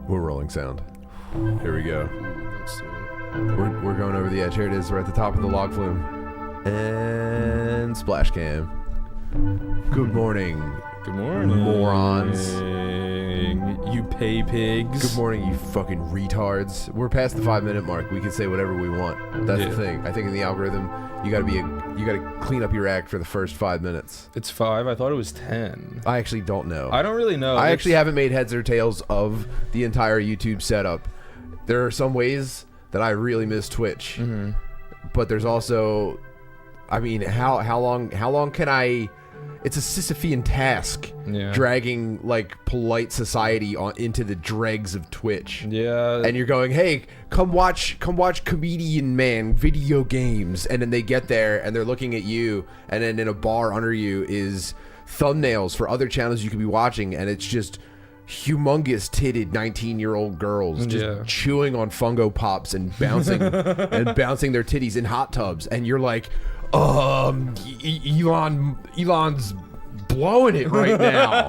We're rolling sound. Here we go. Let's do it. We're going over the edge. Here it is. We're at the top of the log flume. And splash cam. Good morning. Good morning. Morons. You pay pigs. Good morning, you fucking retards. We're past the 5-minute mark. We can say whatever we want. That's the thing. I think in the algorithm, you gotta clean up your act for the first 5 minutes. It's 5. I thought it was 10. I actually don't know. I don't really know. I actually haven't made heads or tails of the entire YouTube setup. There are some ways that I really miss Twitch, but there's also, I mean, how long can I? It's a Sisyphean task, dragging like polite society into the dregs of Twitch. Yeah. And you're going, hey, come watch Comedian Man video games, and then they get there and they're looking at you, and then in a bar under you is thumbnails for other channels you could be watching, and it's just humongous titted 19-year-old girls just chewing on Fungo Pops and bouncing and bouncing their titties in hot tubs, and you're like, Elon's blowing it right now.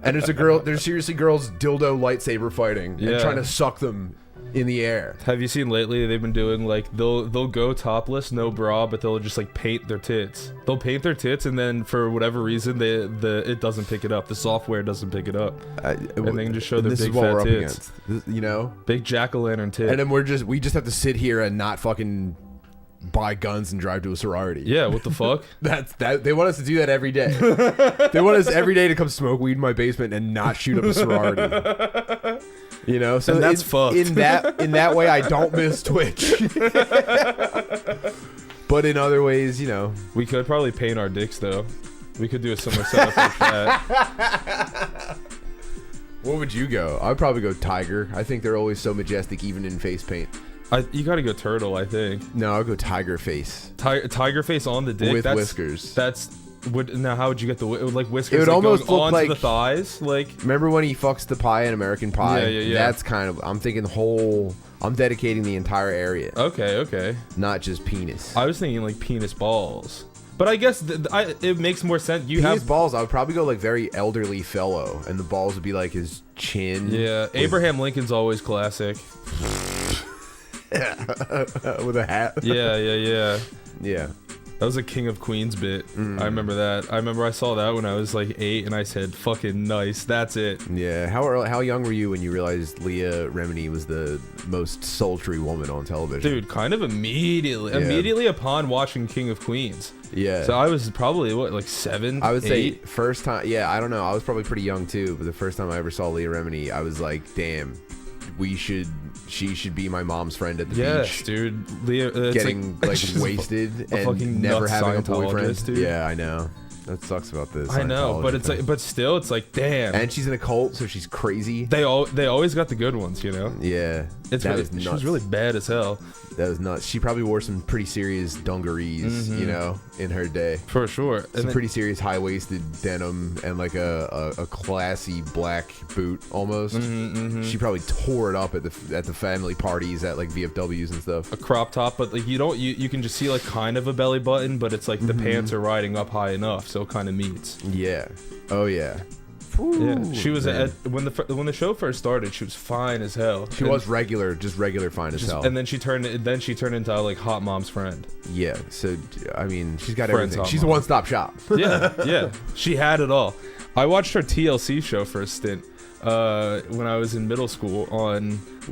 And there's seriously girls dildo lightsaber fighting and trying to suck them in the air. Have you seen lately they've been doing like they'll go topless, no bra, but they'll just like paint their tits. They'll paint their tits, and then for whatever reason it doesn't pick it up. The software doesn't pick it up. And they can just show their big fat tits. You know? Big jack-o'-lantern tits. And then we just have to sit here and not fucking buy guns and drive to a sorority. Yeah, what the fuck? They want us to do that every day. They want us every day to come smoke weed in my basement and not shoot up a sorority. You know, so and that's fucked. In that way, I don't miss Twitch. But in other ways, you know, we could probably paint our dicks though. We could do a similar setup like that. What would you go? I'd probably go tiger. I think they're always so majestic, even in face paint. You gotta go turtle, I think. No, I'll go tiger face. Tiger face on the dick with whiskers. Now how would you get the whiskers? It would almost look onto like the thighs. Like, remember when he fucks the pie in American Pie? Yeah. That's kind of. I'm thinking I'm dedicating the entire area. Okay. Not just penis. I was thinking like penis balls. But I guess it makes more sense. Penis balls, I would probably go like very elderly fellow, and the balls would be like his chin. Yeah, Abraham Lincoln's always classic. With a hat. Yeah. Yeah. That was a King of Queens bit. I remember that. I remember I saw that when I was like 8, and I said, fucking nice, that's it. Yeah. How young were you when you realized Leah Remini was the most sultry woman on television? Dude, kind of immediately. Yeah. Immediately upon watching King of Queens. Yeah. So I was probably, like 7, I would 8? say first time, yeah, I don't know. I was probably pretty young too, but the first time I ever saw Leah Remini, I was like, damn, she should be my mom's friend at the beach. Yes, dude. Leah, getting like wasted and never having a boyfriend. Dude. Yeah, I know. That sucks about this. I know, but it's like, but still, it's like, damn. And she's in a cult, so she's crazy. They always got the good ones, you know. Yeah, She was really bad as hell. That was nuts. She probably wore some pretty serious dungarees, you know, in her day. For sure. Some pretty serious high-waisted denim and like a classy black boot almost. She probably tore it up at the family parties at like VFWs and stuff. A crop top, but like you can just see like kind of a belly button, but it's like the pants are riding up high enough, so it kind of meets. Yeah. Oh yeah. Yeah, she was when the show first started. She was fine as hell. She was just regular fine as hell. And then she turned into like hot mom's friend. Yeah, so I mean, she's got Friend's everything. She's a one-stop shop. Yeah, she had it all. I watched her TLC show for a stint when I was in middle school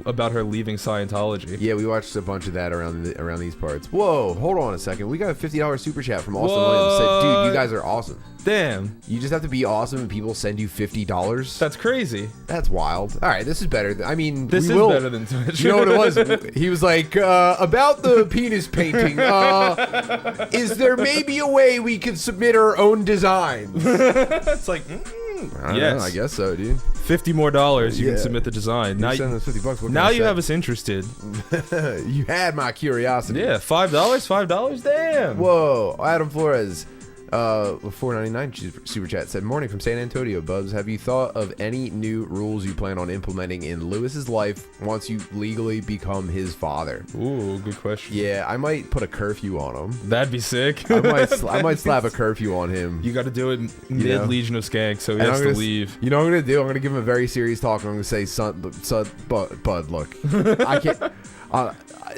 about her leaving Scientology. Yeah, we watched a bunch of that around these parts. Whoa, hold on a second. We got a $50 super chat from Austin Williams. Said, dude, you guys are awesome. Damn. You just have to be awesome and people send you $50? That's crazy. That's wild. All right, this is better. I mean, this is better than Twitch. You know what it was? He was like, about the penis painting, is there maybe a way we could submit our own designs? It's like, I don't know, I guess so, dude. $50 more, you can submit the design. Now send us $50. Now you have us interested. You had my curiosity. Yeah, $5. Damn. Whoa, Adam Flores. $4.99 super chat said, morning from San Antonio, Bubs. Have you thought of any new rules you plan on implementing in Lewis's life once you legally become his father? Ooh, good question. Yeah, I might put a curfew on him. That'd be sick. I might slap a curfew on him. You got to do it mid Legion of Skanks, so he has to leave. You know what I'm gonna do? I'm gonna give him a very serious talk. I'm gonna say, son, bud, look, I can't.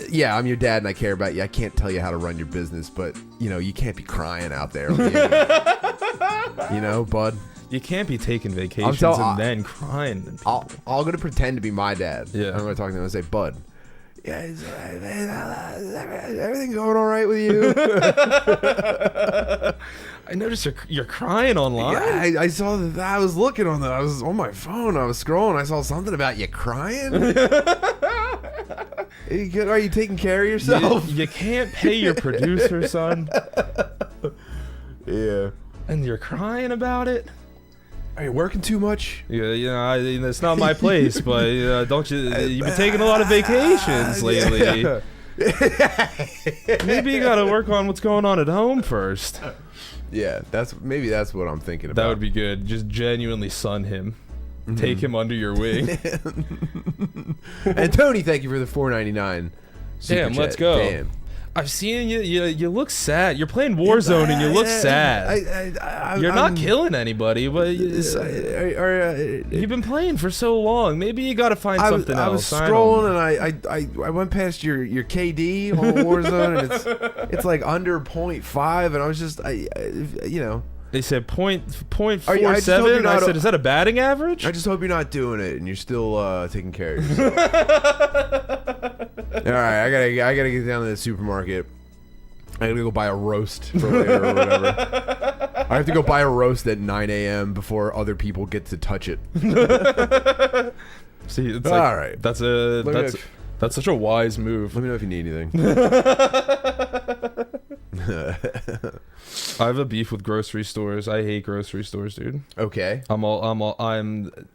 Yeah, I'm your dad and I care about you. I can't tell you how to run your business, but you know, you can't be crying out there. You know, bud. You can't be taking vacations and then crying. I'm gonna pretend to be my dad. Yeah. I'm gonna talk to him and say, bud, yeah, is everything going all right with you? I noticed you're crying online. Yeah, I saw that. I was looking I was on my phone. I was scrolling. I saw something about you crying. Are you taking care of yourself? You can't pay your producer, son. Yeah. And you're crying about it? Are you working too much? Yeah, it's not my place, but don't you? You've been taking a lot of vacations lately. Yeah. Maybe you gotta work on what's going on at home first. Yeah, that's what I'm thinking about. That would be good. Just genuinely son him. Take him under your wing. And Tony, thank you for the $4.99. Damn, let's go. Damn. I've seen you. You look sad. You're playing Warzone and you look sad. You're not killing anybody, but you've been playing for so long. Maybe you got to find something else. I was scrolling and I went past your KD on Warzone and it's like under 0.5, and I was just you know. They said .47. I said, is that a batting average? I just hope you're not doing it and you're still taking care of yourself. All right, I gotta get down to the supermarket. I gotta go buy a roast for later or whatever. I have to go buy a roast at 9 a.m. before other people get to touch it. See, it's all right. That's such a wise move. Let me know if you need anything. I have a beef with grocery stores. I hate grocery stores, dude. Okay.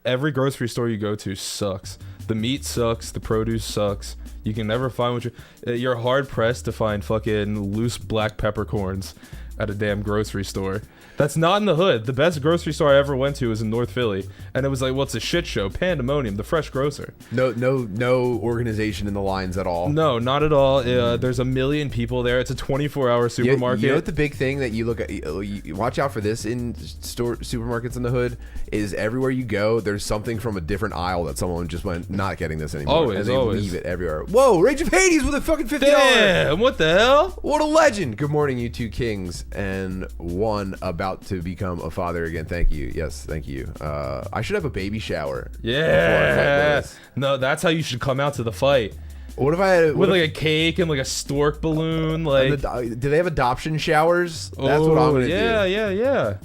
Every grocery store you go to sucks. The meat sucks. The produce sucks. You can never find you're hard pressed to find fucking loose black peppercorns at a damn grocery store. That's not in the hood. The best grocery store I ever went to was in North Philly, and it was like, what's a shit show? Pandemonium, the fresh grocer. No organization in the lines at all. No, not at all. There's a million people there. It's a 24-hour supermarket. You know what the big thing that you look at? You watch out for this in supermarkets in the hood is everywhere you go, there's something from a different aisle that someone just went, not getting this anymore. Always. Leave it everywhere. Whoa, Rage of Hades with a fucking $50. Damn, what the hell? What a legend. Good morning, you two kings, and one about to become a father again. Thank you. Yes, thank you. I should have a baby shower. Yeah. No, that's how you should come out to the fight. What if I had with like a cake and like a stork balloon? Like, do they have adoption showers? That's what I'm gonna do. Yeah.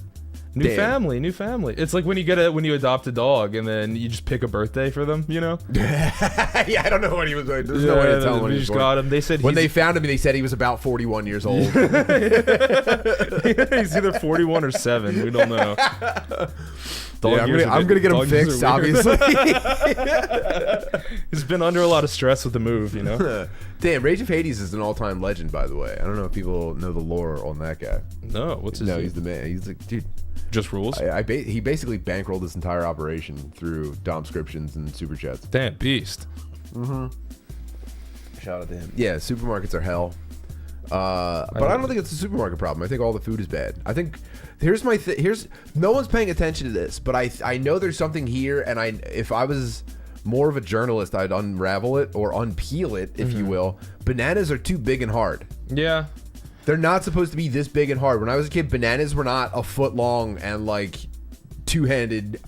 New family. It's like when you adopt a dog and then you just pick a birthday for them, you know? Yeah, I don't know what he was doing. There's no way to tell when he just got him. They said when they found him, they said he was about 41 years old. He's either 41 or 7. We don't know. I'm gonna get him fixed, obviously. He's been under a lot of stress with the move, you know? Damn, Rage of Hades is an all-time legend, by the way. I don't know if people know the lore on that guy. No, what's his name? No, he's the man. He's like, dude. Just rules? He basically bankrolled this entire operation through Domscriptions and Superchats. Damn, beast. Mm-hmm. Shout out to him. Yeah, supermarkets are hell. But I don't think it's a supermarket problem. I think all the food is bad. I think here's no one's paying attention to this, but I know there's something here, and if I was more of a journalist, I'd unravel it or unpeel it, if you will. Bananas are too big and hard. Yeah. They're not supposed to be this big and hard. When I was a kid, bananas were not a foot long and like two-handed.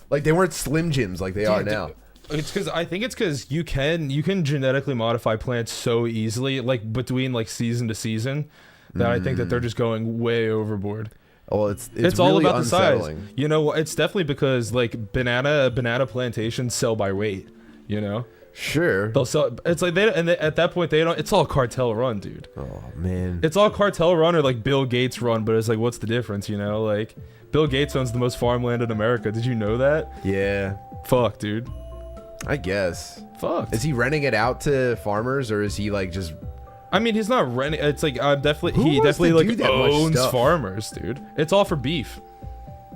Like they weren't Slim Jims like they are now. It's because you can genetically modify plants so easily, like between like season to season, that I think that they're just going way overboard. Well, it's really all about unsettling. The size. You know, it's definitely because like banana plantations sell by weight. You know. Sure. They'll sell. It's like at that point they don't. It's all cartel run, dude. Oh man. It's all cartel run or like Bill Gates run, but it's like, what's the difference? You know, like Bill Gates owns the most farmland in America. Did you know that? Yeah. Fuck, dude. I guess. Fuck. Is he renting it out to farmers, or is he like just? I mean, he's not renting. It's like he definitely like owns farmers, dude. It's all for beef.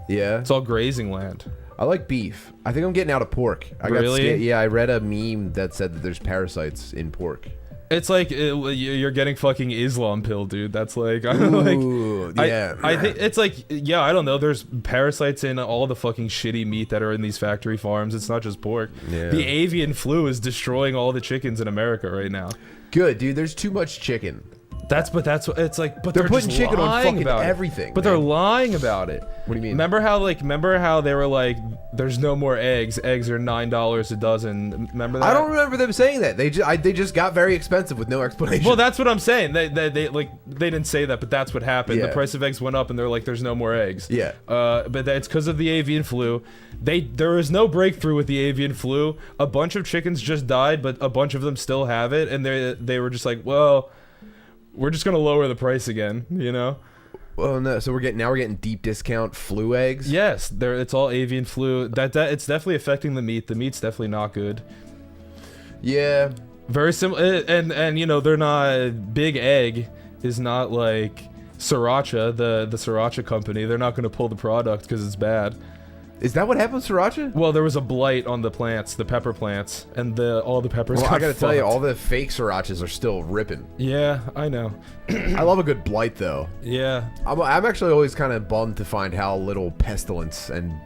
Yeah. It's all grazing land. I like beef. I think I'm getting out of pork. Really? I read a meme that said that there's parasites in pork. It's like you're getting fucking Islam pill, dude. That's like, Ooh, like, yeah. I think it's like, yeah, I don't know. There's parasites in all the fucking shitty meat that are in these factory farms. It's not just pork. Yeah. The avian flu is destroying all the chickens in America right now. Good, dude. There's too much chicken. That's it's like, but they're putting chicken on fucking everything. But they're lying about it. What do you mean? Remember how they were like, there's no more eggs. Eggs are $9 a dozen. Remember that? I don't remember them saying that. They just got very expensive with no explanation. Well, that's what I'm saying. They didn't say that, but that's what happened. Yeah. The price of eggs went up, and they're like, there's no more eggs. Yeah. But it's because of the avian flu. There is no breakthrough with the avian flu. A bunch of chickens just died, but a bunch of them still have it, and they were just like, well, we're just gonna lower the price again, you know? Well, no. So we're getting deep discount flu eggs. Yes, it's all avian flu. That it's definitely affecting the meat. The meat's definitely not good. Yeah. Very similar, and you know, they're not. Big Egg is not like Sriracha, the Sriracha company. They're not gonna pull the product because it's bad. Is that what happened with Sriracha? Well, there was a blight on the plants, the pepper plants, and all the peppers. Well, I gotta tell you, fucked. all the fake Srirachas are still ripping. Yeah, I know. I love a good blight, though. Yeah. I'm actually always kind of bummed to find how little pestilence and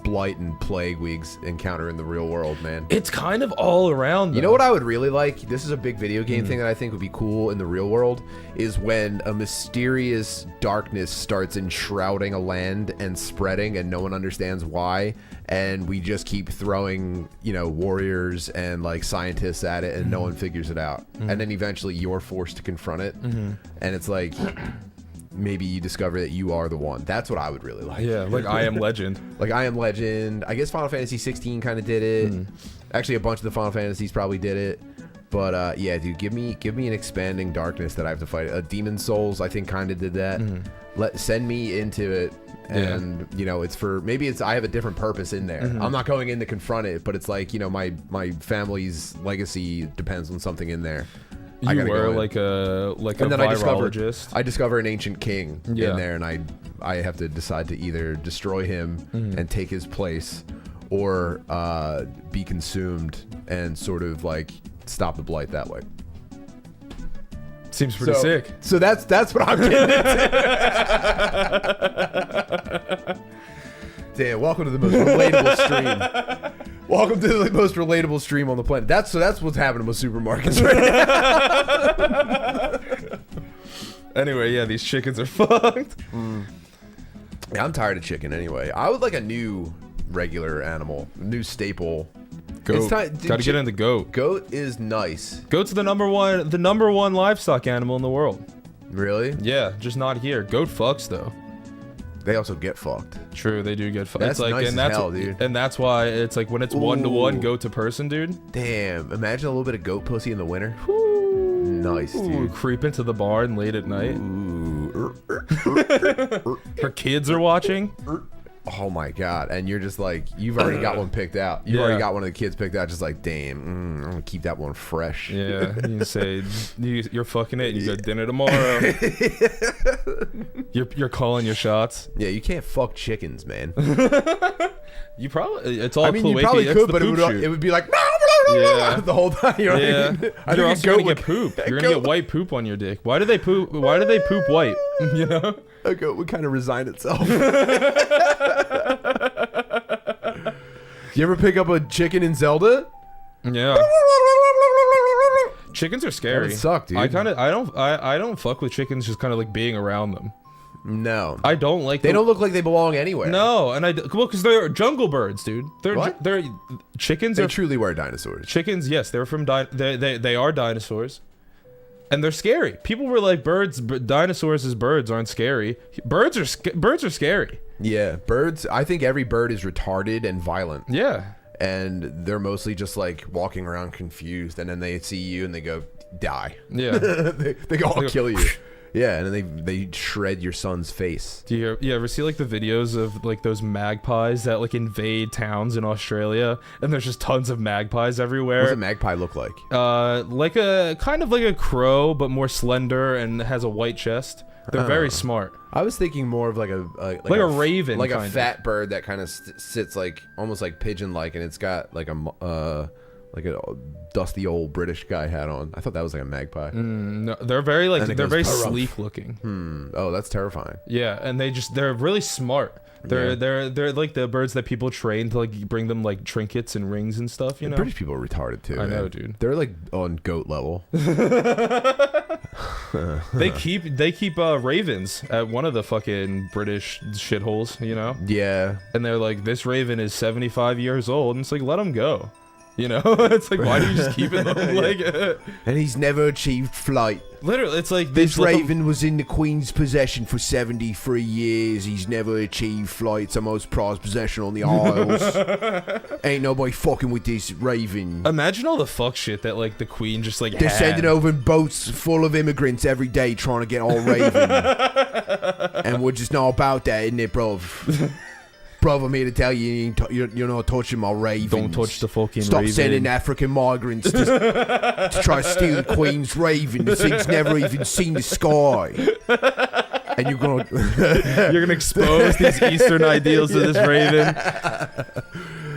blight and plague we encounter in the real world, man. It's kind of all around, though. You know what I would really like? This is a big video game thing that I think would be cool in the real world, is when a mysterious darkness starts enshrouding a land and spreading and no one understands why, and we just keep throwing, you know, warriors and like scientists at it and no one figures it out. And then eventually you're forced to confront it. And it's like, maybe you discover that you are the one. That's what I would really like. Yeah, like I Am Legend. Like I Am Legend. I guess Final Fantasy 16 kind of did it. Actually, a bunch of the Final Fantasies probably did it. But yeah, dude, give me an expanding darkness that I have to fight. Demon Souls, I think, kind of did that. Send me into it, and you know, I have a different purpose in there. I'm not going in to confront it, but it's like, you know, my family's legacy depends on something in there. You were like a and then virologist. I discover an ancient king in there, and I have to decide to either destroy him and take his place, or be consumed and sort of like stop the blight that way. Seems pretty sick. So that's what I'm getting into. Damn, welcome to the most relatable stream. Welcome to the most relatable stream on the planet. That's what's happening with supermarkets right now. Anyway, yeah, these chickens are fucked. Yeah, I'm tired of chicken anyway. I would like a new regular animal, a new staple. Goat. Gotta get into goat. Goat is nice. Goat's the number one livestock animal in the world. Really? Yeah, just not here. Goat fucks though. they also get fucked. True, they do get fucked. That's nice as hell, dude. And that's why it's like when it's 1-to-1 goat to person, dude. Damn, imagine a little bit of goat pussy in the winter. Nice, dude. Creep into the barn late at night. Her kids are watching. Oh my god! And you're just like, you've already got one picked out. You've already got one of the kids picked out. Just like, damn, I'm gonna keep that one fresh. Yeah, you say you're fucking it. And you go dinner tomorrow. You're calling your shots. Yeah, you can't fuck chickens, man. You probably it's all. I mean, you probably could, but it would be like the whole time. You know what I mean? You're also gonna get poop. You're gonna get white poop on your dick. Why do they poop? Why do they poop white? You know. A goat would kind of resign itself. You ever pick up a chicken in Zelda? Yeah. Chickens are scary. That suck, dude. I don't fuck with chickens just kind of like being around them. No. I don't like They don't look like they belong anywhere. No, and well, because they're jungle birds, dude. They're chickens. They truly were dinosaurs. Chickens, yes, they're from they are dinosaurs. And they're scary. People were like, dinosaurs as birds aren't scary. Birds are scary. Yeah, birds. I think every bird is retarded and violent. Yeah. And they're mostly just like walking around confused, and then they see you and they go, die. Yeah. they go, I'll kill you. Yeah, and then they shred your son's face. Do you ever see like the videos of like those magpies that like invade towns in Australia, and there's just tons of magpies everywhere? What does a magpie look like? Like a kind of like a crow, but more slender and has a white chest. They're very smart. I was thinking more of like a raven, like a fat bird that kind of sits like almost like pigeon-like, and it's got like a dusty old British guy hat on. I thought that was like a magpie. No, they're very like they're very sleek looking. Oh, that's terrifying. Yeah, and they're really smart. They're like the birds that people train to like bring them like trinkets and rings and stuff. You know, British people are retarded too. I know, dude. They're like on goat level. They keep ravens at one of the fucking British shitholes. You know. Yeah. And they're like, this raven is 75 years old, and it's like, let him go. You know, it's like, why do you just keep it like? And he's never achieved flight. Literally, it's like this raven was in the Queen's possession for 73 years. He's never achieved flight. It's the most prized possession on the Isles. Ain't nobody fucking with this raven. Imagine all the fuck shit that like the Queen just like they're sending over in boats full of immigrants every day trying to get all raven. And we're just not about that, isn't it, bruv? Brother, I'm here to tell you, you're not touching my ravens. Don't touch the fucking Stop raven. sending African migrants to try to steal the Queen's raven. This thing's never even seen the sky. And you're gonna expose these Eastern ideals to this raven.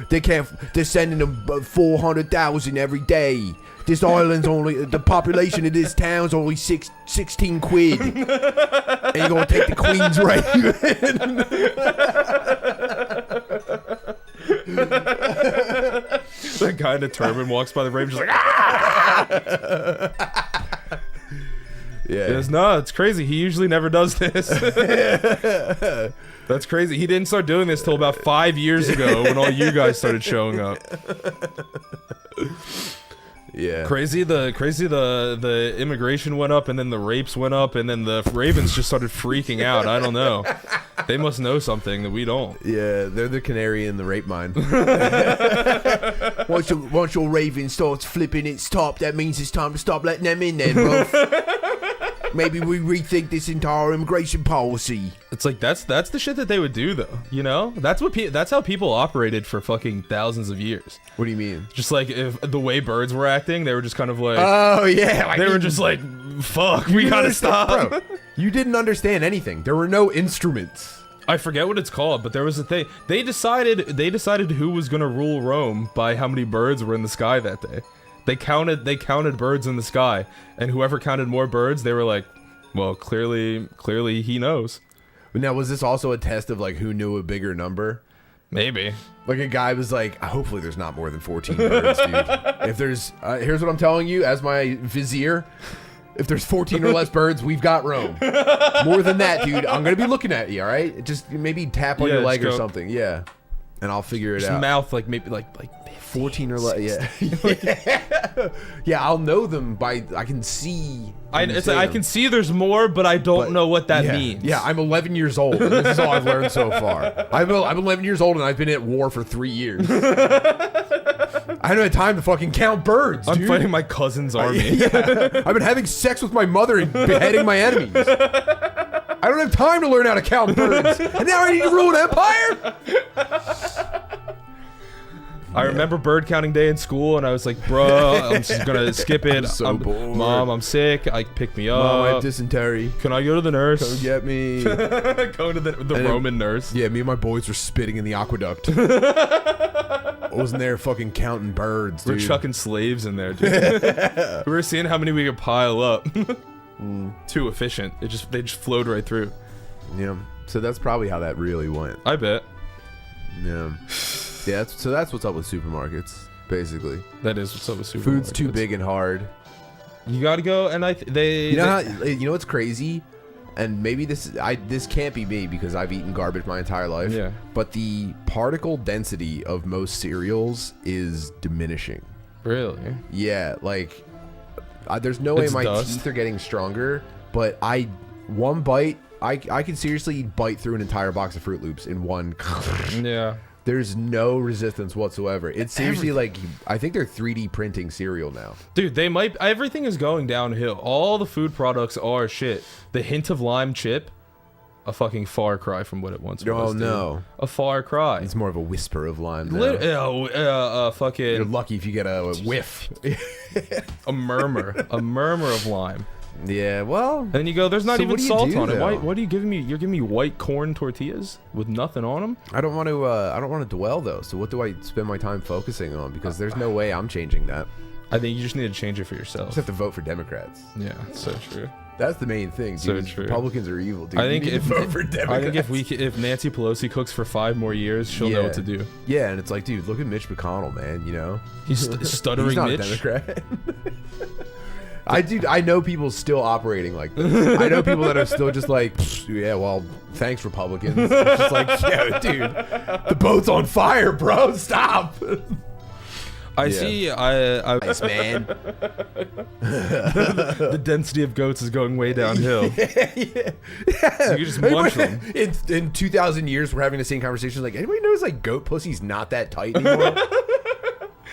They're sending them 400,000 every day. This island's the population of this town's only 16 quid. And you're gonna take the Queen's raven. The guy in a turban walks by the raven just like, ah! Yeah. No, it's crazy. He usually never does this. That's crazy. He didn't start doing this till about 5 years ago when all you guys started showing up. Yeah. Crazy the immigration went up, and then the rapes went up, and then the ravens just started freaking out. I don't know. They must know something that we don't. Yeah, they're the canary in the rape mine. Once your raven starts flipping its top, that means it's time to stop letting them in then, bro. Maybe we rethink this entire immigration policy. It's like that's the shit that they would do, though. You know, that's how people operated for fucking thousands of years. What do you mean? Just like if the way birds were acting, they were just kind of like, oh yeah, they were just like, fuck, we gotta stop. Bro, you didn't understand anything. There were no instruments. I forget what it's called, but there was a thing. They decided who was gonna rule Rome by how many birds were in the sky that day. They counted birds in the sky, and whoever counted more birds, they were like, well, clearly he knows. Now, was this also a test of like who knew a bigger number? Maybe. Like a guy was like, hopefully there's not more than 14 birds, dude. If there's, here's what I'm telling you as my vizier. If there's 14 or less birds, we've got Rome. More than that, dude, I'm going to be looking at you, all right? Just maybe tap on your leg or something. Yeah. and I'll figure it Just out. mouth like maybe like 14 or less. Yeah. Yeah, I'll know them by I can see. I can see there's more, but I don't know what that means. Yeah, I'm 11 years old. And this is all I've learned so far. I'm 11 years old and I've been at war for 3 years. I haven't had time to fucking count birds, dude. I'm fighting my cousin's army. Yeah. I've been having sex with my mother and beheading my enemies. I don't have time to learn how to count birds. And now I need to rule an empire? I remember bird counting day in school, and I was like, bro, I'm just gonna skip it. I'm so bored. Mom, I'm sick. Pick me up. Mom, I have dysentery. Can I go to the nurse? Come get me. Go to the Roman nurse. Yeah, me and my boys were spitting in the aqueduct. I wasn't there fucking counting birds, dude. We're chucking slaves in there, dude. We were seeing how many we could pile up. Too efficient. They just flowed right through. Yeah. So that's probably how that really went. I bet. Yeah. Yeah. So that's what's up with supermarkets, basically. That is what's up with supermarkets. Food's too big and hard. You gotta go, and You know what's crazy? And maybe this can't be me because I've eaten garbage my entire life. Yeah. But the particle density of most cereals is diminishing. Really? Yeah, like there's no way my teeth are getting stronger, but one bite, I can seriously bite through an entire box of Fruit Loops in one. Yeah. There's no resistance whatsoever. It's seriously like, I think they're 3D printing cereal now. Dude, everything is going downhill. All the food products are shit. The hint of lime chip, a fucking far cry from what it once was. Oh, no. Dude. A far cry. It's more of a whisper of lime now. Fucking... You're lucky if you get a whiff. A murmur of lime. Yeah, well... And then you go, there's not even salt on it. Though? What are you giving me? You're giving me white corn tortillas with nothing on them? I don't want to dwell, though. So what do I spend my time focusing on? Because there's no way I'm changing that. I think you just need to change it for yourself. I just have to vote for Democrats. Yeah, so true. That's the main thing, dude. So true. Republicans are evil, dude. I think if Nancy Pelosi cooks for 5 more years, she'll know what to do. Yeah, and it's like, dude, look at Mitch McConnell, man. You know, he's stuttering. He's not Mitch. A Democrat. I know people still operating like this. I know people that are still just like, yeah, well, thanks, Republicans. It's just like, yeah, dude, the boat's on fire, bro. Stop. See. Nice, man. The density of goats is going way downhill. Yeah. So you just munch them. In 2,000 years, we're having the same conversation. Like, anybody knows like goat pussy's not that tight anymore?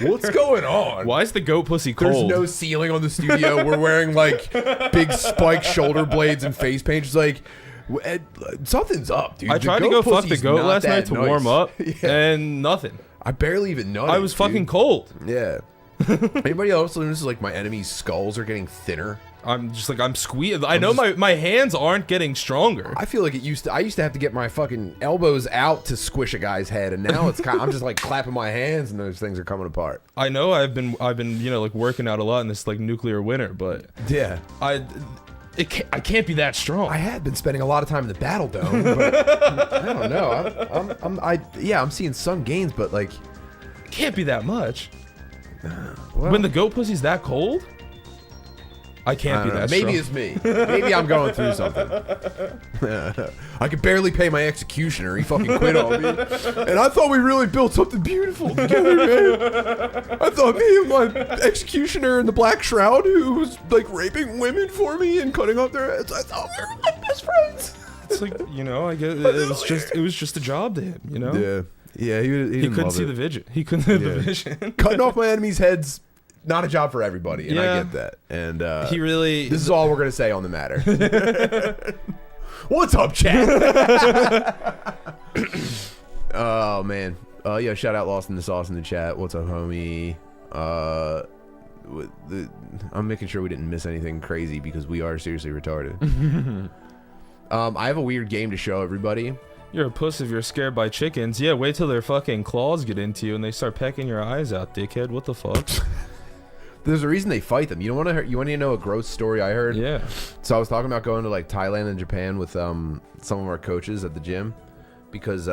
What's going on? Why is the goat pussy cold? There's no ceiling on the studio. We're wearing like big spiked shoulder blades and face paint. It's like something's up, dude. I tried to go fuck the goat last night to warm up, and nothing. I barely even noticed. I was fucking cold. Yeah. Anybody else notice like my enemy's skulls are getting thinner? I'm squeezing. I know my hands aren't getting stronger. I feel like I used to have to get my fucking elbows out to squish a guy's head, and now it's I'm just like clapping my hands, and those things are coming apart. I know I've been like working out a lot in this like nuclear winter, but yeah, I can't be that strong. I had been spending a lot of time in the battle dome, but I don't know. I'm seeing some gains, but like, it can't be that much. Well, when the goat pussy's that cold, I can't be that strong. Maybe it's me. Maybe I'm going through something. I could barely pay my executioner. He fucking quit on me. And I thought we really built something beautiful together, man. I thought me and my executioner in the black shroud who was like raping women for me and cutting off their heads, I thought we were like best friends. It's like, I guess it was just a job to him, Yeah. Yeah, he couldn't see the vision. He couldn't see the vision. Cutting off my enemies' heads, not a job for everybody, and I get that. And this is all we're gonna say on the matter. What's up, chat? Oh man. Yeah, shout out Lost in the Sauce in the chat. What's up, homie? I'm making sure we didn't miss anything crazy because we are seriously retarded. I have a weird game to show everybody. You're a puss if you're scared by chickens. Yeah, wait till their fucking claws get into you and they start pecking your eyes out, dickhead. What the fuck? There's a reason they fight them. You want to know a gross story I heard? Yeah. So I was talking about going to like Thailand and Japan with some of our coaches at the gym because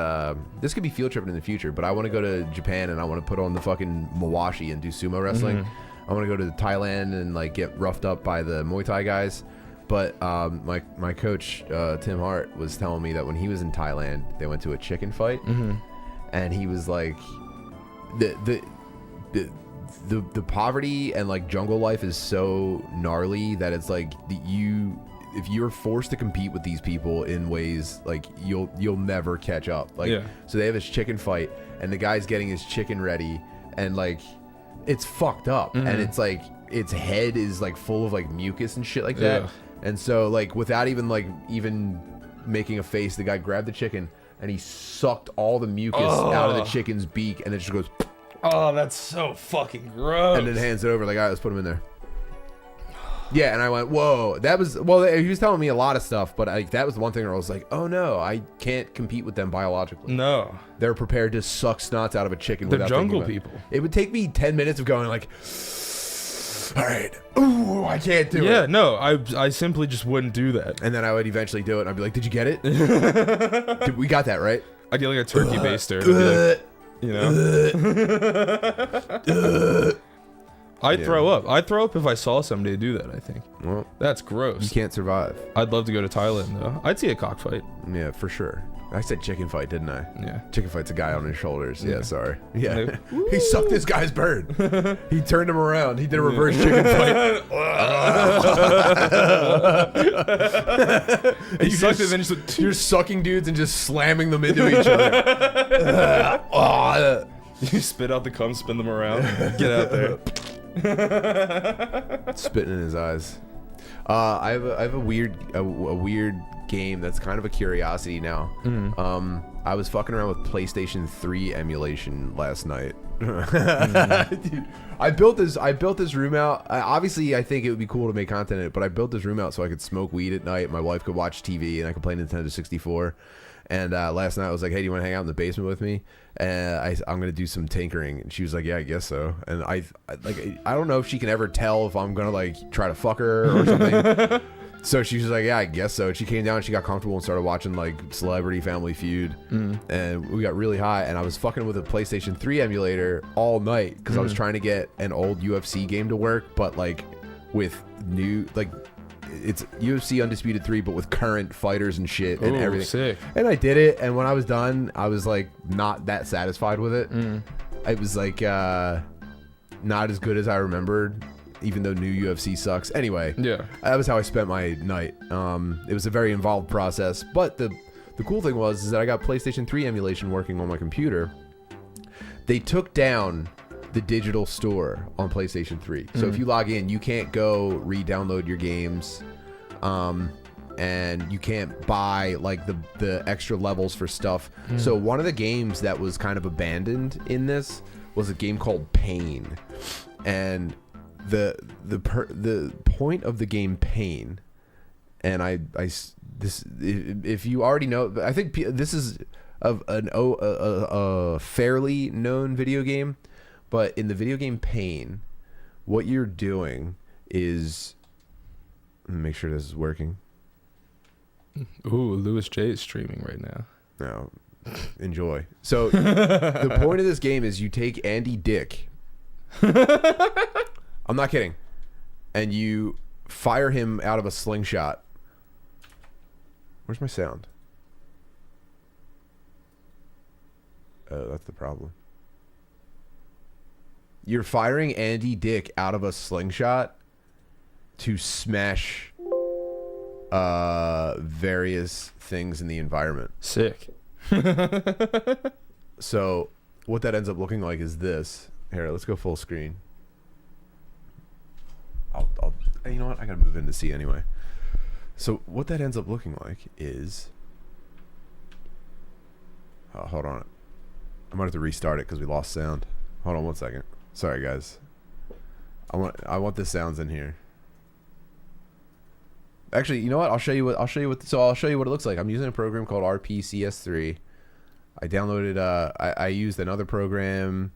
this could be field tripping in the future. But I want to go to Japan and I want to put on the fucking mawashi and do sumo wrestling. Mm-hmm. I want to go to Thailand and like get roughed up by the Muay Thai guys. But my coach Tim Hart was telling me that when he was in Thailand, they went to a chicken fight. Mm-hmm. and he was like, the poverty and like jungle life is so gnarly that it's like if you're forced to compete with these people in ways like you'll never catch up. Like, so they have this chicken fight, and the guy's getting his chicken ready, and like it's fucked up, and it's like its head is like full of like mucus and shit like that. And so like without even making a face, the guy grabbed the chicken and he sucked all the mucus out of the chicken's beak, and it just goes. Oh, that's so fucking gross. And then hands it over like, all right, let's put him in there. Yeah, and I went, whoa. That was, well, he was telling me a lot of stuff, but that was the one thing where I was like, oh no, I can't compete with them biologically. No. They're prepared to suck snots out of a chicken. They're jungle people. It would take me 10 minutes of going like, all right, ooh, I can't do it. Yeah, no, I simply just wouldn't do that. And then I would eventually do it, and I'd be like, did you get it? Dude, we got that, right? I'd get like a turkey baster. You know? I'd throw up. I'd throw up if I saw somebody do that, I think. Well, that's gross. You can't survive. I'd love to go to Thailand, though. I'd see a cockfight. Yeah, for sure. I said chicken fight, didn't I? Yeah. Chicken fight's a guy on his shoulders. Yeah, sorry. Yeah. He sucked this guy's bird. He turned him around. He did a reverse chicken fight. He sucked it, then just you're sucking dudes and just slamming them into each other. You spit out the cum, spin them around. Get out there. Spitting in his eyes. I have a weird game that's kind of a curiosity now. I was fucking around with PlayStation 3 emulation last night. Dude, I built this room out. Obviously, I think it would be cool to make content in it, but I built this room out so I could smoke weed at night. My wife could watch TV, and I could play Nintendo 64. And last night I was like, hey, do you want to hang out in the basement with me? And I'm going to do some tinkering. And she was like, yeah, I guess so. And I don't know if she can ever tell if I'm going to like try to fuck her or something. So she was like, yeah, I guess so. She came down and she got comfortable and started watching like Celebrity Family Feud. And we got really high. And I was fucking with a PlayStation 3 emulator all night because I was trying to get an old UFC game to work, but like with new, like, it's UFC Undisputed 3, but with current fighters and shit and everything. Sick. And I did it, and when I was done, I was like not that satisfied with it. It was like not as good as I remembered, even though new UFC sucks. Anyway, that was how I spent my night. It was a very involved process, but the cool thing was that I got PlayStation 3 emulation working on my computer. They took down the digital store on PlayStation 3. So if you log in, you can't go re-download your games, and you can't buy like the extra levels for stuff. So one of the games that was kind of abandoned in this was a game called Pain, and the point of the game Pain, and if you already know, I think this is a fairly known video game. But in the video game Pain, what you're doing is... Let me make sure this is working. Ooh, Louis J is streaming right now. No, enjoy. So the point of this game is you take Andy Dick. I'm not kidding. And you fire him out of a slingshot. Where's my sound? Oh, that's the problem. You're firing Andy Dick out of a slingshot to smash various things in the environment. Sick. So what that ends up looking like is this. Here, let's go full screen. You know what? I gotta move in to see anyway. So what that ends up looking like is... hold on. I might have to restart it because we lost sound. Hold on one second. Sorry, guys. I want the sounds in here. Actually, you know what? I'll show you what it looks like. I'm using a program called RPCS3. I downloaded. I used another program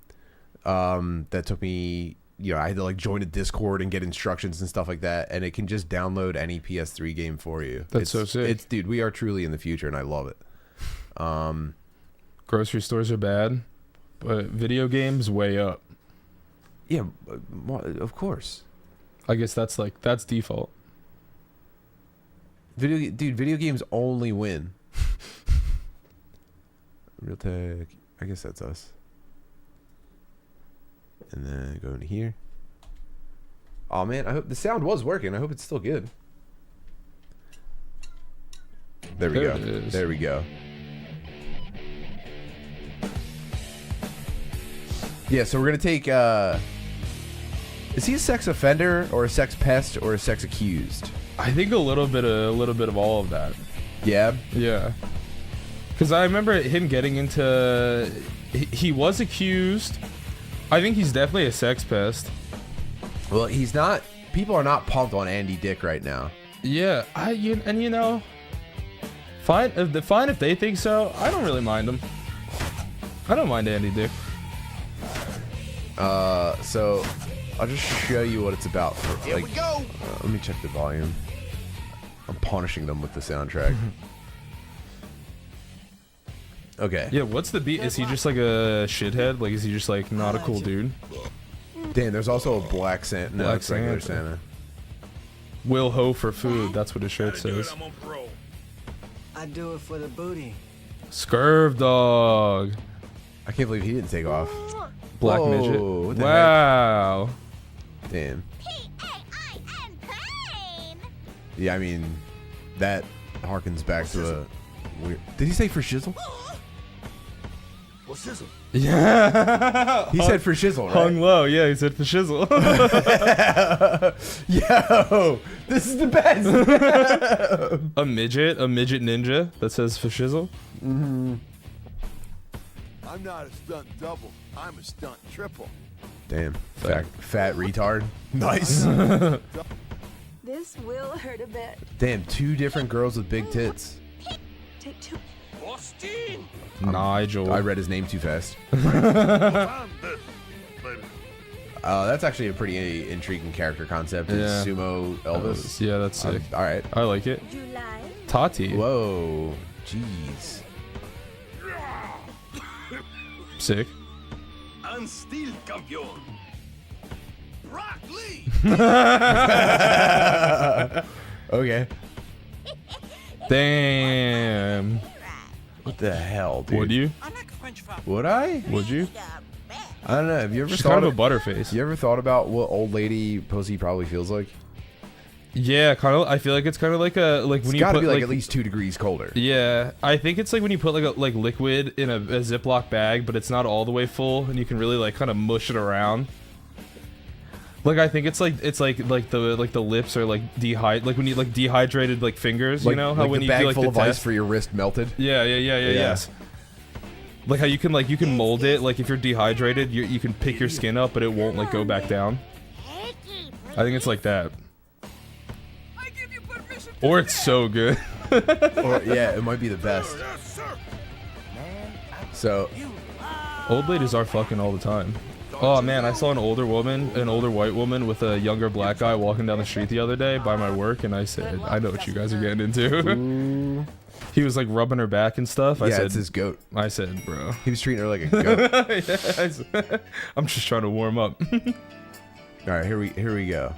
that took me. I had to like join a Discord and get instructions and stuff like that, and it can just download any PS3 game for you. That's so sick. Dude, we are truly in the future, and I love it. Grocery stores are bad, but video games way up. Yeah, of course. I guess that's default. Video games only win. Real tech. I guess that's us. And then go into here. Oh man, I hope the sound was working. I hope it's still good. There we go. There we go. Yeah, so we're gonna take. Is he a sex offender or a sex pest or a sex accused? I think a little bit of all of that. Yeah. Yeah. Because I remember him getting into. He was accused. I think he's definitely a sex pest. Well, he's not. People are not pumped on Andy Dick right now. Yeah, and you know, fine if they think so. I don't really mind him. I don't mind Andy Dick. So I'll just show you what it's about. For, Here we go. Let me check the volume. I'm punishing them with the soundtrack. Okay. Yeah, what's the beat? Is he just like a shithead? Like, is he just like not a cool dude? Damn, there's also a black Santa. No, Black it's regular Santa. Santa. Will ho for food. That's what his shirt says. I do it for the booty. Scurv dog. I can't believe he didn't take off. Black Whoa, midget. what the Wow. Damn. Yeah, I mean, that harkens back to a weird. Did he say for shizzle? What's this? Yeah. He said for shizzle, right? Hung low. Yeah, he said for shizzle. Yo, this is the best. a midget ninja that says for shizzle. Mm-hmm. I'm not a stunt double. I'm a stunt triple. Damn, fat retard. Nice. This will hurt a bit. Damn, 2 different girls with big tits. Take 2. Austin! Nigel. I read his name too fast. That's actually a pretty intriguing character concept. Yeah. Sumo Elvis. Yeah, that's sick. All right. I like it. July. Tati. Whoa. Jeez. Sick. I'm still campeón. Brock Lee! Okay. Damn. What the hell, dude? Would you? Would I? Would you? I don't know. Have you ever She's thought kind of a butterface. You ever thought about what old lady pussy probably feels like? Yeah, kind of. I feel like it's kind of like when It's you got to put be like at least 2 degrees colder. Yeah, I think it's like when you put like liquid in a Ziploc bag, but it's not all the way full, and you can really like kind of mush it around. Like I think it's like the lips are like like when you like dehydrated like fingers, Like, you know how like when the you bag do like full the of ice test? for your wrist melted. Yeah, yes. Like how you can mold it. Like if you're dehydrated, you can pick your skin up, but it won't like go back down. I think it's like that. Or it's so good. Or, yeah, it might be the best. So, Old ladies are fucking all the time. Oh man, I saw an older white woman with a younger black guy walking down the street the other day by my work, and I said, I know what you guys are getting into. He was like rubbing her back and stuff. I yeah, said, it's his goat. I said, bro. He was treating her like a goat. Yeah, I'm just trying to warm up. All right, here we go.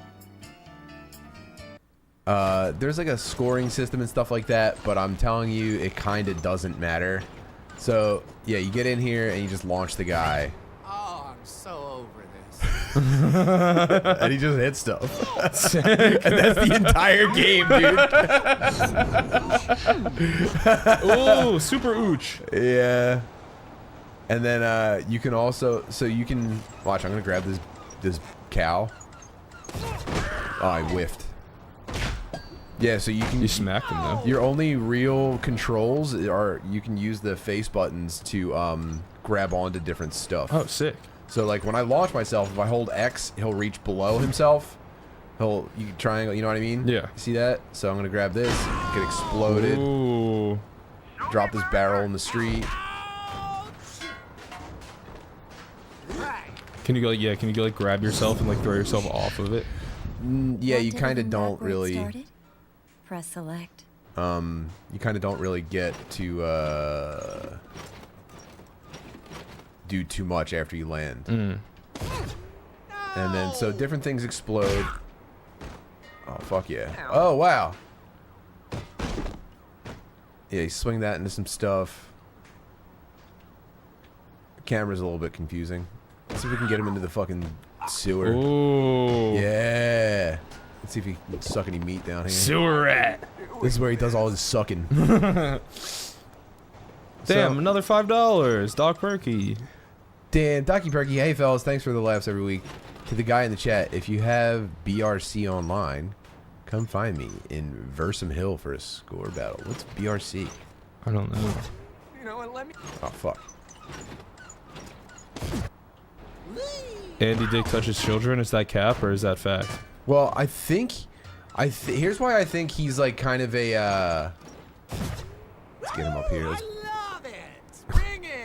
There's like a scoring system and stuff like that, but I'm telling you, it kind of doesn't matter. So, yeah, you get in here and you just launch the guy. Oh, I'm so over this. And he just hits stuff. And that's the entire game, dude. Oh, super ooch. Yeah. And then you can also, so you can watch. I'm gonna grab this cow. Oh, I whiffed. Yeah, so you can. You smacked him though. Your only real controls are you can use the face buttons to grab onto different stuff. Oh, sick. So like when I launch myself, if I hold X, he'll reach below himself. You can triangle, you know what I mean? Yeah. See that? So I'm gonna grab this, get exploded, Ooh. drop this barrel in the street. Can you go? Yeah. Can you go like grab yourself and like throw yourself off of it? Yeah, you kind of don't really. Press select. You kind of don't really get to do too much after you land. And then so different things explode. Oh fuck yeah! Oh wow! Yeah, you swing that into some stuff. camera's a little bit confusing. Let's see if we can get him into the fucking sewer. Ooh. Yeah. Let's see if he can suck any meat down here. Sewer rat. This is where he does all his sucking. Damn, another $5. Doc Perky. Dan, Docky Perky, hey fellas, thanks for the laughs every week. To the guy in the chat, if you have BRC online, come find me in Versum Hill for a score battle. What's BRC? I don't know. You know what? Let me. Oh, fuck. Andy Dick touches children. Is that cap or is that fact? Well, I think... here's why I think he's like kind of a... Let's get him up here. Let's... Love it. Bring it.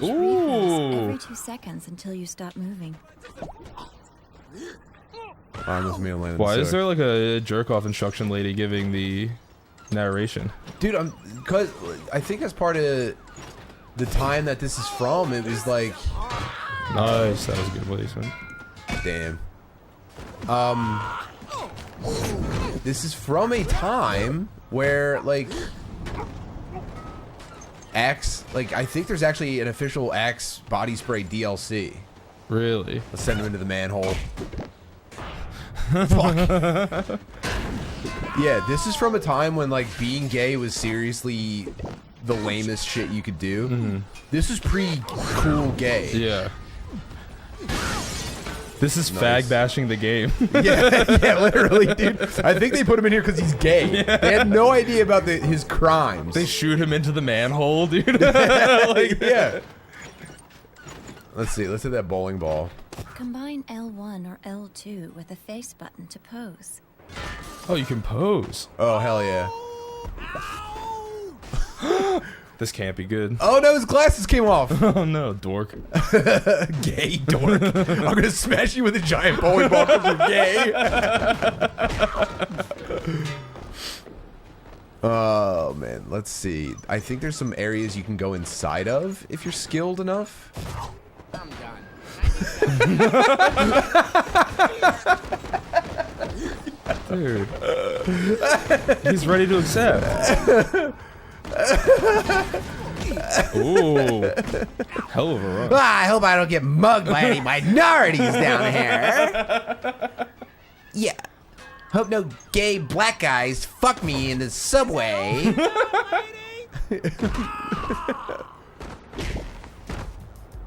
Ooh. Every 2 seconds until you stop moving. Why is there like a jerk-off instruction lady giving the narration? Dude, cause I think as part of the time that this is from, it was like... Nice, that was a good placement. Damn. This is from a time where, like... Axe... Like, I think there's actually an official Axe body spray DLC. Really? Let's send him into the manhole. Fuck. Yeah, this is from a time when, like, being gay was seriously the lamest shit you could do. Mm-hmm. This is pre-cool gay. Yeah. This is Nice. fag bashing the game. Yeah, literally, dude. I think they put him in here because he's gay. Yeah. They had no idea about his crimes. They shoot him into the manhole, dude. Like, yeah. Let's see. Let's hit that bowling ball. Combine L1 or L2 with the face button to pose. Oh, you can pose. Oh, hell yeah. This can't be good. Oh, no, his glasses came off. Oh, no, dork. Gay dork. I'm going to smash you with a giant bowling ball because you're gay. Oh, man. Let's see. I think there's some areas you can go inside of if you're skilled enough. I'm done. Dude. He's ready to accept. Ooh. Hell of a run. I hope I don't get mugged by any minorities down here. Yeah. Hope no gay black guys fuck me in the subway.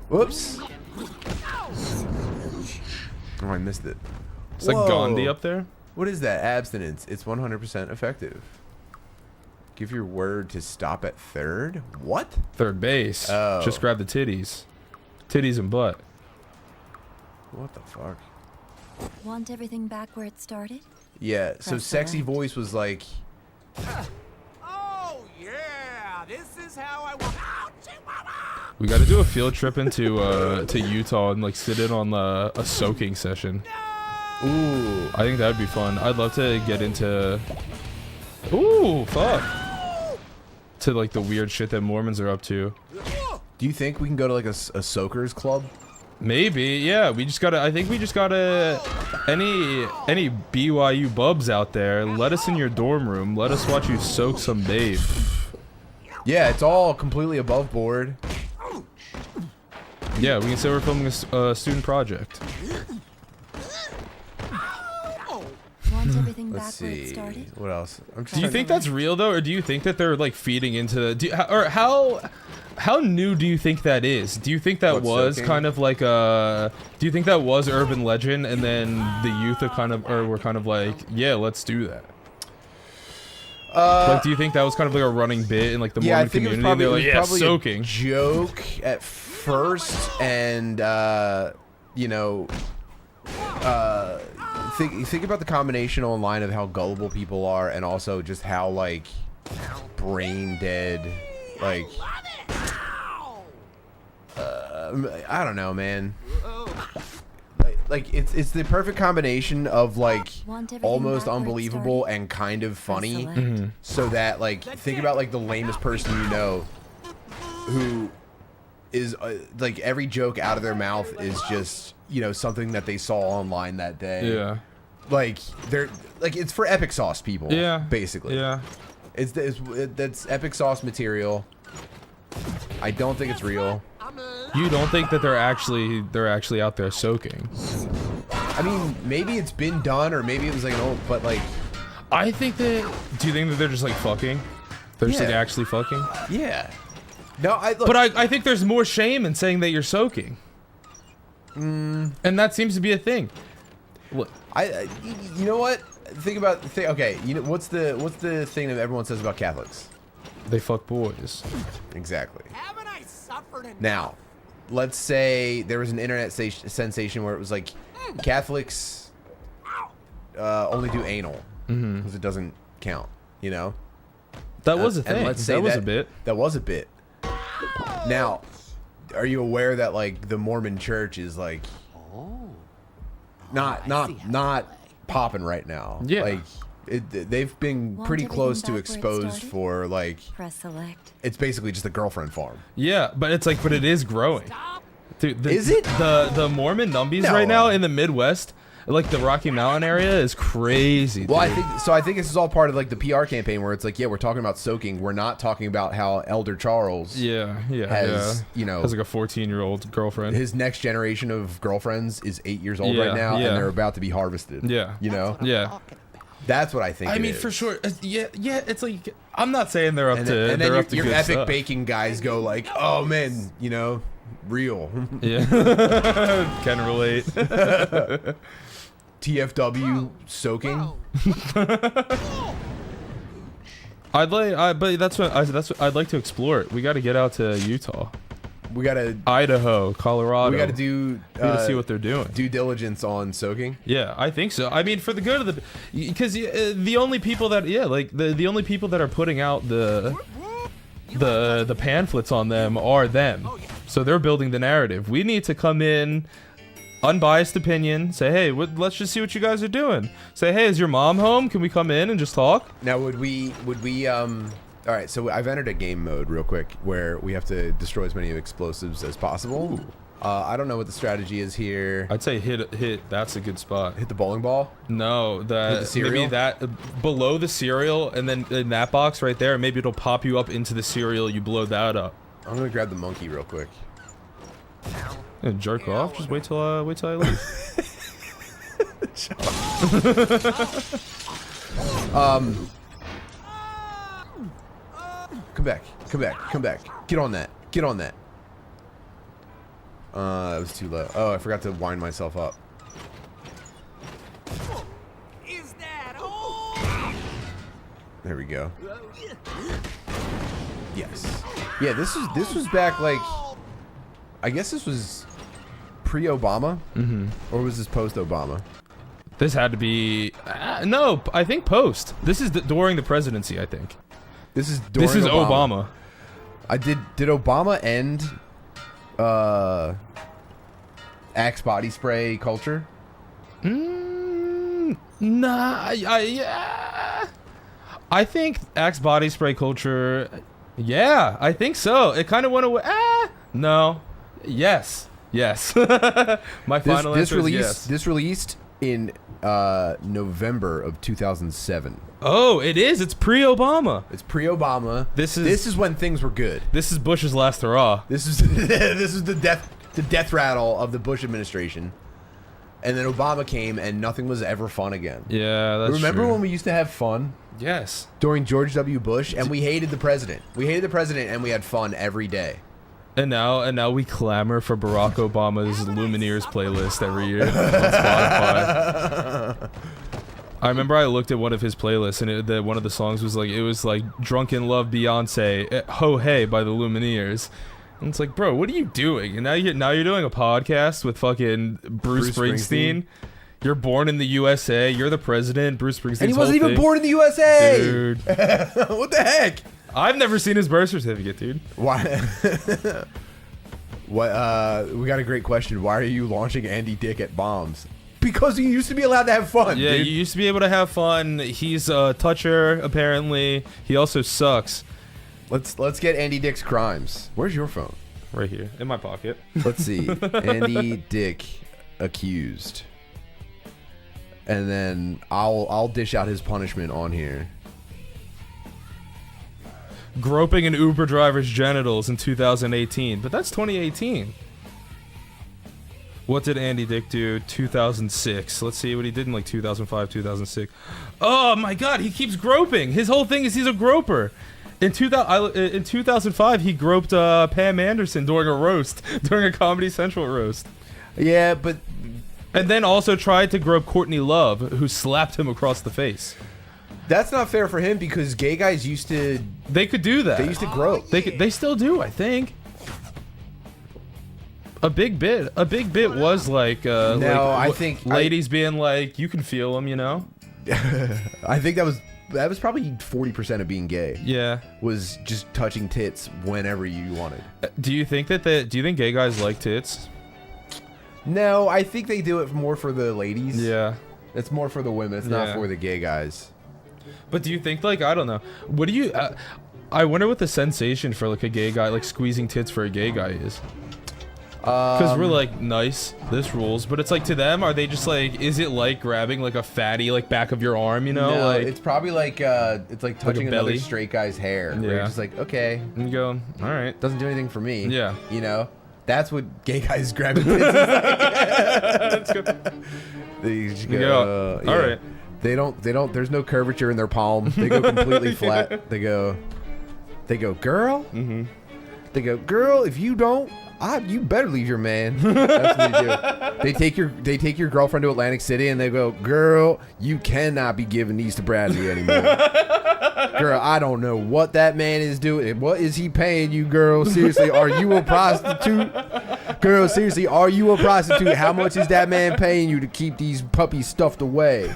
Whoops. Oh, I missed it. It's like Whoa. Gandhi up there. What is that? Abstinence. It's 100% effective. Give your word to stop at third? What? Third base. Oh. Just grab the titties. Titties and butt. What the fuck? Want everything back where it started? Yeah, so Press sexy select. voice was like... Oh yeah, this is how I want. Ow, Chihuahua! We got to do a field trip into to Utah and like sit in on a soaking session. Ooh. I think that'd be fun. I'd love to get into. Ooh, fuck. To like the weird shit that Mormons are up to. Do you think we can go to like a soakers club? Maybe, yeah. We just gotta. I think we just gotta. Any BYU bubs out there, let us in your dorm room. Let us watch you soak some babe. Yeah, it's all completely above board. Yeah, we can say we're filming a student project. Want everything Let's back where it see. started? What else? I'm Do you think that's real though, or do you think that they're like feeding into the? Or how new do you think that is? Do you think that What, was soaking? kind of like a? Do you think that was urban legend, and then the youth are kind of, or were kind of like, yeah, let's do that. Like, do you think that was kind of like a running bit in like the Yeah, I Mormon think community? it was probably, They're like, yeah, a soaking. joke at first, and you know, think about the combination online of how gullible people are, and also just how like brain dead, like I don't know, man. Like it's the perfect combination of like Want everything almost back where it unbelievable started? and kind of funny. Select. So that like think about like the lamest person you know who is like every joke out of their mouth is just, you know, something that they saw online that day. Yeah. Like they're like it's for epic sauce people. Yeah. Basically. Yeah. That's epic sauce material. I don't think it's real. You don't think that they're actually out there soaking? I mean, maybe it's been done, or maybe it was like an old, but like, I think that. Do you think that they're just like fucking? They're just like Yeah. actually fucking. yeah. No, look, But I think there's more shame in saying that you're soaking. And that seems to be a thing. Look, you know what? Okay, you know what's the thing that everyone says about Catholics? they fuck boys. Exactly. Haven't I suffered enough? Now, let's say there was an internet sensation where it was like Catholics only do anal because it doesn't count. You know. That was a And thing. let's say That was a bit. That was a bit. Now, are you aware that like the Mormon Church is like not popping right now? Yeah. Like they've been Want pretty close to everything back where it exposed started? for like Press select. it's basically just a girlfriend farm. Yeah, but it's like, but it is growing. Dude, Is it? the Mormon numbies No. right now in the Midwest, like the Rocky Mountain area, is crazy. Well, dude. I think this is all part of like the PR campaign where it's like, yeah, we're talking about soaking. We're not talking about how Elder Charles, yeah, has, you know, has like a 14-year-old girlfriend. his next generation of girlfriends is 8 years old Yeah, right now, yeah. and they're about to be harvested. Yeah. You know? Yeah. That's what I think. I it mean, is. for sure. Yeah. It's like, I'm not saying they're up And to. then, and then they're your, up to your good epic stuff. baking guys go like, oh man, you know, real. Yeah. Can relate. TFW soaking. But that's what I'd like to explore it. We got to get out to Utah, We gotta Idaho, Colorado. we gotta do We gotta see what they're doing. due diligence on soaking. Yeah, I think so. I mean, for the good of the, because the only people that the only people that are putting out the pamphlets on them are them. So they're building the narrative. We need to come in, unbiased opinion. Say, hey, let's just see what you guys are doing. Say, hey, is your mom home? Can we come in and just talk? Now, would we all right, so I've entered a game mode real quick where we have to destroy as many explosives as possible. I don't know what the strategy is here. I'd say hit. That's a good spot. Hit the bowling ball. No, the cereal? maybe that below the cereal, and then in that box right there, maybe it'll pop you up into the cereal. You blow that up. I'm gonna grab the monkey real quick. And jerk off. Just wait till I leave. Come back. Get on that. That was too low. Oh, I forgot to wind myself up. Is that all? There we go. Yes. Yeah, this was back like, I guess this was pre-Obama, or was this post-Obama? This had to be no. I think post. This is during the presidency. I think This is during this is Obama. Did Obama end Axe body spray culture? Nah. Yeah. I think Axe body spray culture. Yeah, I think so. It kind of went away. No. Yes. My final answer is yes. This released in November of 2007. Oh, it is. It's pre-Obama. It's pre-Obama. This is when things were good. This is Bush's last hurrah. This is the death rattle of the Bush administration. And then Obama came and nothing was ever fun again. Yeah, that's Remember true. when we used to have fun Yes. during George W. Bush and we hated the president. We hated the president and we had fun every day. And now we clamor for Barack Obama's Lumineers playlist every year on Spotify. I remember I looked at one of his playlists and one of the songs was like Drunken Love Beyonce, Ho Hey by the Lumineers. And it's like, bro, what are you doing? And now you're doing a podcast with fucking Bruce Springsteen. You're born in the USA. You're the president. Bruce Springsteen. And he wasn't even born in the USA. Dude. What the heck? I've never seen his birth certificate, dude. Why? What? We got a great question. Why are you launching Andy Dick at bombs? Because you used to be allowed to have fun. Yeah, dude. you used to be able to have fun. He's a toucher, apparently. He also sucks. Let's get Andy Dick's crimes. Where's your phone? Right here, in my pocket. Let's see. Andy Dick accused. And then I'll dish out his punishment on here. groping an Uber driver's genitals in 2018. But that's 2018. What did Andy Dick do 2006? Let's see what he did in like 2005, 2006. Oh my god, he keeps groping. His whole thing is he's a groper. In 2005, he groped Pam Anderson during a roast, during a Comedy Central roast. Yeah, but... And then also tried to grope Courtney Love, who slapped him across the face. That's not fair for him because gay guys used to... They could do that. They used to grope. They still do, I think. A big bit was like, I think ladies being like, you can feel them, you know. I think that was probably 40% of being gay. Yeah, was just touching tits whenever you wanted. Do you think do you think gay guys like tits? No, I think they do it more for the ladies. Yeah, it's more for the women. It's not for the gay guys. But do you think, like, I don't know, what do you? I wonder what the sensation for like a gay guy, like squeezing tits for a gay guy is. Because we're like, nice, this rules, but it's like, to them, are they just like, is it like grabbing like a fatty like back of your arm, you know? No, like, it's probably like it's like touching another belly. straight guy's hair. Yeah. Where you're just like, okay, and you go, all right, doesn't do anything for me. Yeah, you know, that's what gay guys grabbing tits is like. That's good. They just go, all right. They don't. There's no curvature in their palm. They go completely flat. They go, girl. Mm-hmm. They go, girl. If you don't, you better leave your man. That's what they do. They take your girlfriend to Atlantic City and they go, girl, you cannot be giving these to Bradley anymore. Girl, I don't know what that man is doing. What is he paying you, girl? Seriously, are you a prostitute? Girl, seriously, are you a prostitute? How much is that man paying you to keep these puppies stuffed away?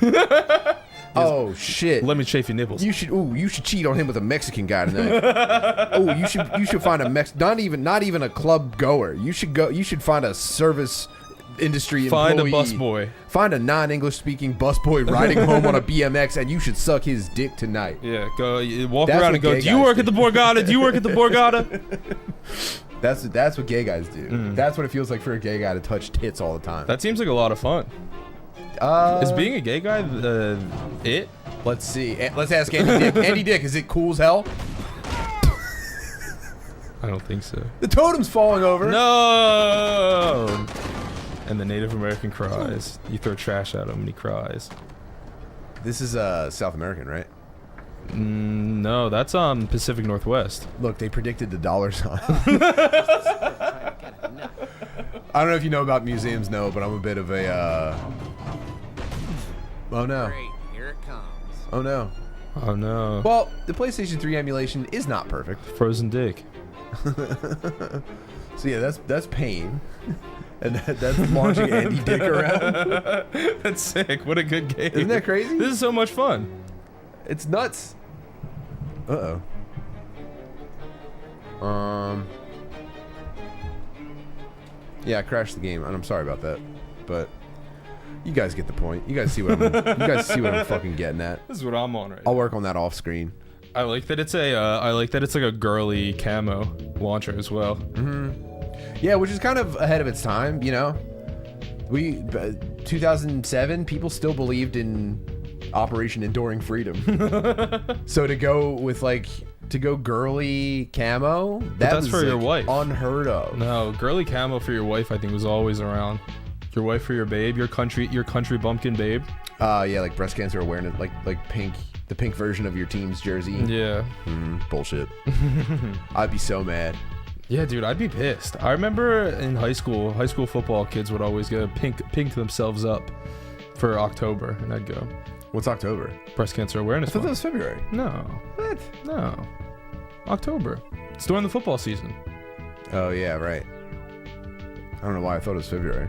Oh shit! Let me chafe your nipples. You should cheat on him with a Mexican guy tonight. You should find a not even a club goer. You should find a service industry employee. Find a busboy. Find a non-English speaking busboy riding home on a BMX, and you should suck his dick tonight. Yeah, go walk around and go, do you work at the Borgata? Do you work at the Borgata? That's what gay guys do. That's what it feels like for a gay guy to touch tits all the time. That seems like a lot of fun. Is being a gay guy it? Let's see. Let's ask Andy Dick. Andy Dick, is it cool as hell? I don't think so. The totem's falling over. No! And the Native American cries. You throw trash at him and he cries. This is South American, right? No, that's Pacific Northwest. Look, they predicted the dollar sign. I don't know if you know about museums, but I'm a bit of a oh no. Great, here it comes. Oh no. Oh no. Well, the PlayStation 3 emulation is not perfect. Frozen dick. So yeah, that's pain. And that's launching Andy Dick around. That's sick. What a good game. Isn't that crazy? This is so much fun. It's nuts. Uh-oh. Yeah, I crashed the game, and I'm sorry about that. But you guys get the point. You guys see what I'm fucking getting at. This is what I'm on right I'll now. work on that off screen. I like that it's like a girly camo launcher as well. Yeah, which is kind of ahead of its time, you know. 2007, people still believed in Operation Enduring Freedom. So to go girly camo, that's for your wife. Unheard of. No, girly camo for your wife I think was always around. Your wife for your babe, your country bumpkin babe. Yeah, like breast cancer awareness, like pink, the pink version of your team's jersey. Yeah. Bullshit. I'd be so mad. Yeah, dude, I'd be pissed. I remember in high school football kids would always go pink themselves up for October, and I'd go. What's October? Breast Cancer Awareness I thought that Month. was February. No. What? No. October. It's during the football season. Oh yeah, right. I don't know why I thought it was February.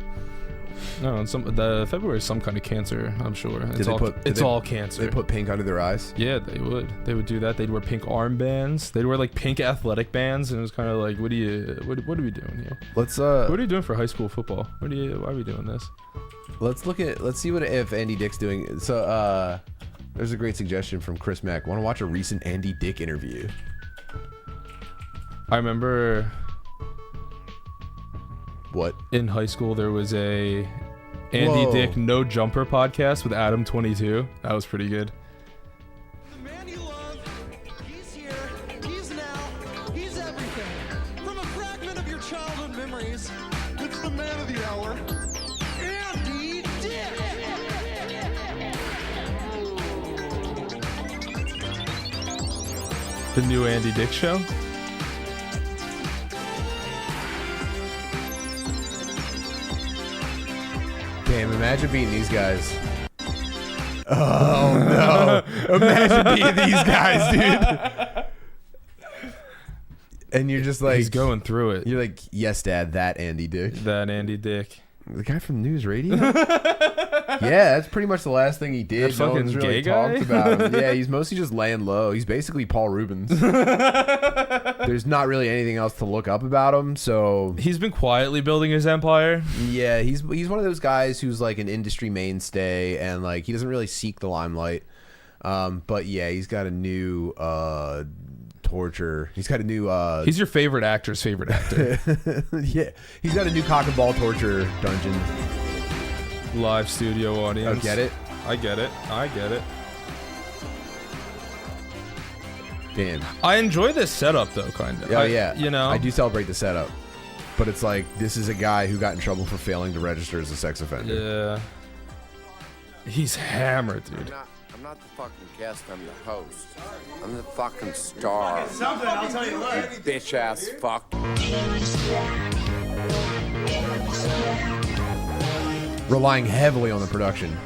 No, and the February is some kind of cancer, I'm sure. It's all cancer. They put pink under their eyes? Yeah, they would. They would do that. They'd wear pink armbands. They'd wear like pink athletic bands, and it was kind of like, what are we doing here? Let's What are you doing for high school football? Why are we doing this? let's see if Andy Dick's doing. So there's a great suggestion from Chris Mack. Want to watch a recent Andy Dick interview? I remember What? in high school there was a Andy Whoa. Dick No Jumper podcast with Adam 22. That was pretty good. The man you love, he's here, he's now. childhood memories. It's the man of the hour, Andy Dick. The new Andy Dick show? Damn, imagine being these guys. Oh no. Imagine being these guys, dude. And you're just like, He's going through it. you're like, yes, Dad, that Andy Dick. That Andy Dick. The guy from News Radio? Yeah, that's pretty much the last thing he did. That No fucking one's really gay guy? talked about him. Yeah, he's mostly just laying low. He's basically Paul Rubens. There's not really anything else to look up about him, so He's been quietly building his empire. yeah, he's one of those guys who's like an industry mainstay, and like he doesn't really seek the limelight. But yeah, he's got a new torture. He's got a new He's your favorite actor's favorite actor. yeah, he's got a new cock and ball torture dungeon. Live studio audience. Oh, get it? I get it. I get it. Damn. I enjoy this setup though, kind of. Oh yeah, You know, I do celebrate the setup, but it's like this is a guy who got in trouble for failing to register as a sex offender. Yeah. He's hammered, dude. I'm not the fucking guest, I'm the host. I'm the fucking star. Something, I'll tell you what. Bitch ass fuck. Relying heavily on the production.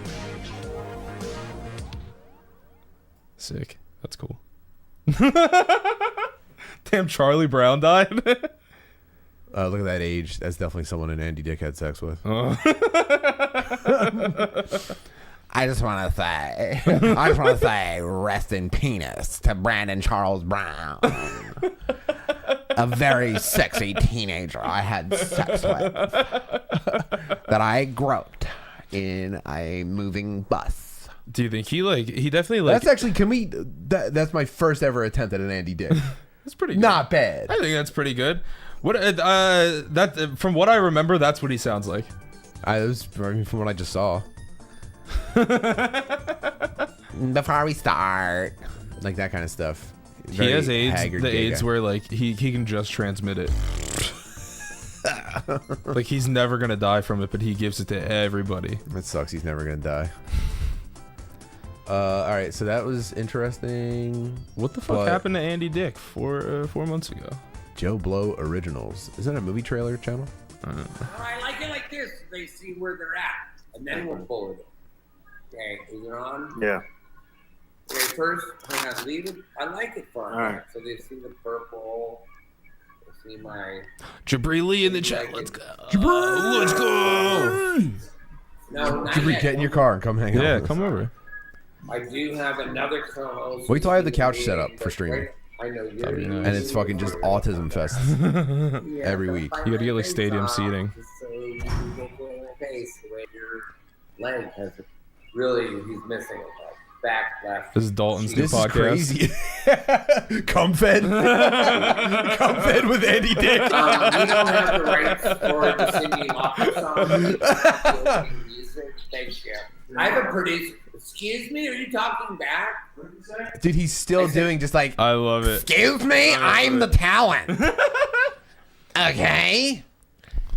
Sick. That's cool. Damn, Charlie Brown died. Look at that age. That's definitely someone an Andy Dick had sex with. I just want to say, rest in penis to Brandon Charles Brown. A very sexy teenager I had sex with that I groped in a moving bus. Do you think he definitely like? That's actually, that's my first ever attempt at an Andy Dick. That's pretty good. Not bad. I think that's pretty good. What that from what I remember, that's what he sounds like. From what I just saw. Before we start, like that kind of stuff. He has AIDS. haggard The gay AIDS guy. where like he can just transmit it. Like he's never gonna die from it, but he gives it to everybody. That sucks. He's never gonna die. All right, so that was interesting. What the fuck happened to Andy Dick 4 months ago? Joe Blow Originals. Is that a movie trailer channel? I like it like this. They see where they're at, and then we'll pull it. Okay, is it on? Yeah. Okay, first, when I leave it, I like it for All right. So they see the purple. They see my. Jabri Lee in the chat. Let's go. Let's go. No, not Jabri, yet. get in your car and come hang out. Yeah, with us. come over. I do have another co-host. Wait till I have the couch set up for streaming. I know you're. That'd be nice. And it's fucking just autism fest every week. You gotta get like stadium seating. So you can get your face the way your leg has really, he's missing it. Back left. This is Dalton's new This is podcast. crazy. Come fed. Come fed with Andy Dick. We don't have the rights for the singing opera song. Music. Thank you. I have a producer. Excuse me, are you talking back? Dude, he's still doing just like, I love it. excuse me, I'm the talent. Okay?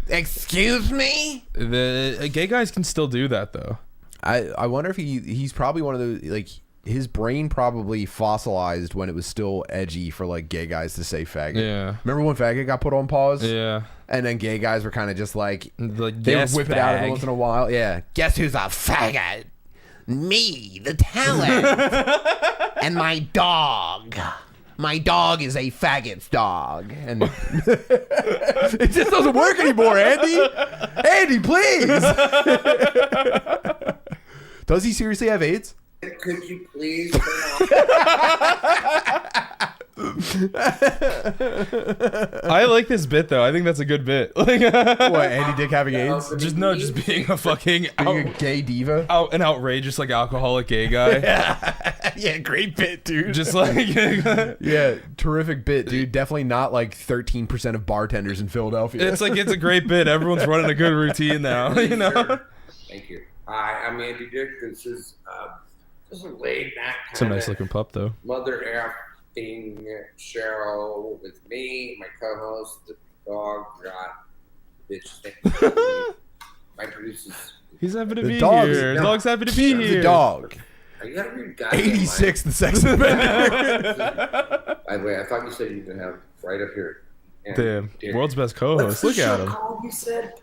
Excuse me? The gay guys can still do that though. I wonder if he's probably one of those, like, his brain probably fossilized when it was still edgy for like gay guys to say faggot. Yeah. Remember when faggot got put on pause? Yeah. And then gay guys were kind of just like, Like, they yes, would whip it out every fag. once in a while. Yeah. Guess who's a faggot? Me, the talent. And my dog. My dog is a faggot's dog. And it just doesn't work anymore, Andy. Andy, please. Does he seriously have AIDS? Could you please turn off? I like this bit though. I think that's a good bit. Like, What, Andy Dick having AIDS? just being a fucking Being a gay diva? an outrageous like alcoholic gay guy. Yeah, great bit, dude. Just like Yeah, terrific bit, dude. Definitely not like 13% of bartenders in Philadelphia. it's a great bit. Everyone's running a good routine now, you know. Thank you. Hi, I'm Andy Dick. This is just a laid back It's a kind nice looking pup though. Mother effing show with me, my co-host, dog, God, bitch. My producers. He's happy to The be dog's- here. no, Dog's happy to be The here. dog. Are you out of your goddamn 86, the sex offender. By the way, I thought you said you could have right up here. And Damn, Dick. world's best What's co-host. the Look at show him. called, you said?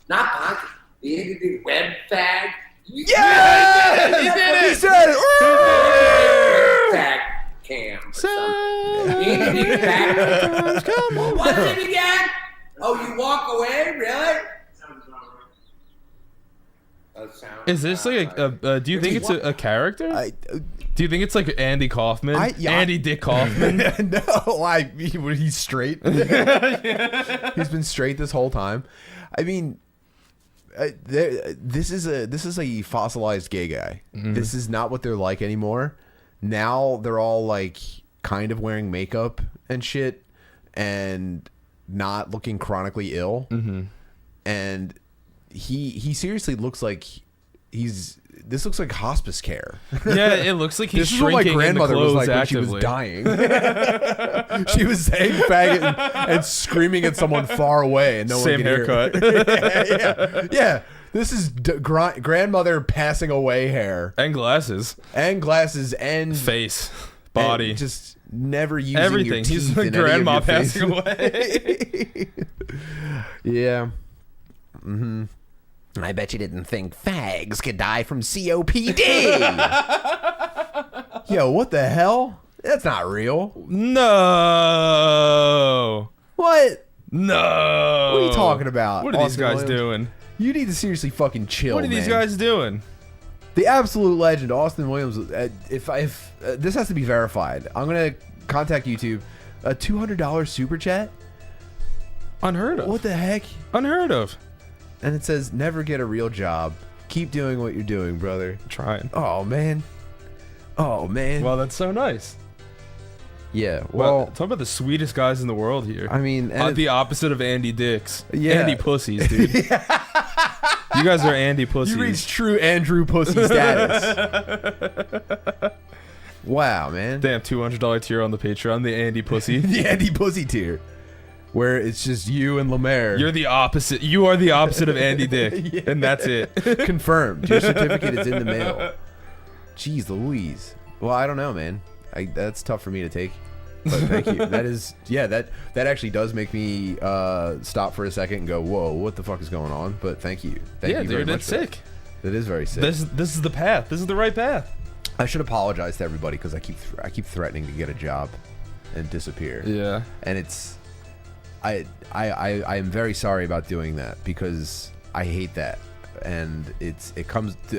Not pocket. The web fag. Yeah! He did it! He said it! Fag cam. Or something. Come on. What's it again? Oh, you walk away? Really? Is this like a do you think it's a character? Do you think it's like Andy Kaufman? Andy Dick Kaufman? No, he's straight. He's been straight this whole time. I mean, this is a fossilized gay guy. Mm-hmm. This is not what they're like anymore. Now they're all like kind of wearing makeup and shit, and not looking chronically ill. Mm-hmm. And he seriously looks like this looks like hospice care. Yeah, it looks like he's This is what my shrinking in the grandmother was clothes like actively. when she was dying. She was saying faggot and screaming at someone far away, and no Same one could haircut. hear it. Yeah. This is grandmother passing away hair And glasses. and glasses and Face. Body. and just never using Everything. Your He's teeth like in any of grandma your face. passing away. Yeah. Mm-hmm. I bet you didn't think fags could die from COPD. Yo, what the hell? That's not real. No. What? No. What are you talking about? What are these Austin guys Williams? doing? You need to seriously fucking chill. What are these man. guys doing? The absolute legend, Austin Williams. If this has to be verified, I'm gonna contact YouTube. A $200 super chat. Unheard of. What the heck? Unheard of. And it says, "Never get a real job. Keep doing what you're doing, brother." Trying. Oh man. Oh man. Well, that's so nice. Yeah. Well, Well, talk about the sweetest guys in the world here. I mean, and the opposite of Andy Dicks. Yeah. Andy Pussies, dude. You guys are Andy Pussies. you reached true Andrew Pussy status. Wow, man. Damn, $200 tier on the Patreon, the Andy Pussy. The Andy Pussy tier, where it's just you and Lemaire. You're the opposite. You are the opposite of Andy Dick, and that's it. Confirmed. Your certificate is in the mail. Jeez Louise. Well, I don't know, man. That's tough for me to take. But thank you. That is, yeah, that actually does make me stop for a second and go, whoa, what the fuck is going on? But thank you. Thank Yeah, you very dude, much that's for that. sick. That is very sick. This is the path. This is the right path. I should apologize to everybody because I keep threatening to get a job and disappear. Yeah. And it's I am very sorry about doing that because I hate that. And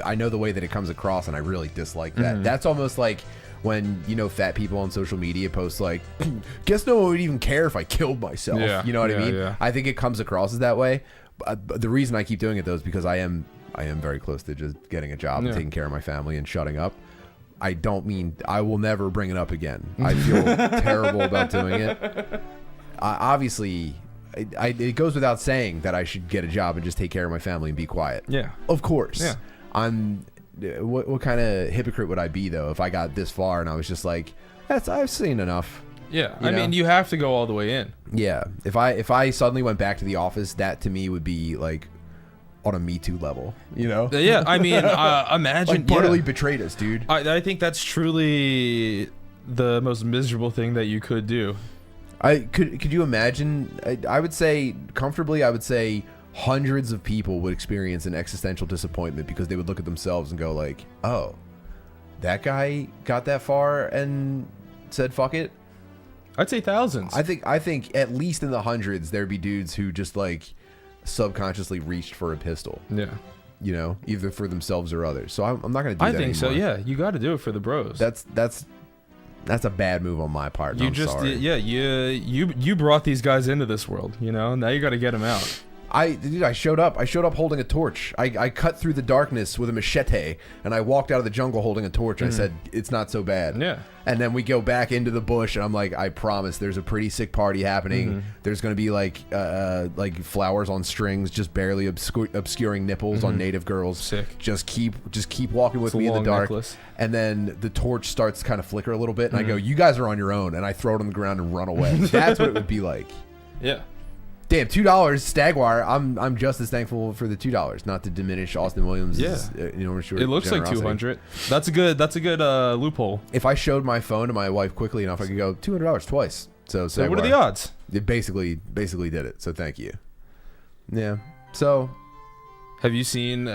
I know the way that it comes across and I really dislike that. Mm-hmm. That's almost like when, fat people on social media post like, guess no one would even care if I killed myself. Yeah. You know what I Yeah, mean? yeah. I think it comes across as that way. But the reason I keep doing it though is because I am very close to just getting a job and Yeah. taking care of my family and shutting up. I will never bring it up again. I feel terrible about doing it. Obviously, it goes without saying that I should get a job and just take care of my family and be quiet. Yeah. Of course. Yeah. What kind of hypocrite would I be though if I got this far and I was just like, I've seen enough. Yeah. You I know? mean, you have to go all the way in. Yeah. If I suddenly went back to the office, that to me would be like on a Me Too level. Yeah. I mean, imagine. Like Bartley yeah. betrayed us, dude. I think that's truly the most miserable thing that you could do. Could you imagine? I would say comfortably. I would say hundreds of people would experience an existential disappointment because they would look at themselves and go like, "Oh, that guy got that far and said fuck it." I'd say thousands. I think at least in the hundreds there'd be dudes who just like subconsciously reached for a pistol. Yeah. Either for themselves or others. So I'm not gonna do that. I think so. anymore. Yeah. You got to do it for the bros. That's a bad move on my part. You I'm just sorry. you brought these guys into this world, now you got to get them out. I showed up holding a torch. I cut through the darkness with a machete and I walked out of the jungle holding a torch. I said, it's not so bad. Yeah. And then we go back into the bush and I'm like, I promise there's a pretty sick party happening. There's going to be like flowers on strings, just barely obscuring nipples on native girls. Sick. Just keep walking with It's a me in the long dark. necklace. And then the torch starts to kind of flicker a little bit and I go, you guys are on your own. And I throw it on the ground and run away. That's what it would be like. Yeah. Damn, $2 Stagwire. I'm just as thankful for the $2. Not to diminish Austin Williams'. It looks like 200. That's a good loophole. If I showed my phone to my wife quickly enough, I could go $200 twice. So what are the odds? It basically did it. So thank you. Yeah. So. Have you seen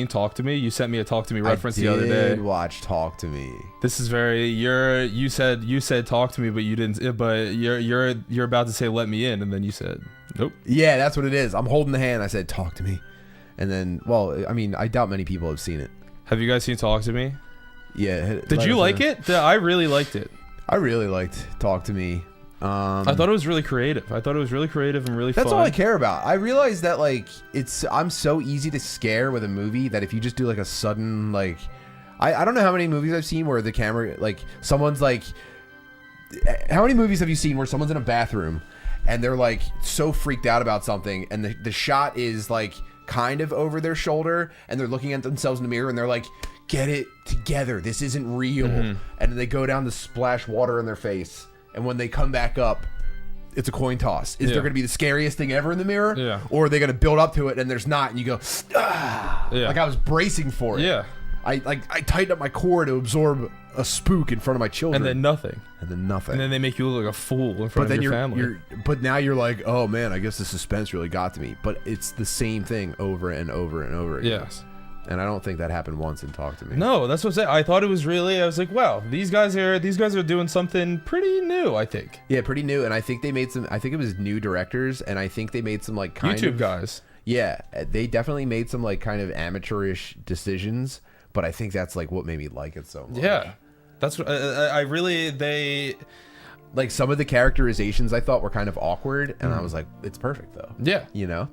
Talk to Me? You sent me a Talk to Me reference the other day. I did watch Talk to Me. This is very you said Talk to Me, but you didn't. But you're about to say Let Me In, and then you said nope. Yeah, that's what it is. I'm holding the hand. I said Talk to Me, and then I doubt many people have seen it. Have you guys seen Talk to Me? Yeah. Did you like it? I really liked it. I really liked Talk to Me. I thought it was really creative. and really fun. That's all I care about. I realized that I'm so easy to scare with a movie that if you just do a sudden I don't know how many movies I've seen where the camera someone's how many movies have you seen where someone's in a bathroom and they're so freaked out about something and the shot is kind of over their shoulder and they're looking at themselves in the mirror and they're get it together, this isn't real. And then they go down to splash water in their face. And when they come back up, it's a coin toss. Is there going to be the scariest thing ever in the mirror? Yeah. Or are they going to build up to it and there's not? And you go, ah. Yeah. I was bracing for it. Yeah. I tightened up my core to absorb a spook in front of my children. And then nothing. And then they make you look like a fool in front of your family. But now you're oh man, I guess the suspense really got to me. But it's the same thing over and over and over again. Yes. And I don't think that happened once in Talk to Me. No, that's what I'm saying. I thought it was really. I was wow, these guys are doing something pretty new. I think. Yeah, pretty new, and I think they made some. I think it was new directors, and I think they made some YouTube guys. Yeah, they definitely made some kind of amateurish decisions, but I think that's what made me like it so much. Yeah, that's what I really they. Some of the characterizations I thought were kind of awkward, and I was it's perfect though. Yeah,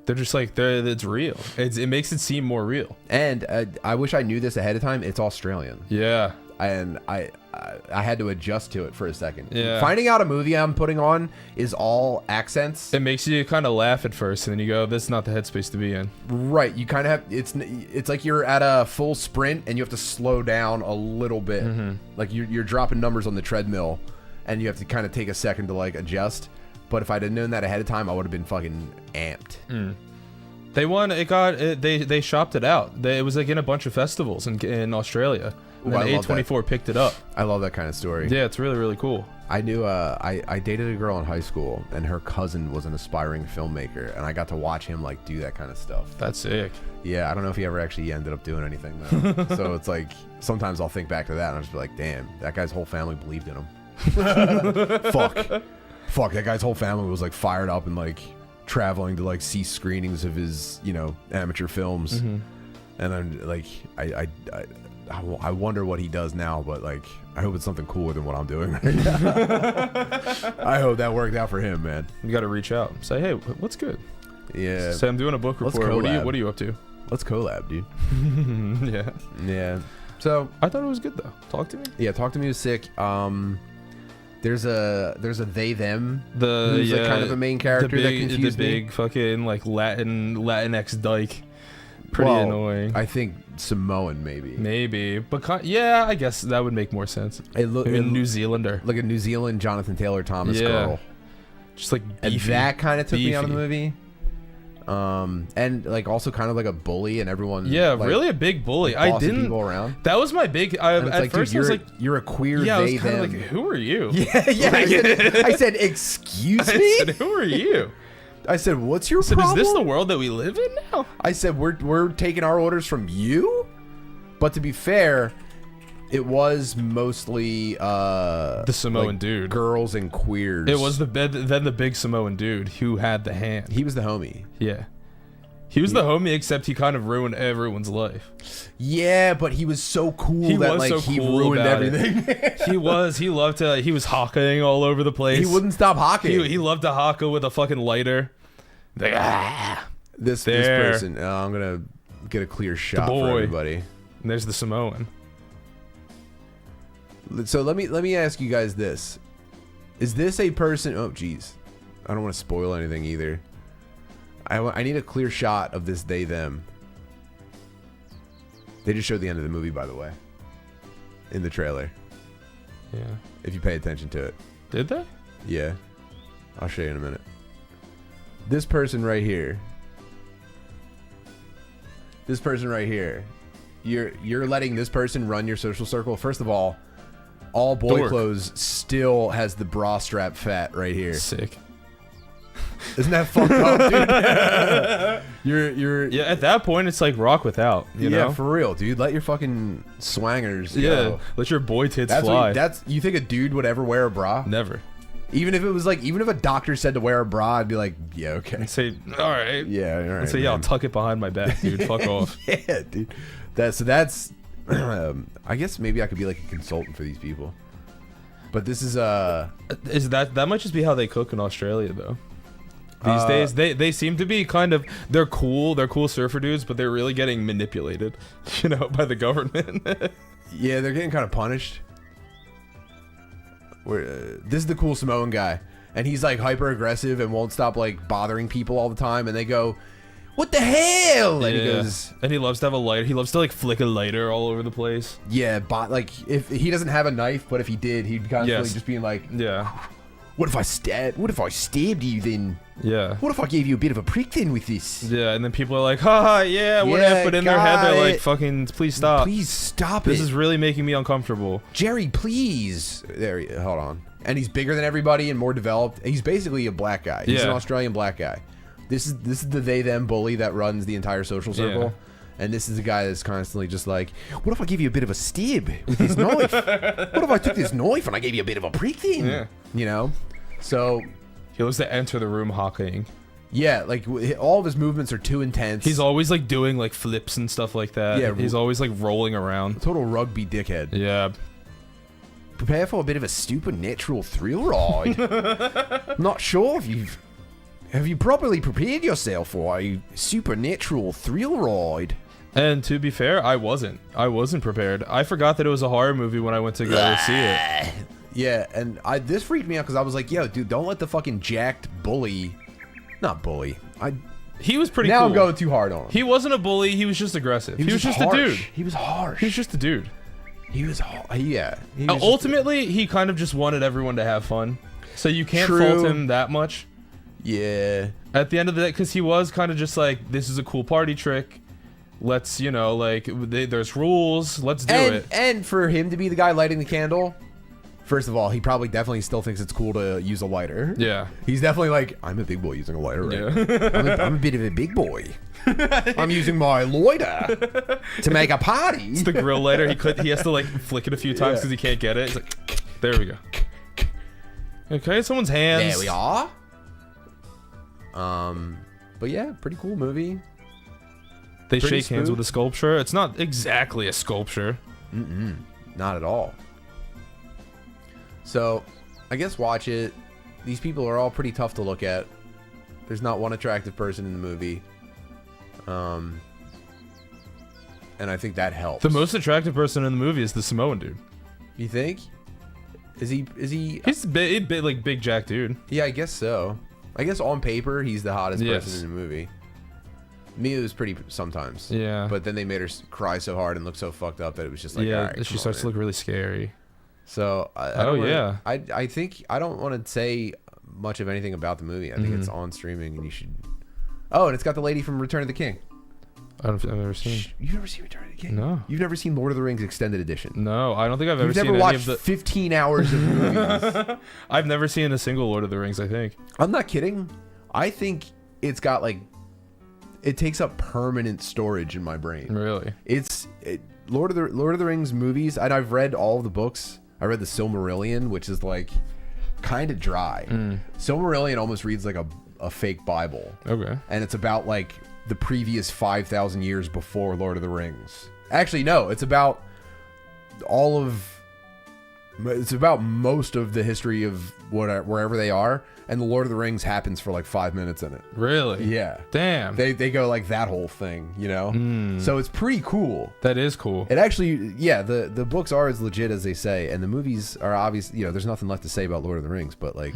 they're just it's real. It makes it seem more real. And I wish I knew this ahead of time. It's Australian. Yeah, and I had to adjust to it for a second. Yeah, finding out a movie I'm putting on is all accents. It makes you kind of laugh at first, and then you go, "This is not the headspace to be in." Right, you kind of have. It's like you're at a full sprint, and you have to slow down a little bit. You're dropping numbers on the treadmill. And you have to kind of take a second to adjust. But if I'd have known that ahead of time, I would have been fucking amped. They won. They shopped it out. It was in a bunch of festivals in Australia. And then A24 picked it up. I love that kind of story. Yeah, it's really, really cool. I knew I dated a girl in high school, and her cousin was an aspiring filmmaker, and I got to watch him do that kind of stuff. That's sick. Yeah, I don't know if he ever actually ended up doing anything though. So it's sometimes I'll think back to that and I'll just be damn, that guy's whole family believed in him. Fuck, that guy's whole family was fired up and traveling to see screenings of his amateur films. And then I wonder what he does now, but I hope it's something cooler than what I'm doing right now. I hope that worked out for him, man. You got to reach out, say, hey, what's good? Yeah, say I'm doing a book report. What are you up to? Let's collab, dude. Yeah. So I thought it was good though. Talk to Me. Yeah, Talk to Me was sick. There's a they them who's kind of a main character that confused me. The big fucking Latinx dyke. Pretty annoying. I think Samoan maybe. But I guess that would make more sense. Maybe New Zealander, like a New Zealand Jonathan Taylor Thomas girl. Just beefy. And that kind of took me out of the movie. And also kind of a bully, and everyone. Yeah, really a big bully. I didn't. People around. That was my big. At first, dude, I was you're a queer. Yeah, they, I was kind them. of who are you? Yeah. I said, excuse me. I said, who are you? I said, what's your problem? Is this the world that we live in now? I said, we're taking our orders from you. But to be fair, it was mostly the Samoan dude, girls and queers. It was the big Samoan dude who had the hand. He was the homie. Yeah. He was the homie, except he kind of ruined everyone's life. Yeah, but he was so cool he ruined everything. He loved to. He was hawking all over the place. He wouldn't stop hawking. He loved to hawk with a fucking lighter. This person. I'm gonna get a clear shot for everybody. And there's the Samoan. So let me ask you guys this: is this a person? Oh, geez, I don't want to spoil anything either. I need a clear shot of this they them. They just showed the end of the movie, by the way, in the trailer. Yeah. If you pay attention to it. Did they? Yeah. I'll show you in a minute. this person right here. This person right here. You're letting this person run your social circle. First of all boy Dork. clothes still has the bra strap fat right here. Sick. Isn't that fucked up, dude? you're Yeah, at that point, it's like rock without. You know? for real, dude. Let your fucking swangers Yeah, go. let your boy tits That's fly. you think a dude would ever wear a bra? Never. Even if it was like, even if a doctor said to wear a bra, I'd be like, yeah, okay. I'd say, all right. Yeah, all right. I'd say, yeah, I'll tuck it behind my back, dude. Fuck off. Yeah, dude. That's I guess maybe I could be like a consultant for these people. But this is that might just be how they cook in Australia though. These days they seem to be kind of they're cool surfer dudes, but they're really getting manipulated, you know, by the government. yeah, they're getting kind of punished. This is the cool Samoan guy, and he's like hyper aggressive and won't stop like bothering people all the time, and they go, what the hell? And he goes, and he loves to have a lighter. He loves to like flick a lighter all over the place. yeah, but like if he doesn't have a knife, but if he did, he'd constantly just being like, Yeah. what if I stabbed you then? Yeah. What if I gave you a bit of a prick then with this? Yeah, and then people are like, haha, yeah, what Yeah, if? But in their head, they're got like, it. fucking, please stop. Please stop it. This is really making me uncomfortable. Jerry, please. Hold on. And he's bigger than everybody and more developed. He's basically a black guy. He's an Australian black guy. This is the they-them bully that runs the entire social circle. Yeah. And this is a guy that's constantly just like, what if I give you a bit of a stab with this knife? What if I took this knife and I gave you a bit of a prick then? Yeah. You know? So... He loves to enter the room hockeying. Yeah, like all of his movements are too intense. He's always like doing like flips and stuff like that. Yeah, He's always like rolling around. Total rugby dickhead. Yeah. Prepare for a bit of a supernatural thrill ride. Not sure if have you properly prepared yourself for a supernatural thrill ride? And to be fair, I wasn't prepared. I forgot that it was a horror movie when I went to go see it. Yeah, and this freaked me out because I was like, yo, dude, don't let the fucking jacked bully... Not bully. He was pretty now cool. I'm going too hard on him. He wasn't a bully. He was just aggressive. He was just a harsh. dude. He was harsh. He was just a dude. He was... Yeah. He was Ultimately, he kind of just wanted everyone to have fun. So you can't True. fault him that much. Yeah. At the end of the day, because he was kind of just like, this is a cool party trick. Let's, you know, like, there's rules. Let's do it. And for him to be the guy lighting the candle... First of all, he probably definitely still thinks it's cool to use a lighter. Yeah. He's definitely like, I'm a big boy using a lighter, right? Yeah. I'm a bit of a big boy. I'm using my lighter to make a party. It's the grill lighter. He has to like flick it a few times because he can't get it. He's like, there we go. Okay, someone's hands. There we are. But yeah, pretty cool movie. They Pretty shake hands smooth. with a sculpture. It's not exactly a sculpture. Not at all. So, I guess watch it. These people are all pretty tough to look at. There's not one attractive person in the movie. And I think that helps. The most attractive person in the movie is the Samoan dude. You think? Is he? He's like big jack dude. Yeah, I guess so. I guess on paper he's the hottest Yes. person in the movie. Mia was pretty sometimes. Yeah. But then they made her cry so hard and look so fucked up that it was just like, all right, she starts to look really scary. So I think I don't want to say much of anything about the movie. I think it's on streaming and you should. Oh, and it's got the lady from Return of the King. I've never seen. You've never seen Return of the King? No. You've never seen Lord of the Rings Extended Edition? No, I don't think I've ever You've seen never any watched of the 15 hours of movies? I've never seen a single Lord of the Rings, I think. I'm not kidding. I think it's got like it takes up permanent storage in my brain. Really? Lord of the Rings movies, and I've read all of the books. I read the Silmarillion, which is like kind of dry. Silmarillion almost reads like a fake Bible. Okay. And it's about like the previous 5,000 years before Lord of the Rings. Actually, no, it's about most of the history of wherever they are, and the Lord of the Rings happens for like 5 minutes in it. Really? Yeah. Damn. They go like that whole thing, you know? So it's pretty cool. That is cool. It actually, yeah, the books are as legit as they say, and the movies are obvious. You know, there's nothing left to say about Lord of the Rings, but like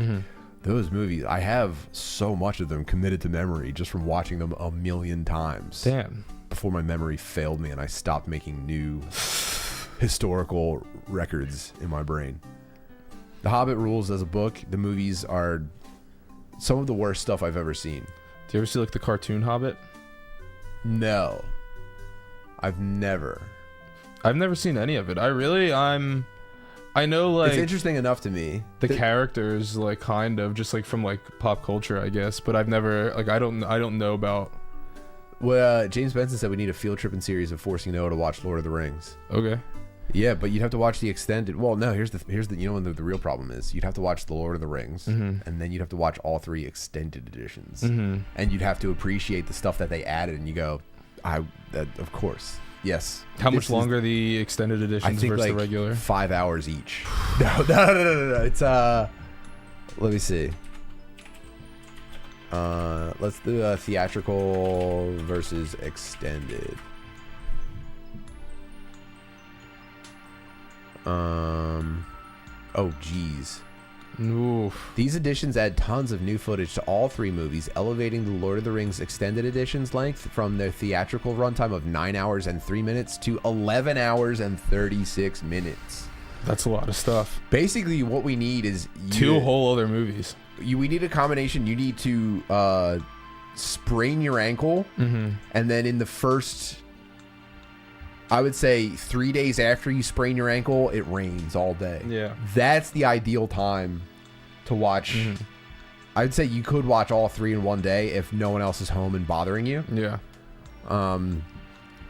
those movies, I have so much of them committed to memory just from watching them a million times. Damn. Before my memory failed me and I stopped making new historical records in my brain. The Hobbit rules as a book. The movies are some of the worst stuff I've ever seen. you ever see like the cartoon Hobbit? No, I've never seen any of it. I know like it's interesting enough to me. The characters, like kind of just like from like pop culture, I guess, but I've never like I don't know about. Well, James Benson said we need a field trip and series of forcing Noah to watch Lord of the Rings. Okay. Yeah, but you'd have to watch the extended. Well, no. Here's the. You know what the real problem is? You'd have to watch the Lord of the Rings, and then you'd have to watch all 3 extended editions, and you'd have to appreciate the stuff that they added. And you go, of course, yes. How much longer the extended editions versus like the regular? 5 hours each. No. It's let me see. Let's do a theatrical versus extended. Oh geez. Oof. These editions add tons of new footage to all 3 movies, elevating the Lord of the Rings extended edition's length from their theatrical runtime of 9 hours and 3 minutes to 11 hours and 36 minutes. That's a lot of stuff. Basically, what we need is 2 whole other movies. We need a combination. You need to sprain your ankle, and then in the first, I would say 3 days after you sprain your ankle, it rains all day. Yeah. That's the ideal time to watch. I'd say you could watch all 3 in one day if no one else is home and bothering you. Yeah.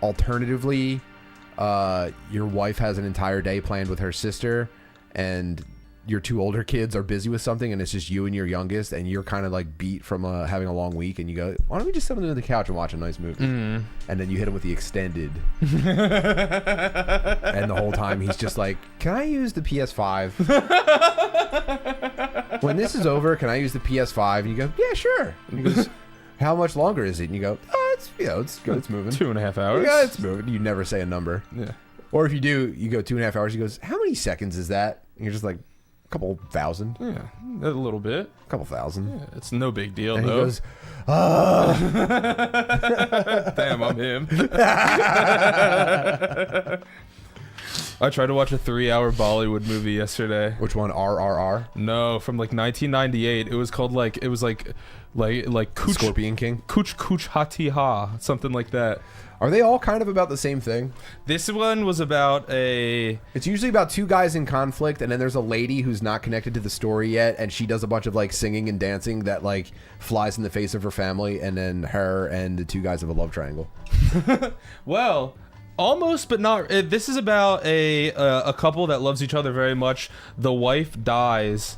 Alternatively, your wife has an entire day planned with her sister, and your 2 older kids are busy with something, and it's just you and your youngest, and you're kind of like beat from having a long week, and you go, why don't we just sit on the couch and watch a nice movie? And then you hit him with the extended. And the whole time he's just like, can I use the PS5? When this is over, can I use the PS5? And you go, yeah, sure. And he goes, how much longer is it? And you go, oh, it's good, it's moving. 2.5 hours. Yeah, it's moving. You never say a number. Yeah. Or if you do, you go 2.5 hours. He goes, how many seconds is that? And you're just like, couple thousand. Yeah, a little bit. Couple thousand. Yeah, it's no big deal, and though. He goes, damn, I'm him. I tried to watch a 3-hour Bollywood movie yesterday. Which one? RRR? No, from like 1998. It was called like Kuch, Scorpion King? Kuch Hati Ha, something like that. Are they all kind of about the same thing? This one was about It's usually about 2 guys in conflict, and then there's a lady who's not connected to the story yet, and she does a bunch of like singing and dancing that like flies in the face of her family, and then her and the 2 guys have a love triangle. Well, almost, but not. This is about a couple that loves each other very much. The wife dies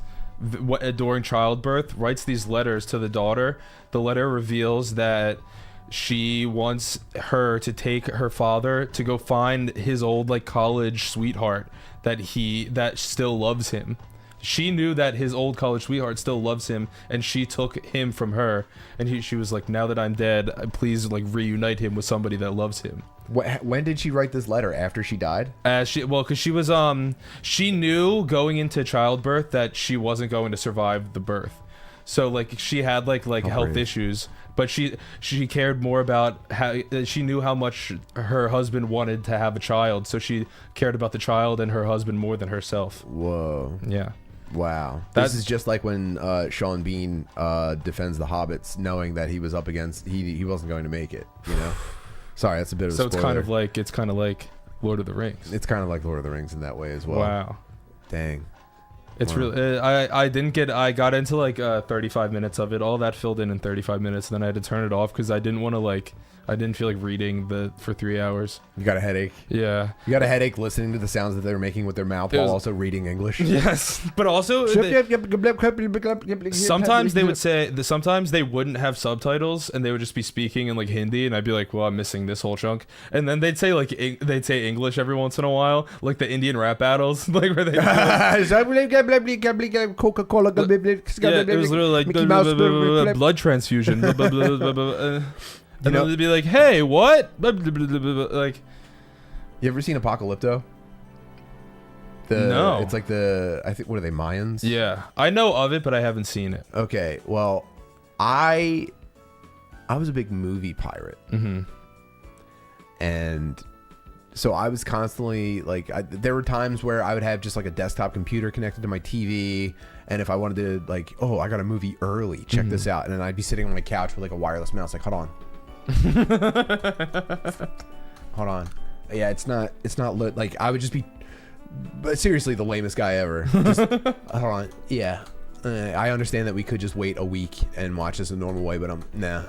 during childbirth, writes these letters to the daughter. The letter reveals that she wants her to take her father to go find his old like college sweetheart that still loves him. She knew that his old college sweetheart still loves him, and she took him from her, and she was like, now that I'm dead, please like reunite him with somebody that loves him. When did she write this letter? After she died? Because she was she knew going into childbirth that she wasn't going to survive the birth. So like she had like health issues, but she cared more about how she knew how much her husband wanted to have a child, so she cared about the child and her husband more than herself. Whoa. Yeah. Wow. This is just like when Sean Bean defends the Hobbits, knowing that he was up against he wasn't going to make it. You know. Sorry, that's a bit of a spoiler. So it's kind of like Lord of the Rings. It's kind of like Lord of the Rings in that way as well. Wow. Dang. It's really I got into like 35 minutes of it. All that filled in 35 minutes, and then I had to turn it off because I didn't want to I didn't feel like reading for 3 hours. You got a headache? Yeah. You got a headache listening to the sounds that they were making with their mouth while also reading English? Yes. But also sometimes they would sometimes they wouldn't have subtitles and they would just be speaking in like Hindi, and I'd be like, well, I'm missing this whole chunk. And then they'd say English every once in a while, like the Indian rap battles, like where they Coca-Cola. Yeah, it was literally like blood transfusion. And then they'd be like, hey, what? Like, you ever seen Apocalypto? No. It's like I think, what are they, Mayans? Yeah. I know of it, but I haven't seen it. Okay, well, I was a big movie pirate. Mm-hmm. And So I was constantly like, there were times where I would have just like a desktop computer connected to my TV, and if I wanted to like, oh, I got a movie early, check this out, and then I'd be sitting on my couch with like a wireless mouse, like, hold on, hold on, yeah, it's not lit. Like I would just be, but seriously, the lamest guy ever. Just, hold on, yeah. I understand that we could just wait a week and watch this a normal way, but nah.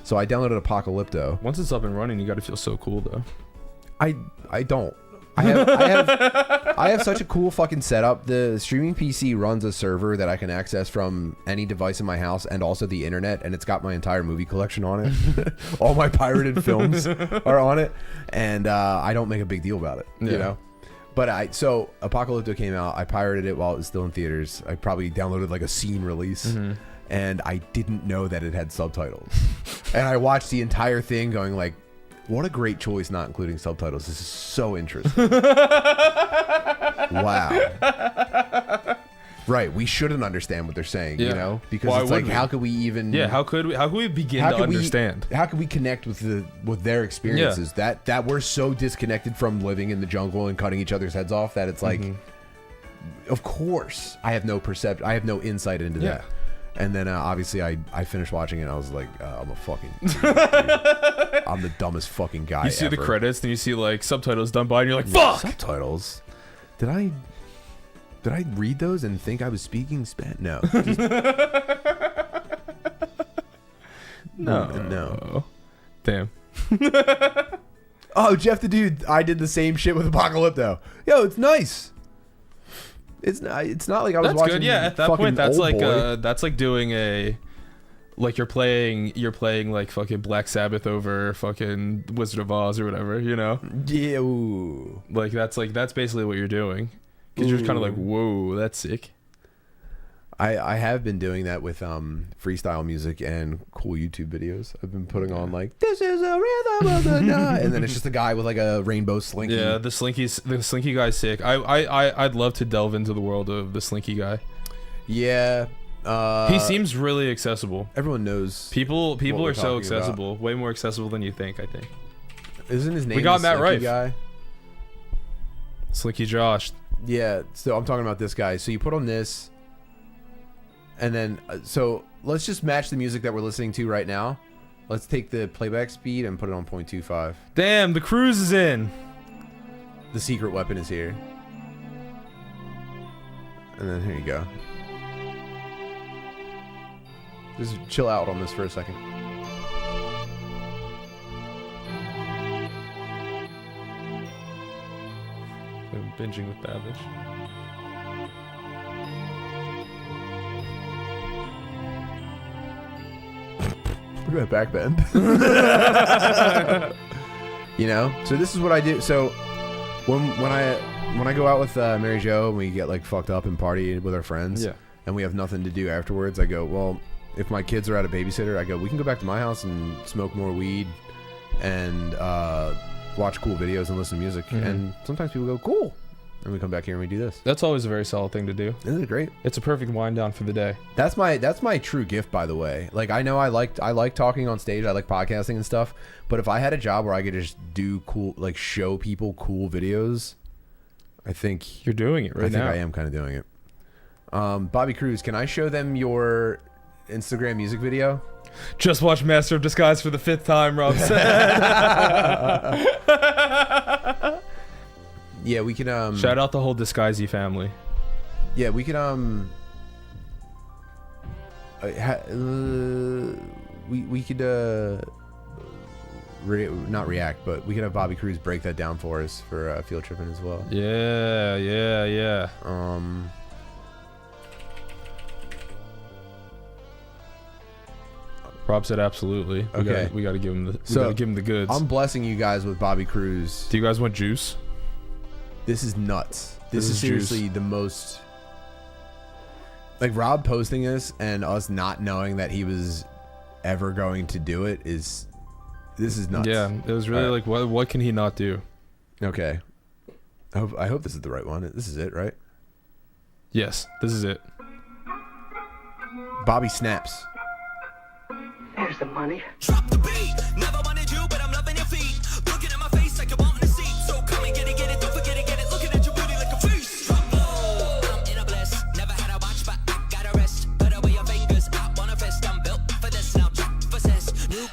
So I downloaded Apocalypto. Once it's up and running, you got to feel so cool though. I don't. I have such a cool fucking setup. The streaming PC runs a server that I can access from any device in my house and also the internet, and it's got my entire movie collection on it. All my pirated films are on it, and I don't make a big deal about it, you know? But so Apocalypto came out. I pirated it while it was still in theaters. I probably downloaded like a scene release, and I didn't know that it had subtitles. And I watched the entire thing going like, what a great choice not including subtitles. This is so interesting. Wow. Right, we shouldn't understand what they're saying, you know? Because it's like, how could we even... Yeah, how could we begin to understand? How could we connect with their experiences? That we're so disconnected from living in the jungle and cutting each other's heads off that it's like, of course, I have no insight into that. And then obviously I finished watching it and I was like, I'm a fucking I'm the dumbest fucking guy You see ever. the credits, then you see like subtitles done by, and you're like, fuck! Subtitles? Did I read those and think I was speaking Spanish? No. No. Damn. Oh, Jeff the Dude, I did the same shit with Apocalypto. Yo, it's nice. It's not like I was watching. Good. Yeah, at that point, that's like Oldboy. that's like doing like you're playing like fucking Black Sabbath over fucking Wizard of Oz or whatever, you know? Yeah. Ooh. Like that's basically what you're doing. Because you're kind of like, whoa, that's sick. I have been doing that with freestyle music and cool YouTube videos. I've been putting on like, this is a rhythm of the night, and then it's just a guy with like a rainbow slinky. Yeah, the slinky guy's sick. I'd love to delve into the world of the slinky guy. Yeah. He seems really accessible. Everyone knows. People are so accessible, way more accessible than you think. I think. Isn't his name? We got the Matt Slinky Rife. Guy? Slinky Josh. Yeah. So I'm talking about this guy. So you put on this. And then, so let's just match the music that we're listening to right now. Let's take the playback speed and put it on 0.25. Damn, the Cruz is in. The secret weapon is here. And then here you go. Just chill out on this for a second. I'm binging with Babish. Look at that back bend. You know? So this is what I do. So when I go out with Mary Jo and we get like fucked up and party with our friends, and we have nothing to do afterwards, I go, well, if my kids are at a babysitter, I go, we can go back to my house and smoke more weed and watch cool videos and listen to music. And sometimes people go, cool. And we come back here and we do this. That's always a very solid thing to do. Isn't it great? It's a perfect wind down for the day. That's my true gift, by the way. Like, I know I like talking on stage. I like podcasting and stuff. But if I had a job where I could just do cool, like show people cool videos, I think you're doing it right now. I think I am kind of doing it. Bobby Cruz, can I show them your Instagram music video? Just watch Master of Disguise for the 5th time, Rob said. Yeah, we can shout out the whole Disguisey family. Yeah, we can we could not react, but we could have Bobby Cruz break that down for us for field tripping as well. Yeah. Rob said absolutely. Okay. We gotta give him the goods. I'm blessing you guys with Bobby Cruz. Do you guys want juice? This is nuts. This is seriously juice. The most, like, Rob posting this and us not knowing that he was ever going to do it this is nuts. Yeah, it was really like, what can he not do? Okay. I hope this is the right one. This is it, right? Yes, this is it. Bobby snaps. There's the money. Drop the beat. Never wanted you, but I'm loving your feet. Looking at my face like you're wanting a seat. So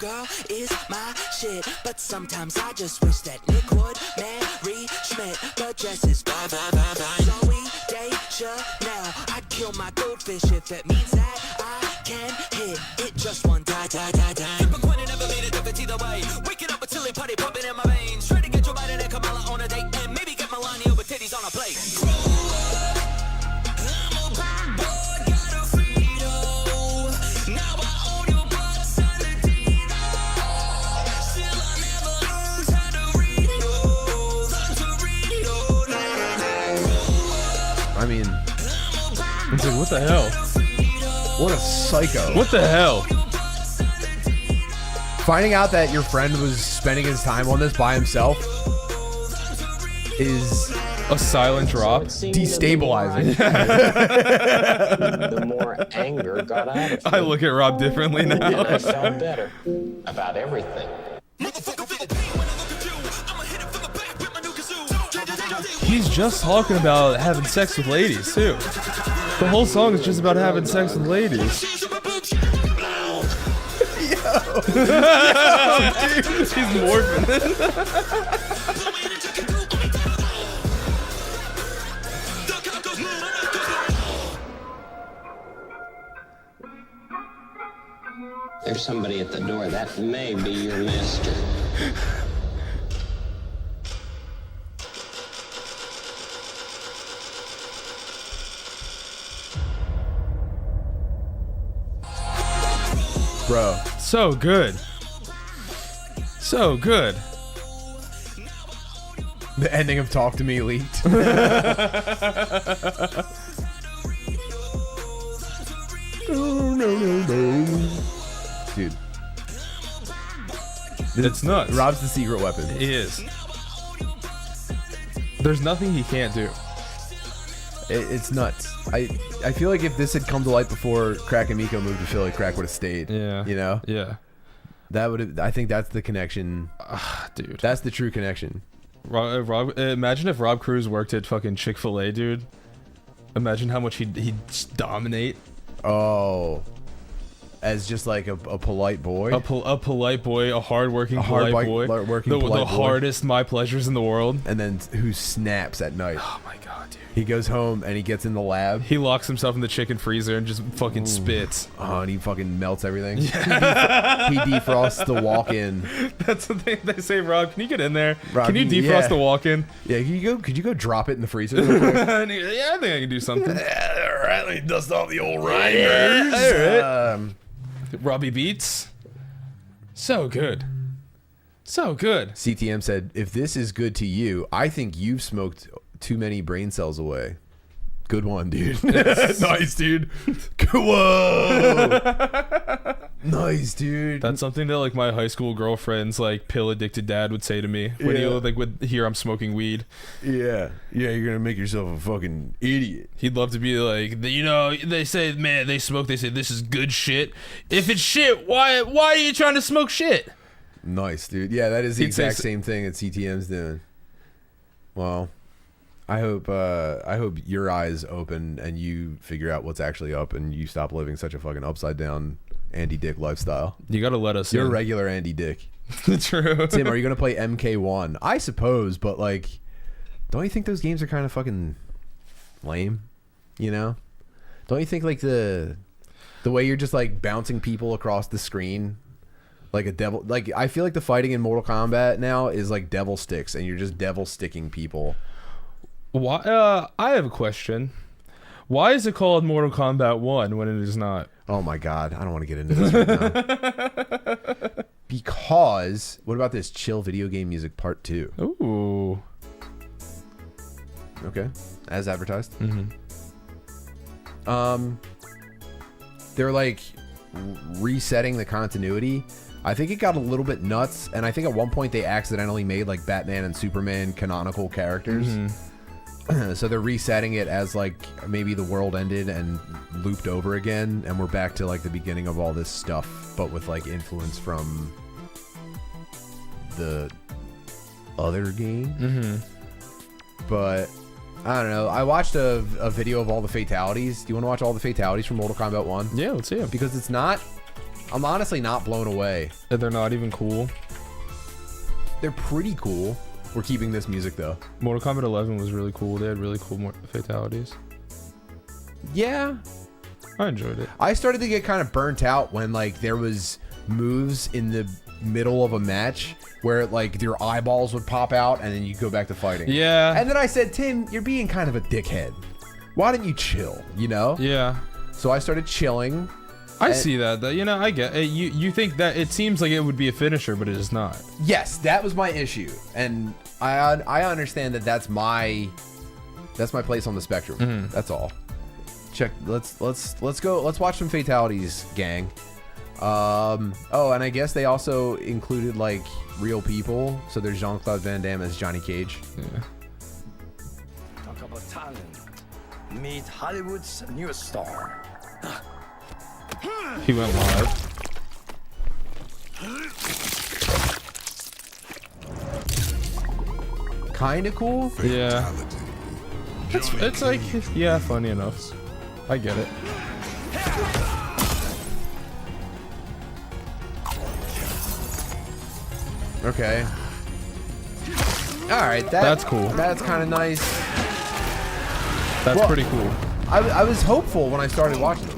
girl is my shit, but sometimes I just wish that Nick would marry Schmidt. The dress is bye bye bye bye. Zoe Day Chanel. I'd kill my goldfish if it means that I can hit it just one time. Flip a coin and never made a difference either way. Waking up with chili putty pumping in my veins. Try to get Joe Biden and Kamala on a date, and maybe get Melania with titties on a plate. I mean, It's like, what the hell? what a psycho. What the hell? Finding out that your friend was spending his time on this by himself is A silent drop. destabilizing. The more anger got out of me. I look at Rob differently And I now. felt better about everything. He's just talking about having sex with ladies, too. The whole song is just about having sex with ladies. He's morphing. There's somebody at the door. That may be your master. Bro, So good. So good. the ending of Talk to Me leaked. Dude, It's nuts. Rob's the secret weapon. He is. There's nothing he can't do. It's nuts. I feel like if this had come to light before Crack and Miko moved to Philly, Crack would have stayed. Yeah. You know? Yeah. That would have. I think that's the connection. Dude. That's the true connection. Imagine if Rob Cruz worked at fucking Chick-fil-A, dude. Imagine how much he'd just dominate. Oh. As just like a polite boy. A polite boy, a hardworking polite boy. Hardworking The polite boy. hardest my pleasures in the world. And then who snaps at night. Oh my god, dude. He goes home and he gets in the lab. He locks himself in the chicken freezer and just fucking spits. Oh, and he fucking melts everything. Yeah. He defrosts the walk-in. That's the thing they say, Rob. Can you get in there? Rob, can you defrost yeah. the walk-in? Yeah, could you go drop it in the freezer real quick? Yeah, I think I can do something. All right, let me dust off the old rhymes. Yeah, Robbie Beats. So good. So good. CTM said, if this is good to you, I think you've smoked too many brain cells away. Good one, dude. Nice, dude. Whoa. Nice, dude. That's something that like my high school girlfriend's like pill addicted dad would say to me when he would hear I'm smoking weed. Yeah, you're gonna make yourself a fucking idiot. He'd love to be like, you know, they say, man, they smoke. They say this is good shit. If it's shit, why are you trying to smoke shit? Nice, dude. Yeah, that is the He'd say exact same thing that CTM's doing. Well, I hope your eyes open and you figure out what's actually up and you stop living such a fucking upside down Andy Dick lifestyle. You gotta let us You're in. a regular Andy Dick. True. Tim, are you gonna play MK1? I suppose, but like, don't you think those games are kind of fucking lame? You know? Don't you think like the way you're just like bouncing people across the screen like a devil? Like I feel like the fighting in Mortal Kombat now is like devil sticks, and you're just devil sticking people. Why? I have a question. Why is it called Mortal Kombat 1 when it is not? Oh my god, I don't want to get into this right now. Because what about this chill video game music part 2? Ooh. Okay, as advertised. Mm-hmm. They're like resetting the continuity. I think it got a little bit nuts, and I think at one point they accidentally made like Batman and Superman canonical characters. So they're resetting it as like maybe the world ended and looped over again, and we're back to like the beginning of all this stuff, but with like influence from the other game. But I don't know. I watched a video of all the fatalities. Do you want to watch all the fatalities from Mortal Kombat 1? Yeah, let's see them. Because it's not I'm honestly not blown away. And they're not even cool. They're pretty cool. We're keeping this music though. Mortal Kombat 11 was really cool. They had really cool fatalities. Yeah, I enjoyed it. I started to get kind of burnt out when like there was moves in the middle of a match where like your eyeballs would pop out and then you go back to fighting. Yeah. And then I said, Tim, you're being kind of a dickhead. Why don't you chill? You know? Yeah. So I started chilling. I see that. You know, I get it. You think that it seems like it would be a finisher, but it is not. Yes, that was my issue, and I understand that that's my place on the spectrum. Mm-hmm. That's all. Check. Let's go. Let's watch some fatalities, gang. Oh, and I guess they also included like real people. So there's Jean-Claude Van Damme as Johnny Cage. Yeah. Talk about talent. Meet Hollywood's newest star. He went live. Kinda cool. Yeah. It's like, yeah, funny enough. I get it. Okay. All right. That's cool. That's kind of nice. That's pretty cool. I was hopeful when I started watching it.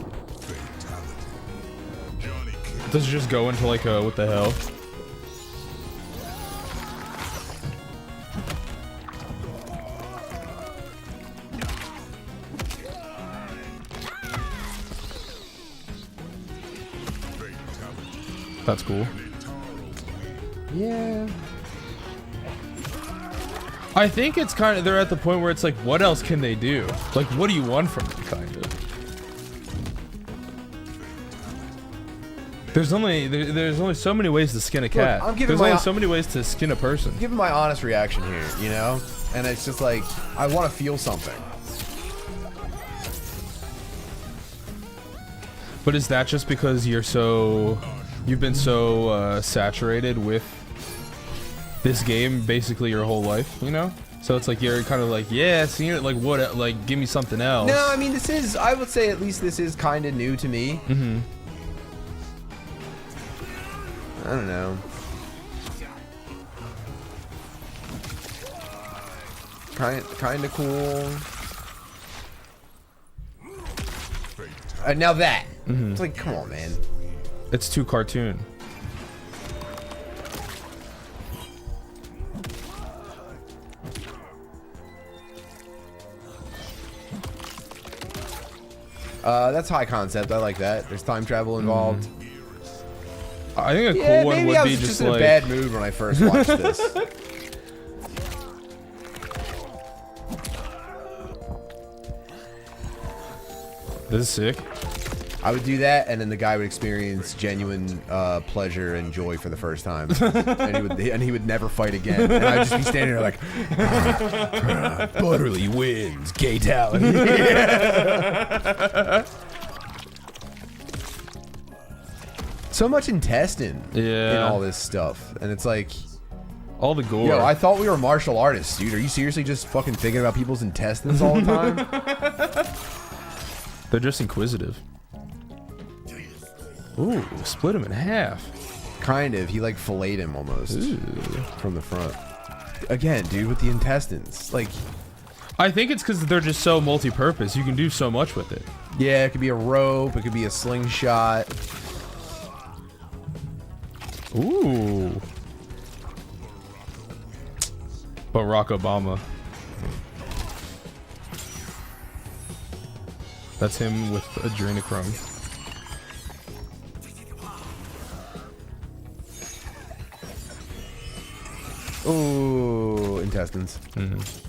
Does it just go into like a what the hell? That's cool. Yeah. I think it's kind of, they're at the point where it's like, what else can they do? Like, what do you want from them, kind of? There's only so many ways to skin a cat. Look, There's only so many ways to skin a person. I'm giving my honest reaction here, you know? And it's just like, I want to feel something. But is that just because you've been so saturated with this game basically your whole life, you know? So it's like you're kind of like, yeah, seeing it, like what, like give me something else. No, I mean, I would say at least this is kind of new to me. Mm-hmm. I don't know. Kind of cool. Now that. Mm-hmm. It's like, come on, man. It's too cartoon. That's high concept. I like that. There's time travel involved. I think a cool one would be just like in a bad mood when I first watched this. This is sick. I would do that, and then the guy would experience genuine pleasure and joy for the first time, and he would never fight again. And I'd just be standing there like, Butterly wins, gay-tality. So much intestine in all this stuff, and it's like, all the gore. Yo, I thought we were martial artists, dude. Are you seriously just fucking thinking about people's intestines all the time? They're just inquisitive. Ooh, split him in half. Kind of. He like filleted him almost. Ooh. From the front. Again, dude, with the intestines. Like, I think it's because they're just so multi-purpose. You can do so much with it. Yeah, it could be a rope. It could be a slingshot. Ooh. Barack Obama. That's him with adrenochrome. Ooh, intestines.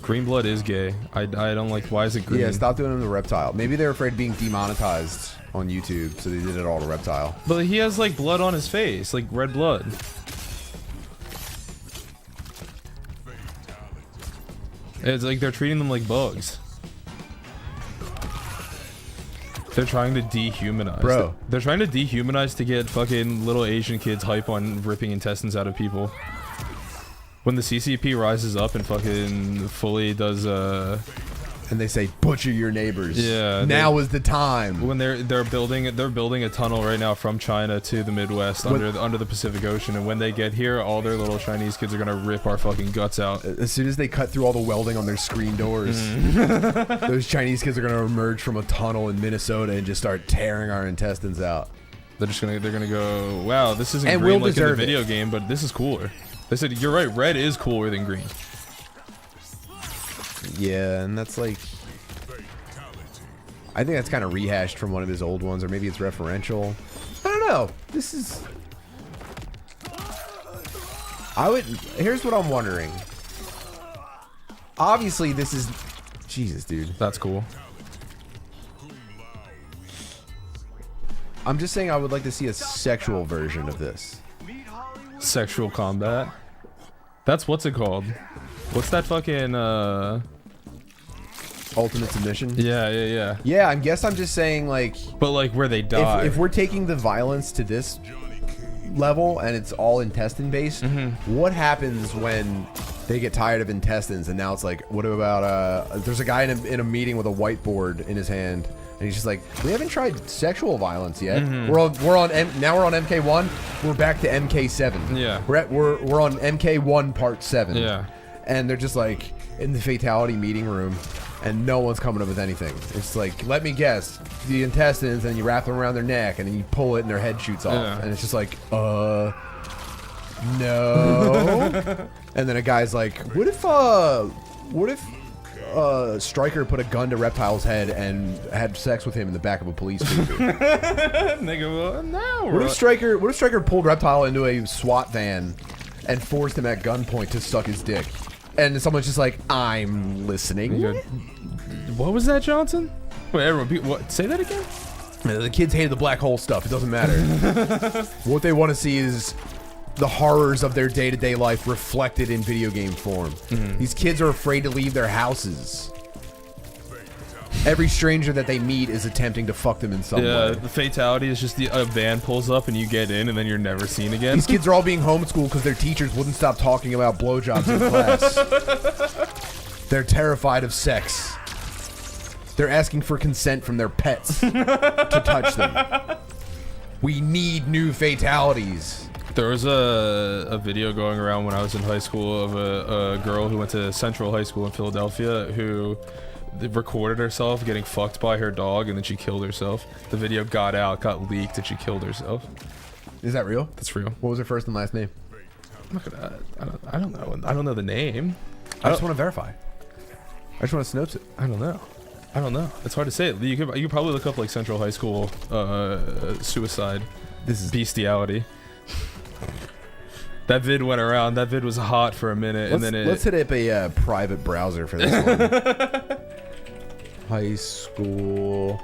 Green blood is gay. I don't like. Why is it green? Yeah, stop doing it to reptile. Maybe they're afraid of being demonetized on YouTube, so they did it all to reptile. But he has like blood on his face, like red blood. It's like they're treating them like bugs. They're trying to dehumanize. Bro. They're trying to dehumanize to get fucking little Asian kids hype on ripping intestines out of people. When the CCP rises up and fucking fully does And they say, butcher your neighbors. Yeah. Now is the time. When they're building a tunnel right now from China to the Midwest under the Pacific Ocean, and when they get here, all their little Chinese kids are gonna rip our fucking guts out. As soon as they cut through all the welding on their screen doors, those Chinese kids are gonna emerge from a tunnel in Minnesota and just start tearing our intestines out. They're gonna go, wow, this isn't And green we'll like in the deserve video game, but this is cooler. They said, you're right, red is cooler than green. Yeah, and that's like, I think that's kind of rehashed from one of his old ones, or maybe it's referential. I don't know. This is, here's what I'm wondering. Obviously, this is, Jesus, dude. That's cool. I'm just saying I would like to see a sexual version of this. Sexual combat. That's what's it called? What's that fucking Ultimate submission? Yeah. Yeah, I guess I'm just saying, like, but like where they die. If we're taking the violence to this level and it's all intestine based, what happens when they get tired of intestines and now it's like, what about there's a guy in a meeting with a whiteboard in his hand and he's just like, we haven't tried sexual violence yet. Now we're on MK1. We're back to MK7. Yeah. We're on MK1 part 7. Yeah. And they're just like in the fatality meeting room and no one's coming up with anything. It's like, let me guess, the intestines, and you wrap them around their neck and then you pull it and their head shoots off. Yeah. And it's just like, no. And then a guy's like, what if Stryker put a gun to Reptile's head and had sex with him in the back of a police cruiser? Nigga, well, no. What if Stryker pulled Reptile into a SWAT van and forced him at gunpoint to suck his dick? And someone's just like, I'm listening. What was that, Johnson? Wait, everyone, what? Say that again? The kids hated the black hole stuff. It doesn't matter. What they want to see is the horrors of their day-to-day life reflected in video game form. These kids are afraid to leave their houses. Every stranger that they meet is attempting to fuck them in some way. Yeah, the fatality is just a van pulls up and you get in and then you're never seen again. These kids are all being homeschooled because their teachers wouldn't stop talking about blowjobs in class. They're terrified of sex. They're asking for consent from their pets to touch them. We need new fatalities. There was a video going around when I was in high school of a girl who went to Central High School in Philadelphia who recorded herself getting fucked by her dog and then she killed herself. The video got out, got leaked, and she killed herself. Is that real? That's real. What was her first and last name? I'm not gonna, I don't know. I don't know the name. I just want to verify. I just want to synopsis it. I don't know. It's hard to say. You could probably look up like Central High School suicide. This is bestiality. That vid went around. That vid was hot for a minute, and then let's hit up a private browser for this one. High school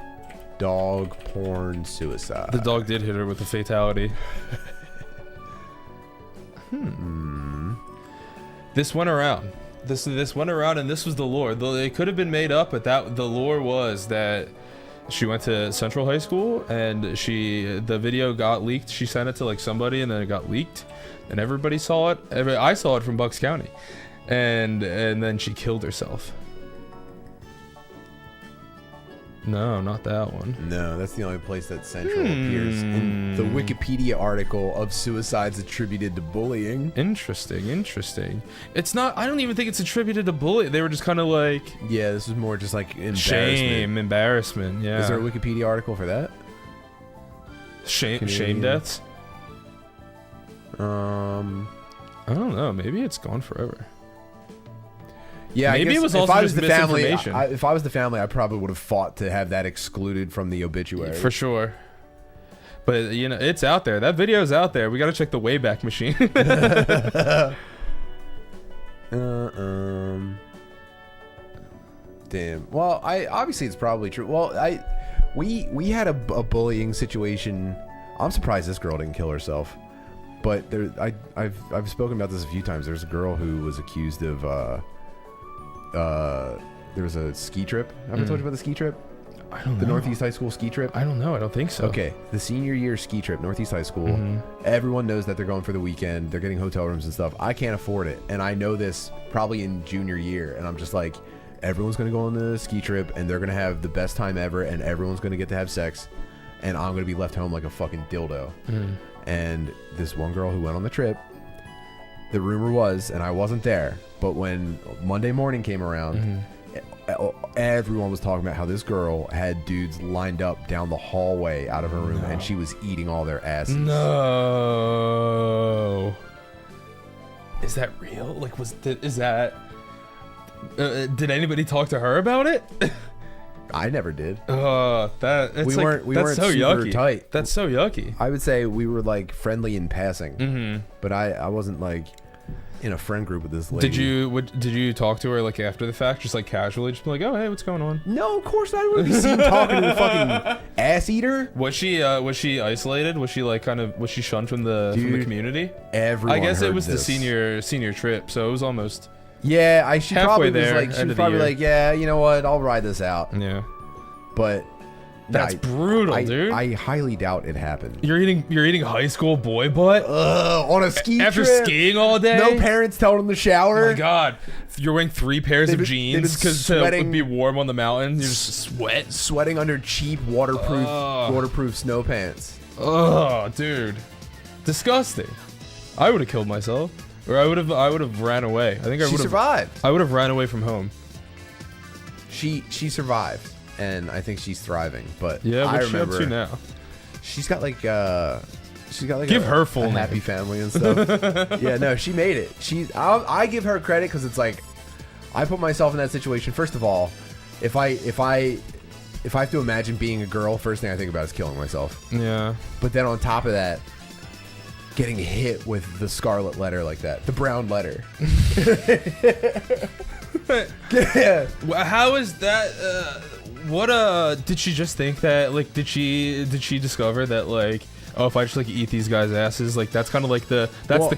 dog porn suicide. The dog did hit her with a fatality. This went around. This went around, and this was the lore. It could have been made up, but the lore was that she went to Central High School, and the video got leaked. She sent it to like somebody, and then it got leaked, and everybody saw it. I saw it from Bucks County, and then she killed herself. No, not that one. No, that's the only place that Central appears in the Wikipedia article of suicides attributed to bullying. Interesting. It's not. I don't even think it's attributed to bullying. They were just kind of like. Yeah, this is more just like embarrassment. Shame, embarrassment. Yeah. Is there a Wikipedia article for that? Shame deaths. I don't know. Maybe it's gone forever. Yeah, maybe it was also just misinformation. If I was the family, I probably would have fought to have that excluded from the obituary. For sure. But, you know, it's out there. That video's out there. We got to check the Wayback Machine. Damn. Well, obviously it's probably true. Well, we had a bullying situation. I'm surprised this girl didn't kill herself. But I've spoken about this a few times. There's a girl who was accused of there was a ski trip. Have I told you about the ski trip? I don't know. The Northeast High School ski trip? I don't know. I don't think so. Okay. The senior year ski trip, Northeast High School. Everyone knows that they're going for the weekend. They're getting hotel rooms and stuff. I can't afford it. And I know this probably in junior year. And I'm just like, everyone's gonna go on the ski trip and they're gonna have the best time ever and everyone's gonna get to have sex, and I'm gonna be left home like a fucking dildo. And this one girl who went on the trip, the rumor was, and I wasn't there, but when Monday morning came around, everyone was talking about how this girl had dudes lined up down the hallway out of her room, and she was eating all their asses. No. Is that real? Like, is that? Did anybody talk to her about it? I never did. We weren't so super yucky. tight. That's so yucky. I would say we were like friendly in passing, but I wasn't like in a friend group with this lady. Did you talk to her like after the fact, just like casually, just be like, oh hey, what's going on? No, of course not. I wouldn't be seen talking to the fucking ass eater. Was she isolated? Was she was she shunned from the community? Everyone. I guess it heard was this. the senior trip, so it was almost. Yeah, she halfway probably was there, like, she end was of the probably year. like, yeah, you know what, I'll ride this out. Yeah. But that's brutal, dude. I highly doubt it happened. You're eating high school boy butt on a ski after trip. skiing all day. No parents telling them to shower. Oh my god, you're wearing 3 pairs of jeans because to be warm on the mountain. You're just sweating under cheap waterproof snow pants. Oh, dude, disgusting. I would have killed myself, or I would have ran away. I think I would have survived. I would have ran away from home. She survived, and I think she's thriving. But yeah, I what's she up remember to now? She's got like give her full a name. happy family and stuff. Yeah, no, she made it. I give her credit because it's like I put myself in that situation. First of all, if I have to imagine being a girl, first thing I think about is killing myself. Yeah. But then on top of that, getting hit with the scarlet letter like that, the brown letter. Yeah. How is that? What did she just think that like did she discover that like, oh, if I just like eat these guys' asses, like that's kind of like the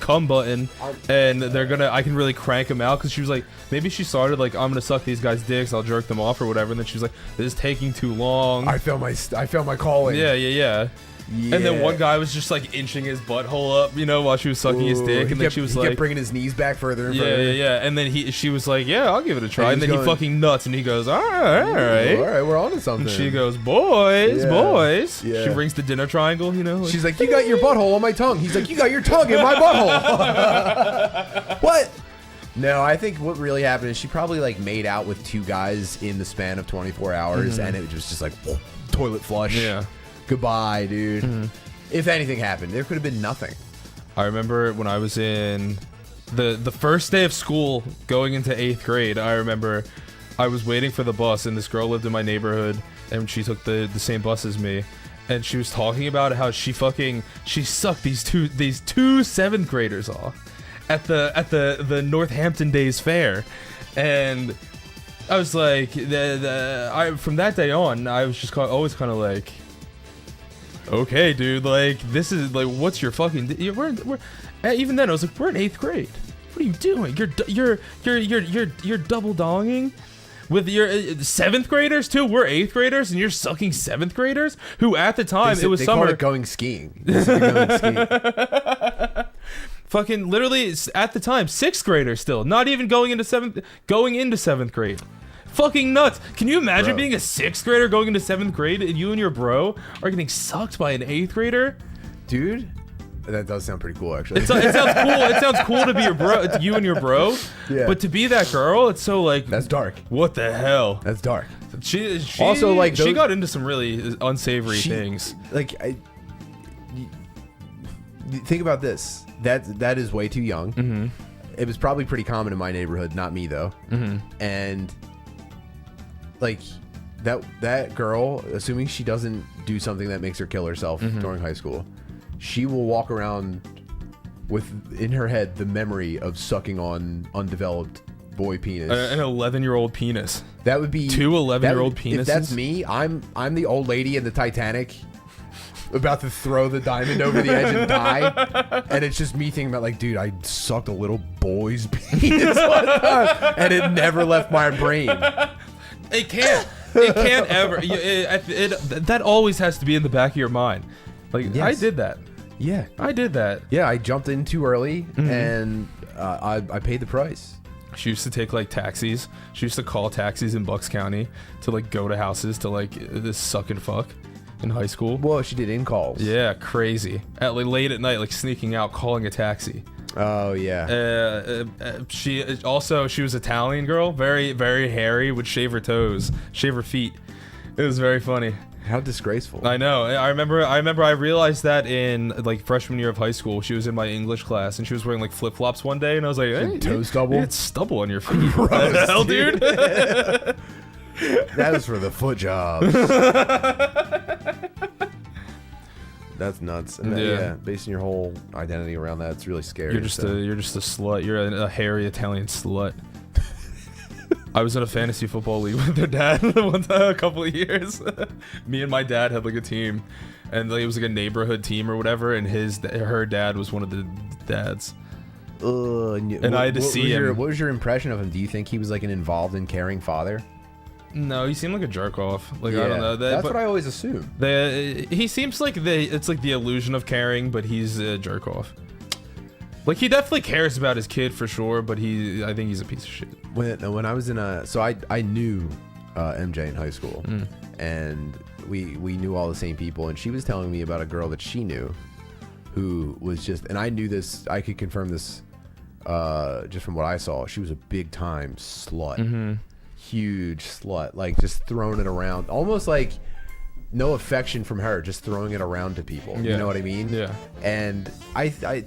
cum button, and I can really crank them out? Because she was like, maybe she started like, I'm gonna suck these guys' dicks, I'll jerk them off or whatever, and then she was like, this is taking too long. I found my calling. Yeah. And then one guy was just like inching his butthole up, while she was sucking his dick, and then she was like, kept bringing his knees back further and further. Yeah. And then she was like, yeah, I'll give it a try. And then he fucking nuts, and he goes, all right, we're on to something. And she goes, boys. Yeah. She rings the dinner triangle, like, she's like, you got your butthole on my tongue. He's like, you got your tongue in my butthole. What? No, I think what really happened is she probably like made out with 2 guys in the span of 24 hours, and it was just like toilet flush. Yeah. Goodbye, dude. If anything happened, there could have been nothing. I remember when I was in the first day of school going into 8th grade, I remember I was waiting for the bus, and this girl lived in my neighborhood, and she took the same bus as me, and she was talking about how she sucked these two 7th graders off at the Northampton Days Fair. And I was like, from that day on, I was just always kind of like, okay, dude, like, this is like, what's your fucking? We're even then I was like, we're in 8th grade. What are you doing? You're double donging with your 7th graders too. We're 8th graders, and you're sucking 7th graders who at the time it was summer. They going skiing. Going skiing. Fucking literally at the time 6th graders still, not even going into 7th grade. Fucking nuts. Can you imagine being a 6th grader going into 7th grade, and you and your bro are getting sucked by an 8th grader? Dude, that does sound pretty cool, actually. It sounds cool. It sounds cool to be you and your bro. Yeah. But to be that girl, it's so like, that's dark. What the hell? That's dark. She also, like, she got into some really unsavory things. Like, think about this. That is way too young. It was probably pretty common in my neighborhood, not me though. And like that girl, assuming she doesn't do something that makes her kill herself during high school, she will walk around with in her head the memory of sucking on undeveloped boy penis. An 11-year-old penis. That would be 2 11-year-old penises. If that's me, I'm the old lady in the Titanic about to throw the diamond over the edge and die, and it's just me thinking about like, dude, I sucked a little boy's penis one time, and it never left my brain. It can't ever. That always has to be in the back of your mind. Like, yes. I did that. Yeah, I did that. Yeah, I jumped in too early, and I paid the price. She used to take like taxis. She used to call taxis in Bucks County to like go to houses to like this suck and fuck in high school. Whoa, she did in-calls. Yeah, crazy. At like late at night, like sneaking out, calling a taxi. Oh yeah. She was Italian girl, very very hairy, would shave her toes, shave her feet. It was very funny. How disgraceful. I know. I remember I realized that in like freshman year of high school. She was in my English class and she was wearing like flip-flops one day and I was like, hey, toe stubble? It's stubble on your feet. What the hell, dude? That was for the foot jobs. That's nuts. And yeah, basing your whole identity around that, it's really scary. You're just a slut. You're a hairy Italian slut. I was in a fantasy football league with their dad a couple of years. Me and my dad had like a team, and like, it was like a neighborhood team or whatever. And her dad was one of the dads. And I had to see him. What was your impression of him? Do you think he was like an involved and caring father? No, he seemed like a jerk off. Like yeah, I don't know. That's what I always assume. He seems like it's like the illusion of caring, but he's a jerk off. Like he definitely cares about his kid for sure, but I think he's a piece of shit. When I was in I knew MJ in high school, and we knew all the same people, and she was telling me about a girl that she knew, who was just, and I knew this, I could confirm this, just from what I saw. She was a big time slut, huge slut, like just throwing it around, almost like no affection from her, just throwing it around to people. Yeah. You know what I mean? Yeah. And I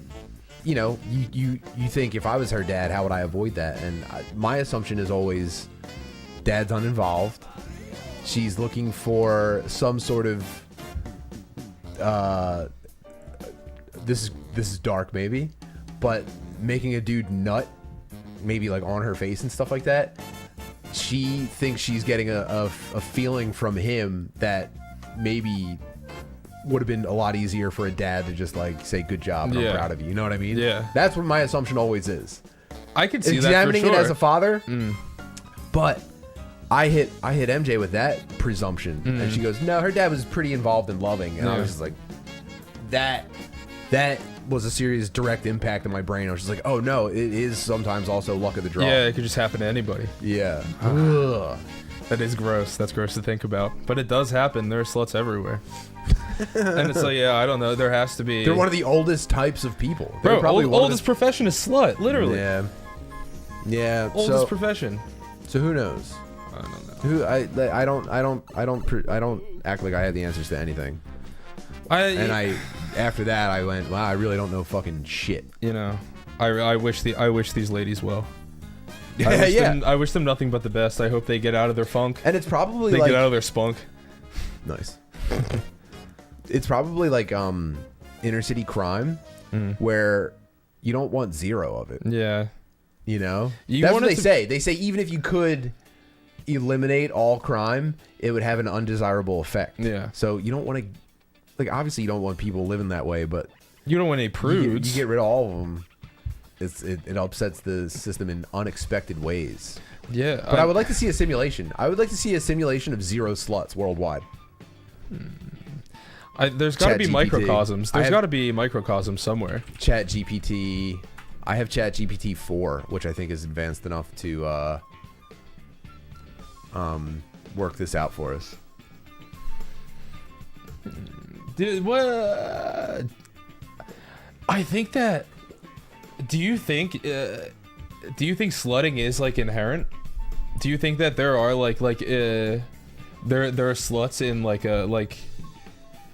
you know, you think if I was her dad, how would I avoid that? And my assumption is always, dad's uninvolved. She's looking for some sort of, this is dark maybe, but making a dude nut, maybe like on her face and stuff like that. She thinks she's getting a feeling from him that maybe would have been a lot easier for a dad to just like say good job and I'm proud of you. You know what I mean? Yeah. That's what my assumption always is. I can see examining that for sure. it as a father, but I hit MJ with that presumption, and she goes, "No, her dad was pretty involved and loving," and I was just like, that was a serious direct impact on my brain. I was just like, "Oh no, it is sometimes also luck of the draw." Yeah, it could just happen to anybody. Yeah. That is gross. That's gross to think about, but it does happen. There are sluts everywhere. And it's like, yeah, I don't know. There has to be. They're one of the oldest types of people. Bro, oldest profession is slut, literally. Yeah. Yeah. Oldest profession. So who knows? I don't know. I don't act like I have the answers to anything. After that I went, wow, I really don't know fucking shit. You know, I wish these ladies well. I wish them nothing but the best. I hope they get out of their funk. And it's probably get out of their spunk. Nice. It's probably like inner city crime, where you don't want zero of it. Yeah. You know? That's what they say. They say even if you could eliminate all crime, it would have an undesirable effect. Yeah. So you don't want to, like, obviously you don't want people living that way, but you don't want any prudes. You get rid of all of them. It upsets the system in unexpected ways. Yeah. But I would like to see a simulation. I would like to see a simulation of zero sluts worldwide. There's got to be microcosms. There's got to be microcosms somewhere. Chat GPT. I have Chat GPT 4, which I think is advanced enough to work this out for us. Dude, what? I think that. Do you think slutting is like inherent? Do you think that there are there are sluts in like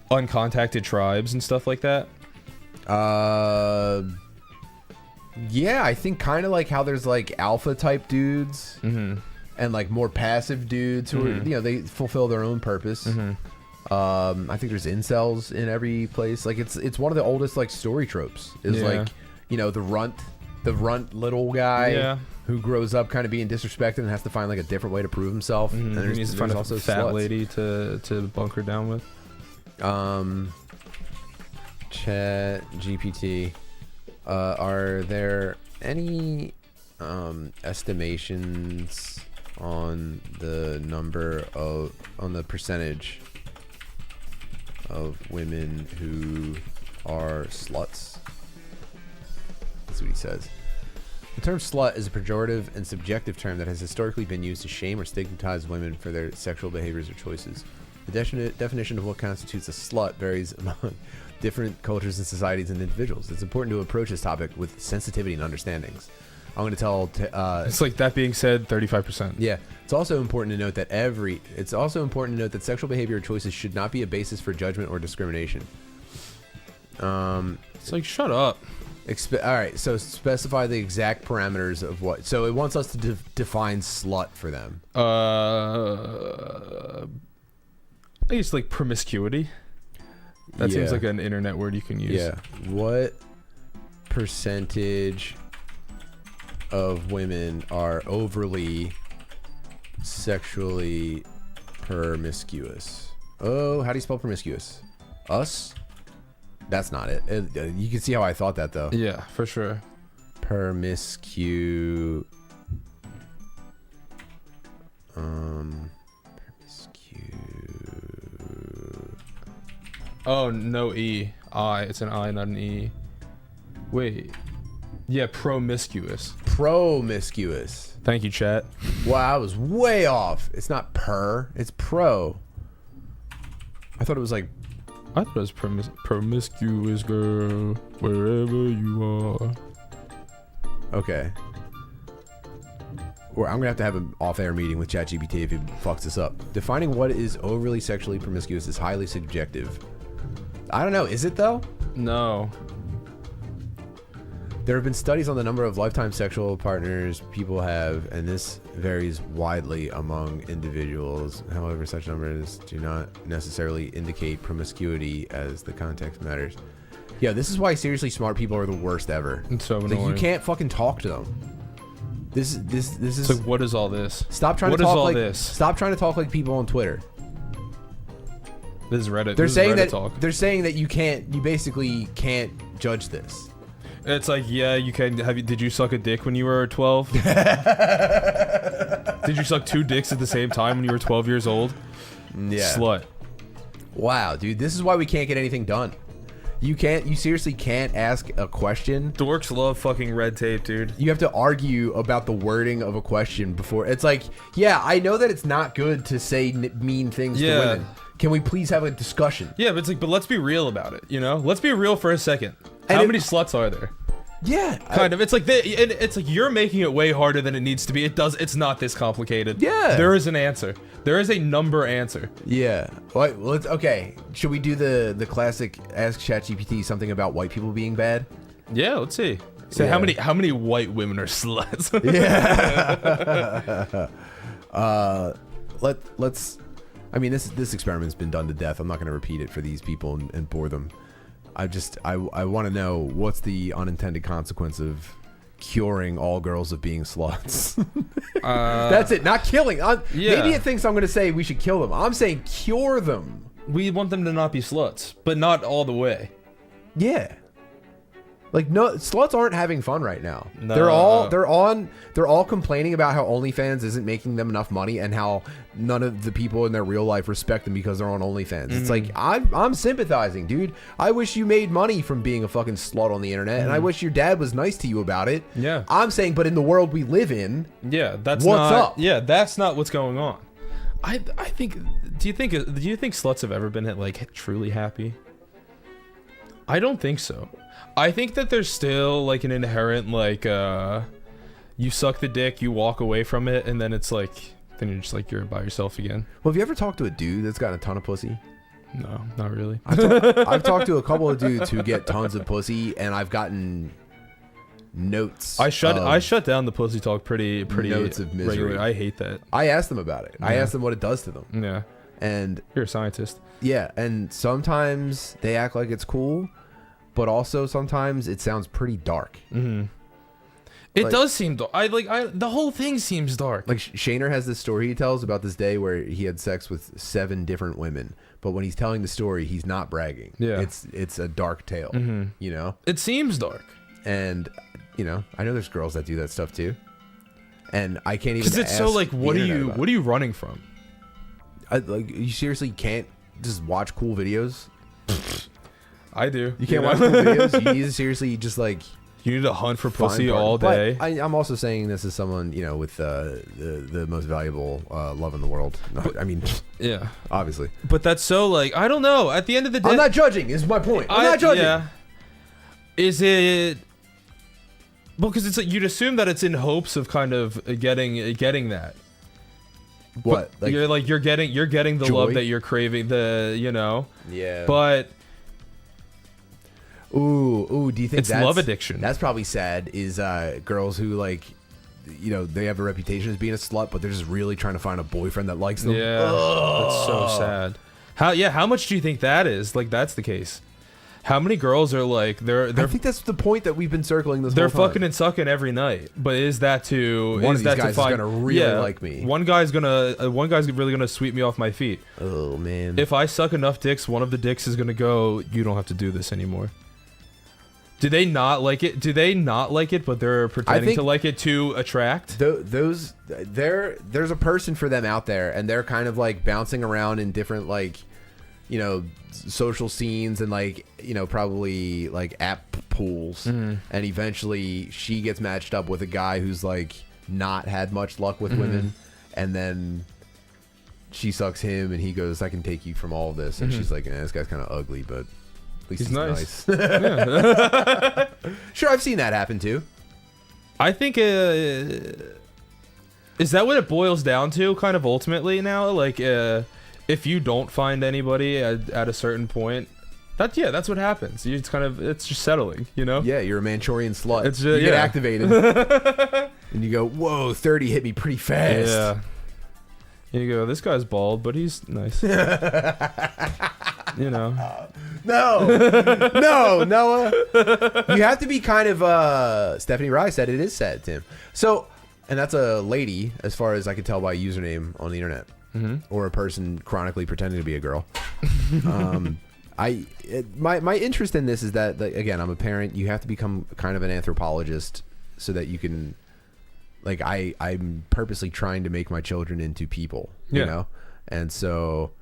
uncontacted tribes and stuff like that? Yeah, I think kind of like how there's like alpha type dudes and like more passive dudes who are, they fulfill their own purpose. I think there's incels in every place. Like it's one of the oldest like story tropes is like, the runt little guy who grows up kind of being disrespected and has to find like a different way to prove himself. And he needs to find also a fat lady to bunker down with. Chat GPT. Are there any estimations on the percentage of women who are sluts? That's what he says. The term slut is a pejorative and subjective term that has historically been used to shame or stigmatize women for their sexual behaviors or choices. The definition of what constitutes a slut varies among different cultures and societies and individuals. It's important to approach this topic with sensitivity and understandings. I'm going to tell. It's like that being said, 35%. Yeah, it's also important to note that sexual behavior or choices should not be a basis for judgment or discrimination. It's like shut up. All right, so specify the exact parameters of what. So it wants us to define slut for them. I think it's like promiscuity. That seems like an internet word you can use. Yeah. What percentage of women are overly sexually promiscuous? Oh, how do you spell promiscuous? Us? That's not it. You can see how I thought that, though. Yeah, for sure. Promiscu. Oh, no E. I. It's an I, not an E. Wait. Yeah, promiscuous. Promiscuous. Thank you, chat. Wow, I was way off. It's not per. It's pro. I thought it was like. I thought it was promiscuous girl, wherever you are. Okay. Or I'm gonna have to have an off-air meeting with ChatGPT if it fucks this up. Defining what is overly sexually promiscuous is highly subjective. I don't know. Is it though? No. There have been studies on the number of lifetime sexual partners people have, and this varies widely among individuals. However, such numbers do not necessarily indicate promiscuity as the context matters. Yeah, this is why seriously smart people are the worst ever. It's so annoying. Like, you can't fucking talk to them. This is. It's like, what is all this? Stop trying what to talk is all like this? Stop trying to talk like people on Twitter. This is Reddit. They're this saying is Reddit that talk. They're saying that you basically can't judge this. It's like, yeah, you can. Did you suck a dick when you were 12? Did you suck 2 dicks at the same time when you were 12 years old? Yeah. Slut. Wow, dude, this is why we can't get anything done. You seriously can't ask a question. Dorks love fucking red tape, dude. You have to argue about the wording of a question before. It's like, yeah, I know that it's not good to say mean things to women. Can we please have a discussion? Yeah, but it's like, but let's be real about it, you know? Let's be real for a second. How many sluts are there? Yeah, kind of. It's like it's like you're making it way harder than it needs to be. It's not this complicated. Yeah, there is an answer. There is a number answer. Yeah. Well, okay. Should we do the classic ask ChatGPT something about white people being bad? Yeah, let's see. So how many white women are sluts? Yeah. Let's. I mean, this experiment's been done to death. I'm not going to repeat it for these people and bore them. I want to know what's the unintended consequence of curing all girls of being sluts. That's it. Not killing. Maybe it thinks I'm going to say we should kill them. I'm saying cure them. We want them to not be sluts, but not all the way. Yeah. Like, no, sluts aren't having fun right now. No. They're all complaining about how OnlyFans isn't making them enough money and how none of the people in their real life respect them because they're on OnlyFans. It's like, I'm sympathizing, dude. I wish you made money from being a fucking slut on the internet, and I wish your dad was nice to you about it. Yeah. I'm saying, but in the world we live in, that's what's up? Yeah, that's not what's going on. I think. Do you think sluts have ever been like truly happy? I don't think so. I think that there's still like an inherent like you suck the dick, you walk away from it, and then it's like then you're just like you're by yourself again. Well, have you ever talked to a dude that's gotten a ton of pussy? No, not really. I've talked to a couple of dudes who get tons of pussy, and I've gotten notes. I shut down the pussy talk pretty notes of misery. regularly. I hate that. I asked them about it. Yeah. I asked them what it does to them. Yeah. And you're a scientist. Yeah, and sometimes they act like it's cool, but also sometimes it sounds pretty dark. Mm-hmm. It does seem dark. The whole thing seems dark. Like Shaner has this story he tells about this day where he had sex with 7 different women, but when he's telling the story, he's not bragging. Yeah, it's a dark tale. Mm-hmm. You know, it seems dark. And you know, I know there's girls that do that stuff too, and I can't even. Because it's so like, what are you running from? Like, you seriously can't just watch cool videos. I do. You can't watch cool videos. You need to seriously just like You need to hunt for fine pussy partner. all day. But I'm also saying this as someone, you know, with the most valuable love in the world. No, I mean, yeah, obviously. But that's so like I don't know. At the end of the day, I'm not judging. Is my point. I'm not judging. Yeah. Is it? Well, because it's like you'd assume that it's in hopes of kind of getting that. What? Like, you're getting the joy? love that you're craving. Yeah. But. Ooh, do you think it's love addiction? That's probably sad. Is girls who like, you know, they have a reputation as being a slut, but they're just really trying to find a boyfriend that likes them. Yeah, that's so sad. How much do you think that is? Like that's the case. How many girls are like they're I think that's the point that we've been circling this. They're whole time. fucking and sucking every night, but is that to one is of these that guys to find, is gonna really like me? One guy's really gonna sweep me off my feet. Oh man! If I suck enough dicks, one of the dicks is gonna go. You don't have to do this anymore. Do they not like it? Do they not like it, but they're pretending to like it to attract? There's a person for them out there, and they're kind of like bouncing around in different like, you know, social scenes and like, you know, probably like app pools, and eventually she gets matched up with a guy who's like not had much luck with women, and then she sucks him, and he goes, "I can take you from all of this," and she's like, "This guy's kind of ugly, but." At least he's nice. Yeah. Sure, I've seen that happen too. I think is that what it boils down to, kind of ultimately now? Like, if you don't find anybody at a certain point, that's what happens. It's just settling, you know? Yeah, you're a Manchurian slut. It's you get activated, and you go, "Whoa, 30 hit me pretty fast." Yeah. You go, "This guy's bald, but he's nice." You know. No, Noah. You have to be kind of. Stephanie Rye said it is sad, Tim. So, and that's a lady, as far as I can tell by username on the internet, or a person chronically pretending to be a girl. My interest in this is that, like, again, I'm a parent. You have to become kind of an anthropologist so that you can. Like I'm purposely trying to make my children into people, you know, and so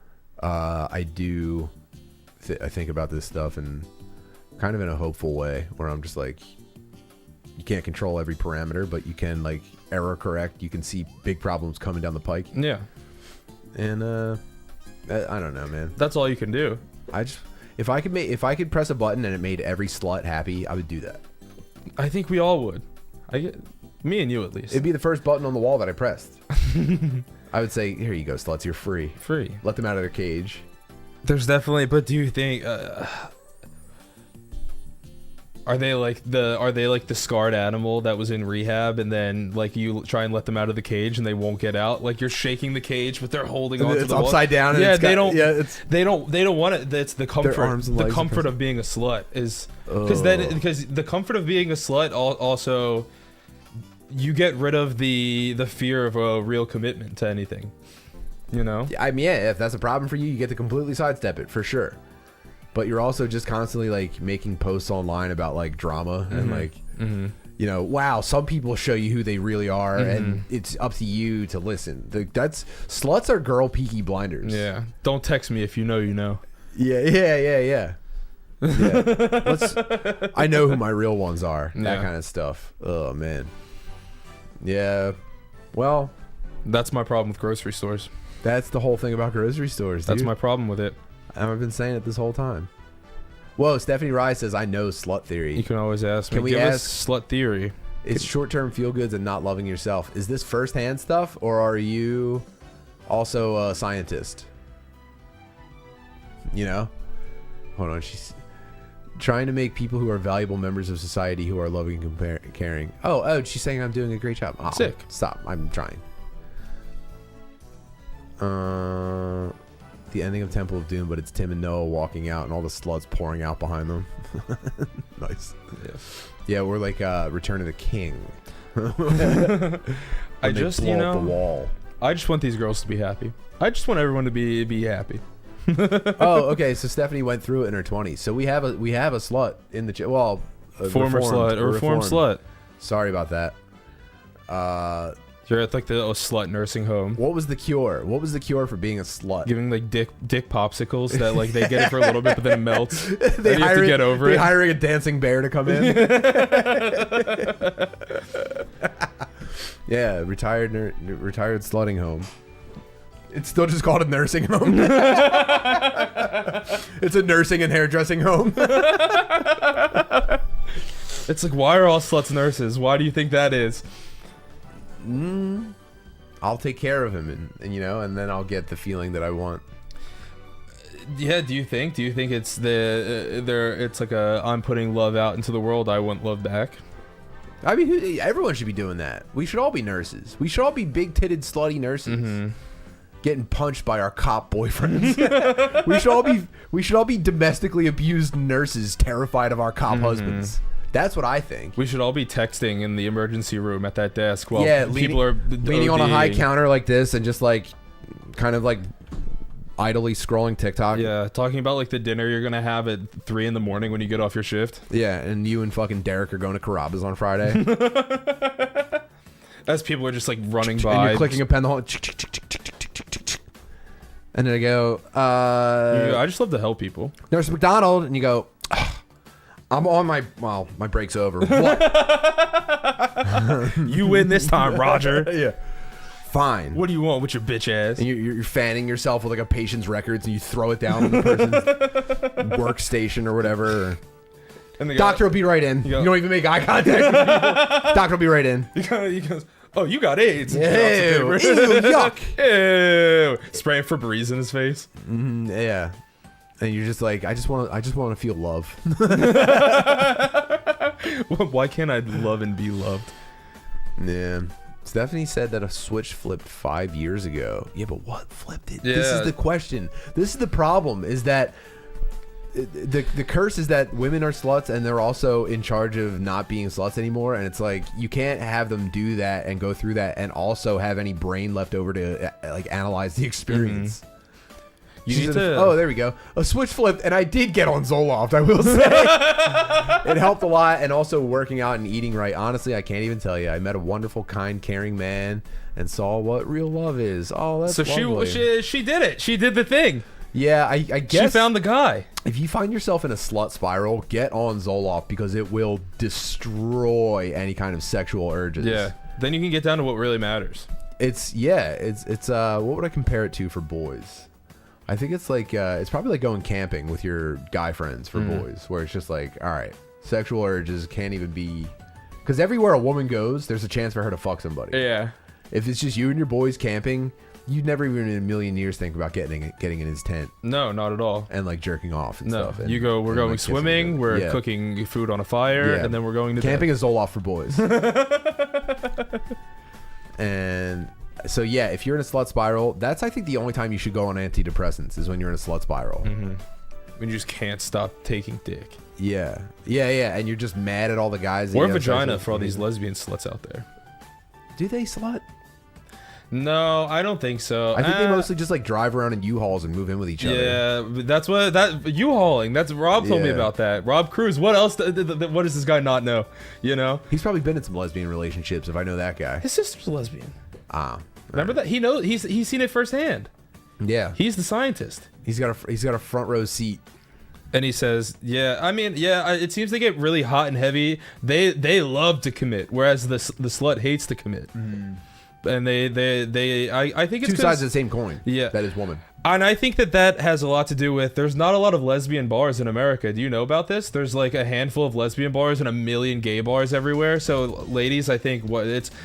I do. I think about this stuff and kind of in a hopeful way, where I'm just like, you can't control every parameter, but you can like error correct. You can see big problems coming down the pike. Yeah, and I don't know, man. That's all you can do. If I could press a button and it made every slut happy, I would do that. I think we all would. Me and you at least. It'd be the first button on the wall that I pressed. I would say, "Here you go, sluts. You're free. Free. Let them out of their cage." There's definitely, but do you think are they like the scarred animal that was in rehab, and then like you try and let them out of the cage and they won't get out? Like you're shaking the cage, but they're holding on to the wall. Upside down. Yeah, and they don't want it. That's the comfort. The comfort of being a slut is because the comfort of being a slut also. You get rid of the fear of a real commitment to anything, you know? I mean, yeah, if that's a problem for you, you get to completely sidestep it, for sure. But you're also just constantly, like, making posts online about, like, drama and, like, you know, wow, some people show you who they really are, and it's up to you to listen. Sluts are girl peaky blinders. Yeah. Don't text me if you know you know. Yeah. I know who my real ones are. That kind of stuff. Oh, man. Yeah, well, that's my problem with grocery stores. That's the whole thing about grocery stores, dude. That's my problem with it. I've been saying it this whole time. Whoa, Stephanie Rye says, "I know slut theory." You can always ask me. Can we Give ask us slut theory? It's short-term feel-goods and not loving yourself. Is this first-hand stuff, or are you also a scientist? You know? Hold on, she's trying to make people who are valuable members of society who are loving and caring. Oh, she's saying I'm doing a great job. Oh, sick. Stop. I'm trying. The ending of Temple of Doom, but it's Tim and Noah walking out and all the sluts pouring out behind them. Nice. Yeah, we're like Return of the King. I just, you know, the wall. I just want these girls to be happy. I just want everyone to be happy. Oh, okay. So Stephanie went through it in her 20s. So we have a slut in the former slut or reformed slut. Sorry about that. You're at like the slut nursing home. What was the cure? What was the cure for being a slut? Giving like dick popsicles that like they get it for a little bit, but then it melts. They you have to get over it. Hiring a dancing bear to come in. Yeah, retired slutting home. It's still just called a nursing home. It's a nursing and hairdressing home. It's like, why are all sluts nurses? Why do you think that is? I'll take care of him, and you know, and then I'll get the feeling that I want. Yeah, do you think it's it's like a I'm putting love out into the world, I want love back? I mean, everyone should be doing that. We should all be nurses. We should all be big-titted, slutty nurses. Getting punched by our cop boyfriends. we should all be domestically abused nurses, terrified of our cop husbands. That's what I think. We should all be texting in the emergency room at that desk while people are leaning on a high counter like this and just like kind of like idly scrolling TikTok. Yeah, talking about like the dinner you're gonna have at 3 in the morning when you get off your shift. Yeah, and you and fucking Derek are going to Carrabba's on Friday. As people are just like running by. And you're clicking a pen the whole. And then I go, I just love to help people. Nurse McDonald, and you go, I'm on my break's over. What? You win this time, Roger. Yeah. Fine. What do you want with your bitch ass? And you're fanning yourself with like a patient's records, and you throw it down on the person's workstation or whatever. And the doctor will be right in. You don't even make eye contact with people. Doctor will be right in. He goes, oh, you got AIDS. Ew, yuck. Ew. Spraying Febreze in his face. Yeah. And you're just like, I just want to feel love. Why can't I love and be loved? Yeah. Stephanie said that a switch flipped 5 years ago. Yeah, but what flipped it? Yeah. This is the question. This is the problem, is that the curse is that women are sluts and they're also in charge of not being sluts anymore. And it's like, you can't have them do that and go through that and also have any brain left over to like analyze the experience. You need to. Oh, there we go. A switch flipped, and I did get on Zoloft, I will say. It helped a lot, and also working out and eating right. Honestly, I can't even tell you. I met a wonderful, kind, caring man and saw what real love is. Oh, that's lovely. So she did it. She did the thing. Yeah, I guess. She found the guy. If you find yourself in a slut spiral, get on Zoloft because it will destroy any kind of sexual urges. Yeah. Then you can get down to what really matters. It's what would I compare it to for boys? I think it's like it's probably like going camping with your guy friends for boys, where it's just like, all right, sexual urges can't even be, because everywhere a woman goes, there's a chance for her to fuck somebody. Yeah. If it's just you and your boys camping, you'd never even in a million years think about getting in his tent. No, not at all. And like jerking off and stuff. And, we're going like swimming, we're cooking food on a fire, and then we're going to camping is Zoloft for boys. And so yeah, if you're in a slut spiral, that's I think the only time you should go on antidepressants is when you're in a slut spiral. When you just can't stop taking dick. Yeah, and you're just mad at all the guys. Or vagina for all these lesbian sluts out there. Do they slut? No, I don't think so. I think they mostly just like drive around in U-Hauls and move in with each other. Yeah, that's what U-Hauling. That's Rob told me about that. Rob Cruz. What else? What does this guy not know? You know, he's probably been in some lesbian relationships. If I know that guy, his sister's a lesbian. Remember that? He knows. He's seen it firsthand. Yeah, he's the scientist. He's got a front row seat. And he says, yeah, I mean, yeah, it seems they get really hot and heavy. They love to commit, whereas the slut hates to commit. And I think it's two sides of the same coin. Yeah, that is woman. And I think that has a lot to do with, there's not a lot of lesbian bars in America. Do you know about this? There's like a handful of lesbian bars and a million gay bars everywhere. So ladies, I think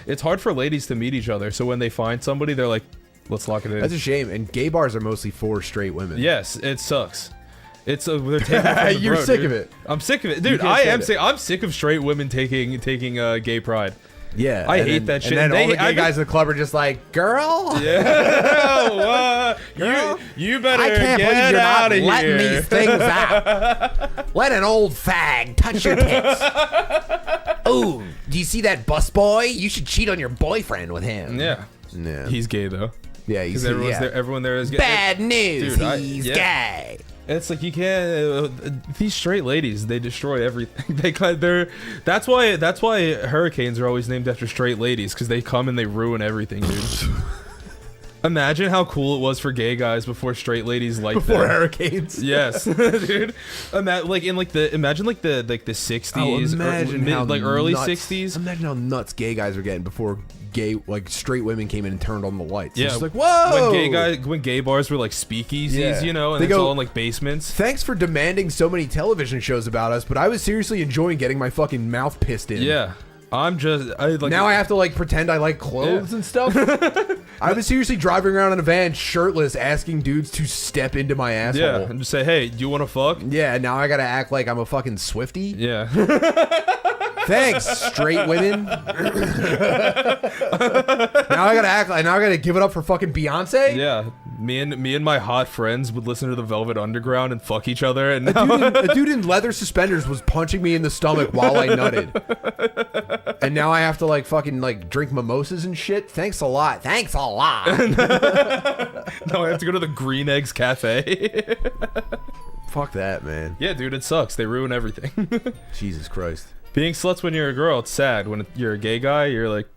it's hard for ladies to meet each other. So when they find somebody, they're like, let's lock it in. That's a shame. And gay bars are mostly for straight women. Yes, it sucks. It's they're taking it from the You're bro, sick dude. of it. I'm sick of it, dude. I'm sick of straight women taking gay pride. Yeah, I hate that shit. And then all the gay guys in the club are just like, girl. Yeah, girl, you better I can't get believe you're out not of letting here. these things out. Let an old fag touch your tits. Oh, do you see that bus boy? You should cheat on your boyfriend with him. Yeah, he's gay though. Yeah, he's everyone there is gay. Bad news. Dude, he's gay. It's like you can't. These straight ladies, they destroy everything. That's why hurricanes are always named after straight ladies, because they come and they ruin everything, dude. Imagine how cool it was for gay guys before straight ladies liked before them. hurricanes. Yes, dude. Imagine like the 60s, early 60s. Imagine how nuts gay guys were getting before straight women came in and turned on the lights. Yeah, it's just like, whoa. When gay bars were like speakeasies, Yeah. you know, and it's all in like basements. Thanks for demanding so many television shows about us, but I was seriously enjoying getting my fucking mouth pissed in. Yeah. Now I have to like pretend I like clothes and stuff. I was seriously driving around in a van shirtless, asking dudes to step into my asshole. Yeah, and just say, "Hey, do you want to fuck?" Yeah, now I gotta act like I'm a fucking Swiftie. Yeah. Thanks, straight women. Now I gotta give it up for fucking Beyonce. Yeah, me and my hot friends would listen to the Velvet Underground and fuck each other. And a dude in leather suspenders was punching me in the stomach while I nutted. And now I have to like fucking like drink mimosas and shit. Thanks a lot. Thanks a lot. Now I have to go to the Green Eggs Cafe. Fuck that, man. Yeah, dude, it sucks. They ruin everything. Jesus Christ. Being sluts when you're a girl, it's sad. When you're a gay guy, you're like,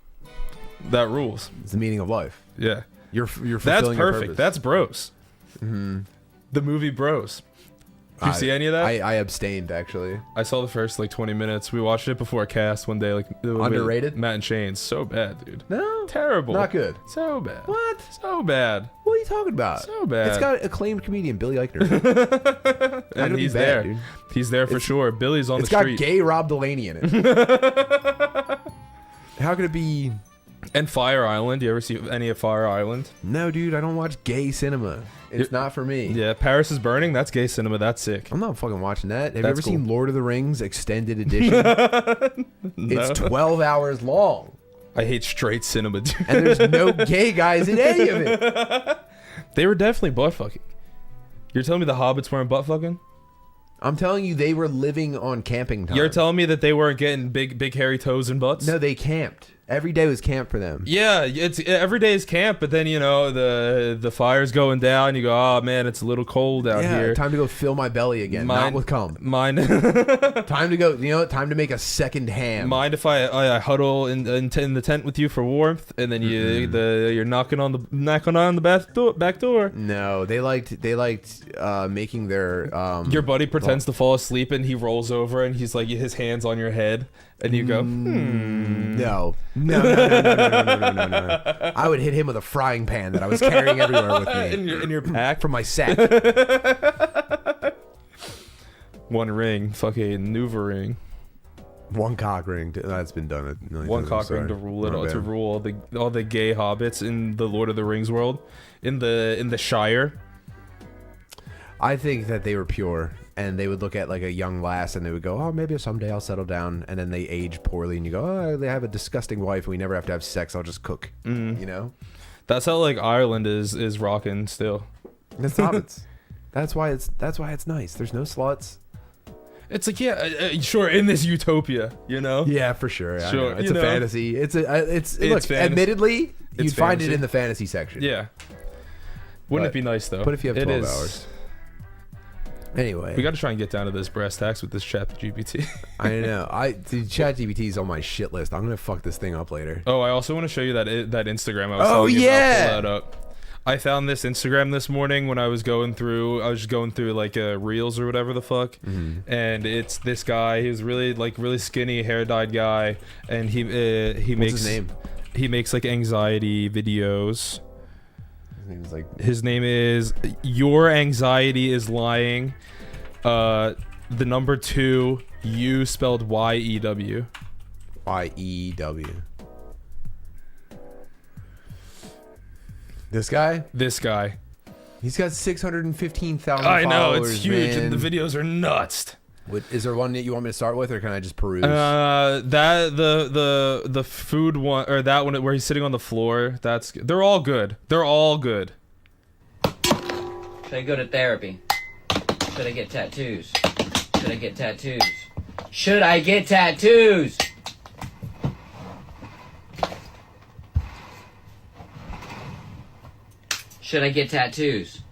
that rules. It's the meaning of life. Yeah. You're That's fulfilling your perfect. purpose. That's Bros. Mm-hmm. The movie Bros. Did you see any of that? I abstained, actually. I saw the first like 20 minutes. We watched it before a cast one day. Like Underrated? Matt and Shane. So bad, dude. No. Terrible. Not good. So bad. What? So bad. What are you talking about? So bad. It's got acclaimed comedian Billy Eichner. And he's there. Dude. He's there for sure. Billy's on the street. It's got gay Rob Delaney in it. How could it be? And Fire Island. You ever see any of Fire Island? No, dude. I don't watch gay cinema. It's not for me. Yeah, Paris is Burning. That's gay cinema. That's sick. I'm not fucking watching that. Have you That's ever cool. seen Lord of the Rings Extended Edition? No. It's 12 hours long. I hate straight cinema, dude. And there's no gay guys in any of it. They were definitely butt fucking. You're telling me the hobbits weren't butt fucking? I'm telling you, they were living on camping time. You're telling me that they weren't getting big hairy toes and butts? No, they camped. Every day was camp for them. Yeah, it's every day is camp, but then you know the fire's going down. You go, oh man, it's a little cold out here. Time to go fill my belly again. Not with cum. Mind. Time to go. You know, time to make a second ham. Mind if I huddle in the tent with you for warmth, and then you're knocking on the back door. No, they liked making their. Your buddy pretends to fall asleep, and he rolls over, and he's like his hands on your head, and you go, No. I would hit him with a frying pan that I was carrying everywhere with me. in your pack from my sack. One ring, fucking Nuva ring. One cock ring. That's been done. One cock ring to rule it all, to rule all the gay hobbits in the Lord of the Rings world, in the Shire. I think that they were pure, and they would look at like a young lass, and they would go, "Oh, maybe someday I'll settle down." And then they age poorly, and you go, "Oh, they have a disgusting wife, and we never have to have sex. I'll just cook." You know. That's how like Ireland is rocking still. It's hobbits. That's why it's nice. There's no sluts. It's like sure in this utopia, you know. Yeah, for sure. Sure, it's a fantasy. It's look. fantasy. Admittedly, It's you'd find it fantasy. in the fantasy section. Yeah. Wouldn't it be nice though? But if you have 12 It is. hours. Anyway, We got to try and get down to this brass tacks with this ChatGPT. I know. ChatGPT is on my shit list. I'm gonna fuck this thing up later. Oh, I also want to show you that Instagram I was Oh, telling you yeah. about. Pull that up. I found this Instagram this morning when I was going through like reels or whatever the fuck, and it's this guy. He's really skinny, hair dyed guy, and he What's makes his name? He makes like anxiety videos. His name is Your Anxiety is Lying. The number 2 U spelled YEW. YEW. This guy? This guy. He's got 615,000 I know, followers, it's huge, man. and the videos are nuts. Is there one that you want me to start with, or can I just peruse? The food one, or that one where he's sitting on the floor. They're all good. They're all good. Should I go to therapy? Should I get tattoos? Should I get tattoos? Should I get tattoos? Should I get tattoos?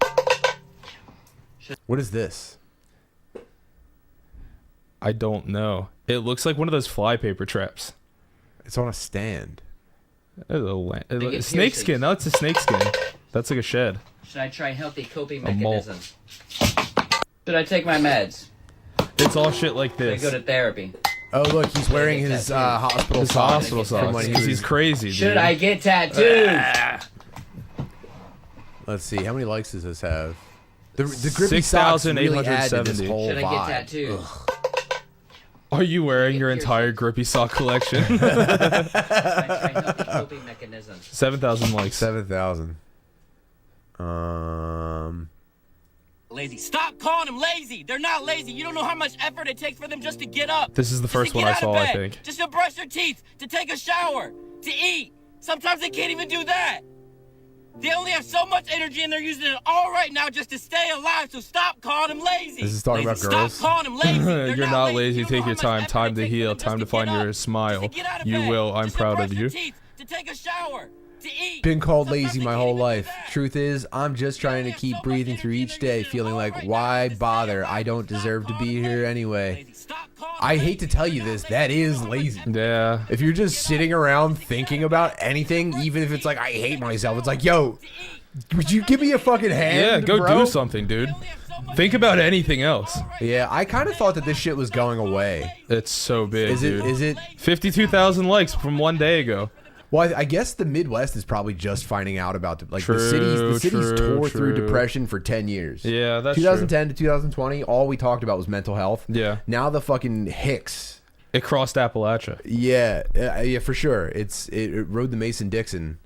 What is this? I don't know. It looks like one of those flypaper traps. It's on a stand. Snake skin. No, it's a snake skin. That's like a shed. Should I try healthy coping mechanisms? Should I take my meds? It's all shit like this. Should I go to therapy? Oh look, he's wearing his hospital socks. Because he's crazy. Should I get tattoos? Let's see. How many likes does this have? The grippy socks really add to this whole Should I vibe. get tattoos? Are you wearing your entire grippy sock collection? 7,000 likes. 7,000. Lazy. Stop calling them lazy. They're not lazy. You don't know how much effort it takes for them just to get up. This is the first one I saw, I think. Just to brush their teeth, to take a shower, to eat. Sometimes they can't even do that. They only have so much energy and they're using it all right now just to stay alive, so stop calling them lazy. This is talking about girls. Stop calling them lazy. You're not lazy. Take your time. Time to heal. Time to find your smile. You will. I'm proud of you. To take a shower, to eat. Been called lazy my whole life. Truth is, I'm just trying to keep breathing through each day, feeling like, why bother? I don't deserve to be here anyway. I hate to tell you this, that is lazy. Yeah. If you're just sitting around thinking about anything, even if it's like, I hate myself, it's like, yo, would you give me a fucking hand? Yeah, go bro? do something, dude. Think about anything else. Yeah, I kind of thought that this shit was going away. It's so big, dude. Is it 52,000 likes from one day ago? Well, I guess the Midwest is probably just finding out about the cities tore through depression for 10 years. Yeah, that's 2010 to 2020, all we talked about was mental health. Yeah. Now the fucking Hicks. It crossed Appalachia. Yeah, yeah, for sure. It rode the Mason-Dixon,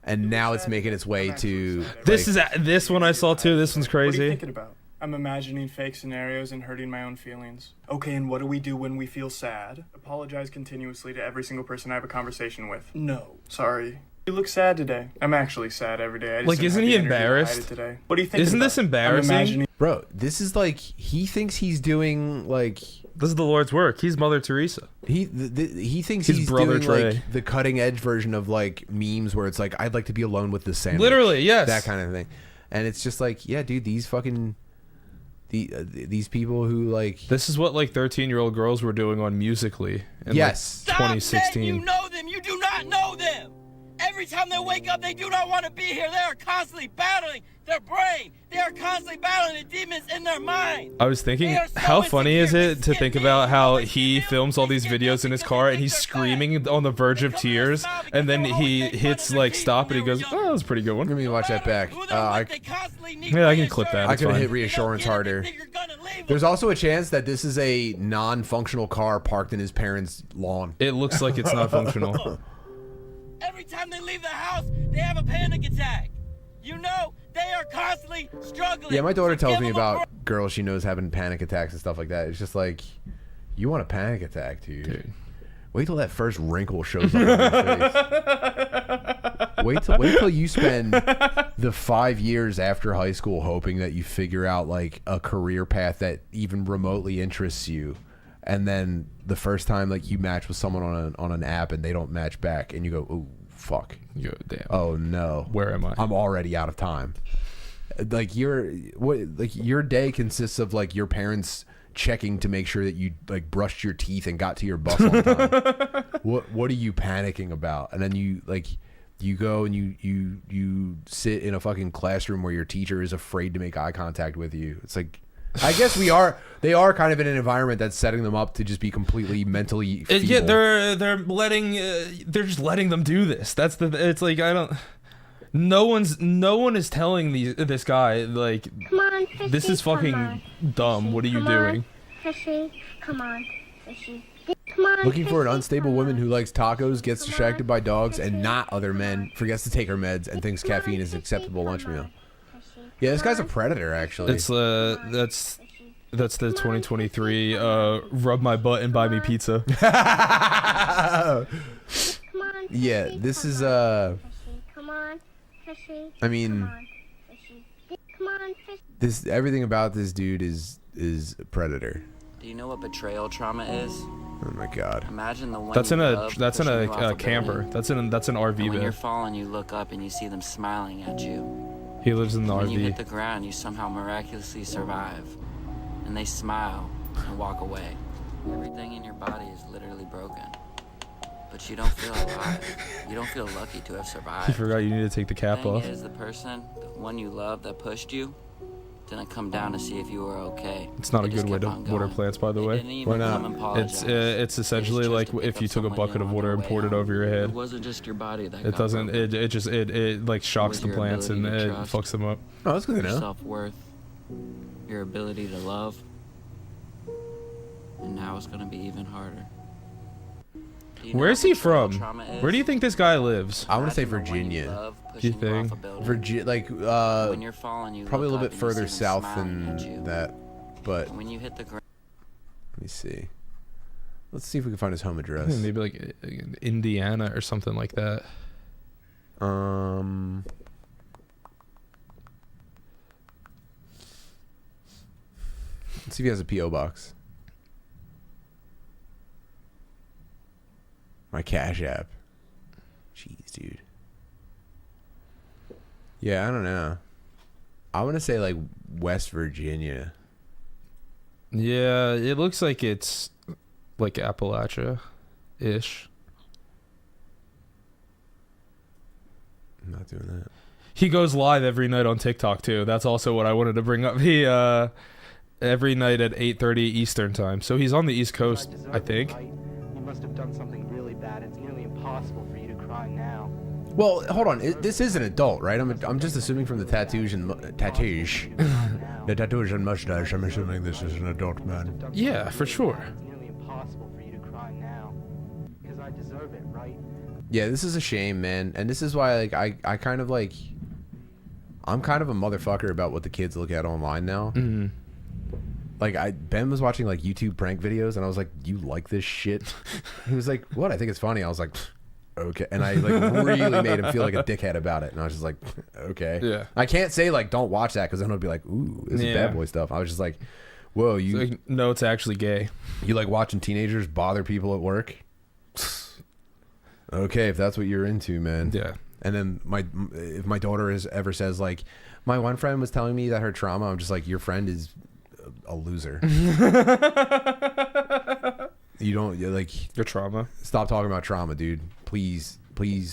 and now it's making its way to. This one I saw too. This one's crazy. What are you thinking about? I'm imagining fake scenarios and hurting my own feelings. Okay, and what do we do when we feel sad? Apologize continuously to every single person I have a conversation with. No, sorry. You look sad today. I'm actually sad every day. I just Like, isn't he embarrassed? today. What do you think? Isn't this embarrassing? Bro, this is like, he thinks he's doing like. This is the Lord's work. He's Mother Teresa. He thinks His he's brother doing Trey. like the cutting edge version of like memes where it's like, I'd like to be alone with the sandwich. Literally, yes. That kind of thing. And it's just like, yeah, dude, these fucking. These people who like. This is what like 13-year-old girls were doing on Musically in yes. like 2016. You know them. You do not know them. Every time they wake up, they do not want to be here. They are constantly battling their brain. They are constantly battling the demons in their mind. I was thinking, how funny is it to think about how he films all these videos in his car and he's screaming on the verge of tears, and then he hits like stop and he goes, "Oh, that was a pretty good one." Let me watch that back. Yeah, I can clip that. I could have hit reassurance harder. There's also a chance that this is a non-functional car parked in his parents' lawn. It looks like it's not functional. Every time they leave the house, they have a panic attack. You know, they are constantly struggling. Yeah, my daughter tells me about girls she knows having panic attacks and stuff like that. It's just like, you want a panic attack, dude. Wait till that first wrinkle shows up on your face. Wait till you spend the 5 years after high school hoping that you figure out like a career path that even remotely interests you. And then the first time like you match with someone on an app and they don't match back and you go, oh fuck. You go, damn. Oh no. Where am I? I'm already out of time. Like your day consists of like your parents checking to make sure that you like brushed your teeth and got to your bus on time. What are you panicking about? And then you go and you sit in a fucking classroom where your teacher is afraid to make eye contact with you. It's like, I guess they are kind of in an environment that's setting them up to just be completely mentally feeble. Yeah, they're just letting them do this. It's like, I don't. No one is telling this guy like, come on, fishy, this is fucking dumb. What are you doing? Fishy, come on, fishy. Come on, Looking for an fishy, unstable woman who likes tacos, gets distracted by dogs and not other men, forgets to take her meds, and thinks caffeine is an acceptable lunch meal. Yeah, this guy's a predator, actually. It's that's the 2023 rub my butt and buy me pizza. Yeah, this is I mean, this everything about this dude is a predator. Do you know what betrayal trauma is? Oh my god. Imagine the one That's in a pushing you off a camper. building. That's an RV And when bed. you're falling, you look up and you see them smiling at you. He lives in the When you hit RV. the ground, you somehow miraculously survive. And they smile and walk away. Everything in your body is literally broken. But you don't feel alive. You don't feel lucky to have He survived. forgot you need to take the cap The off. thing is, the person, the one you love that pushed you, didn't come down to see if you were okay. It's not They a just good way kept to on water going. plants, by the They way. didn't even come and apologize. It's essentially like if you took a bucket of water and poured it over your It head. wasn't just your body that It got doesn't. broken. It like shocks was the your plants and ability it to trust. fucks them up. Oh, that's good to Your know. self-worth, your ability to love, and now it's gonna be even harder. Do you know Where's what he betrayal from? trauma is? Where do you think this guy lives? I want to say Imagine the one you Virginia. love Do you pushing you off think? a building. Virginia, like When you're falling, you probably a look little up bit and you see further them south smiling at you. than that, but And when you hit the ground, let me see. Let's see if we can find his home I address. think maybe like Indiana or something like that. Let's see if he has a PO box. My Cash App. Jeez, dude. Yeah, I don't know. I want to say like West Virginia. Yeah, it looks like it's like Appalachia-ish. I'm not doing that. He goes live every night on TikTok too. That's also what I wanted to bring up. He every night at 8:30 Eastern time. So he's on the East Coast, I think. You must have done something really bad. It's nearly impossible for you to cry now. Well, hold on. This is an adult, right? I'm just assuming from the tattoos and the tattoos and mustache. I'm assuming this is an adult man. Yeah, for sure. It's nearly impossible for you to cry now. Because I deserve it, right? Yeah, this is a shame, man. And this is why, like, I kind of like, I'm kind of a motherfucker about what the kids look at online now. Mm-hmm. Like, Ben was watching like YouTube prank videos, and I was like, "You like this shit?" He was like, "What? I think it's funny." I was like, "Okay," and I like really made him feel like a dickhead about it, and I was just like, "Okay." Yeah. I can't say like, "Don't watch that," because then it'll be like, "Ooh, this is bad boy stuff." I was just like, "Whoa, you It's like, no, it's actually gay." You like watching teenagers bother people at work?" Okay, if that's what you're into, man. Yeah. And then if my daughter ever says like, my one friend was telling me that her trauma, I'm just like, your friend is a loser. You don't like your trauma. Stop talking about trauma, dude. Please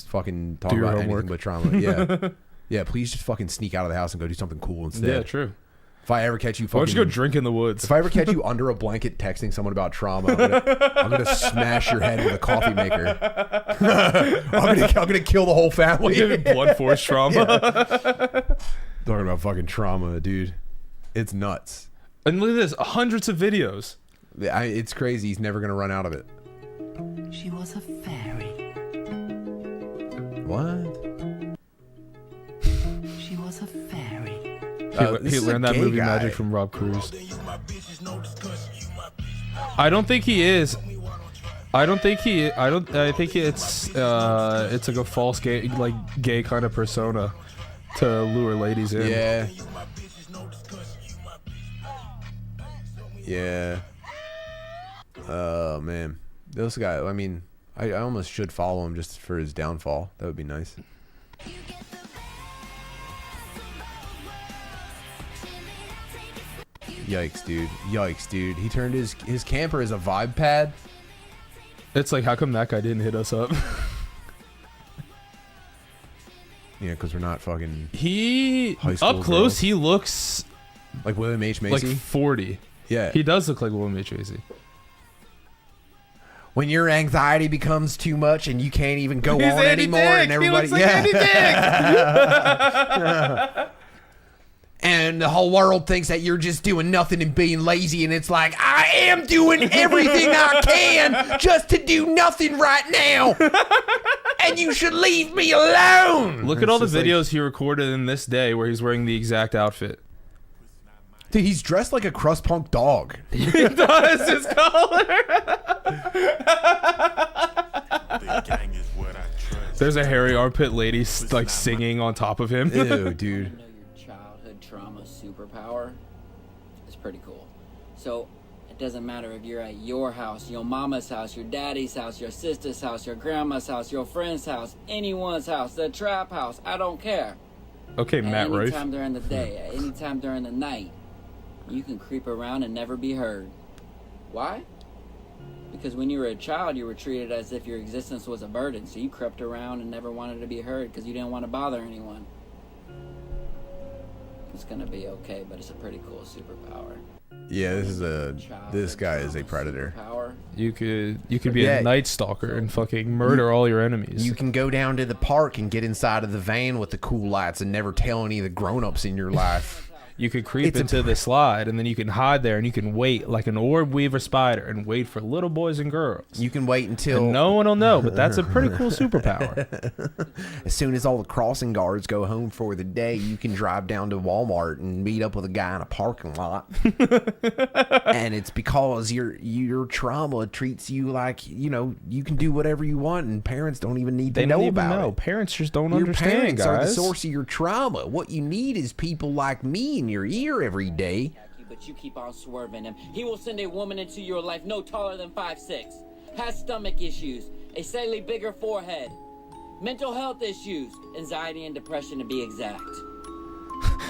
fucking talk Do your about homework. anything but trauma. Yeah, yeah. Please just fucking sneak out of the house and go do something cool instead. Yeah, true. If I ever catch you, Why don't you go drink in the woods? If I ever catch you under a blanket texting someone about trauma, I'm gonna smash your head with a coffee maker. I'm gonna kill the whole family. Blunt force trauma. Yeah. Talking about fucking trauma, dude. It's nuts. And look at this, hundreds of videos. It's crazy. He's never gonna run out of it. She was a fairy. What? She was a fairy. He learned that movie magic from Rob Cruz. I don't think he is. I think it's like a false gay kind of persona to lure ladies in. Yeah. Yeah. Oh man, this guy. I mean, I almost should follow him just for his downfall. That would be nice. Yikes, dude. Yikes, dude. He turned his camper as a vibe pad. It's like, how come that guy didn't hit us up? Yeah, because we're not fucking. He high school up close. girls. He looks like William H. Macy. Like 40. Yeah, he does look like William H. Macy. When your anxiety becomes too much and you can't even go He's on Andy anymore, Dick. and everybody, He looks like Andy Dick. And the whole world thinks that you're just doing nothing and being lazy, and it's like, I am doing everything I can just to do nothing right now, and you should leave me alone. Look at all the videos he recorded in this day where he's wearing the exact outfit. Dude, he's dressed like a crust punk dog. He does, his collar. There's a hairy armpit lady like singing on top of him. Ew, dude. childhood trauma superpower is pretty cool. So it doesn't matter if you're at your house, your mama's house, your daddy's house, your sister's house, your grandma's house, your friend's house, anyone's house, the trap house, I don't care. Okay, At Matt any Rife. time during the day, at any time during the night, you can creep around and never be heard. Why? Because when you were a child, you were treated as if your existence was a burden, so you crept around and never wanted to be heard because you didn't want to bother anyone. It's gonna be okay, but it's a pretty cool superpower. Yeah, this guy is a predator. You could be a night stalker and fucking murder all your enemies. You can go down to the park and get inside of the van with the cool lights and never tell any of the grown-ups in your life. You could creep into the slide, and then you can hide there, and you can wait like an orb weaver spider and wait for little boys and girls. You can wait until... And no one will know, but that's a pretty cool superpower. As soon as all the crossing guards go home for the day, you can drive down to Walmart and meet up with a guy in a parking lot. And it's because your trauma treats you like, you can do whatever you want, and parents don't even need to know about it. Parents just don't Your understand, parents guys. are the source of your trauma. What you need is people like me in your ear every day. But you keep on swerving him. He will send a woman into your life no taller than 5'6", has stomach issues, a slightly bigger forehead, mental health issues, anxiety and depression to be exact,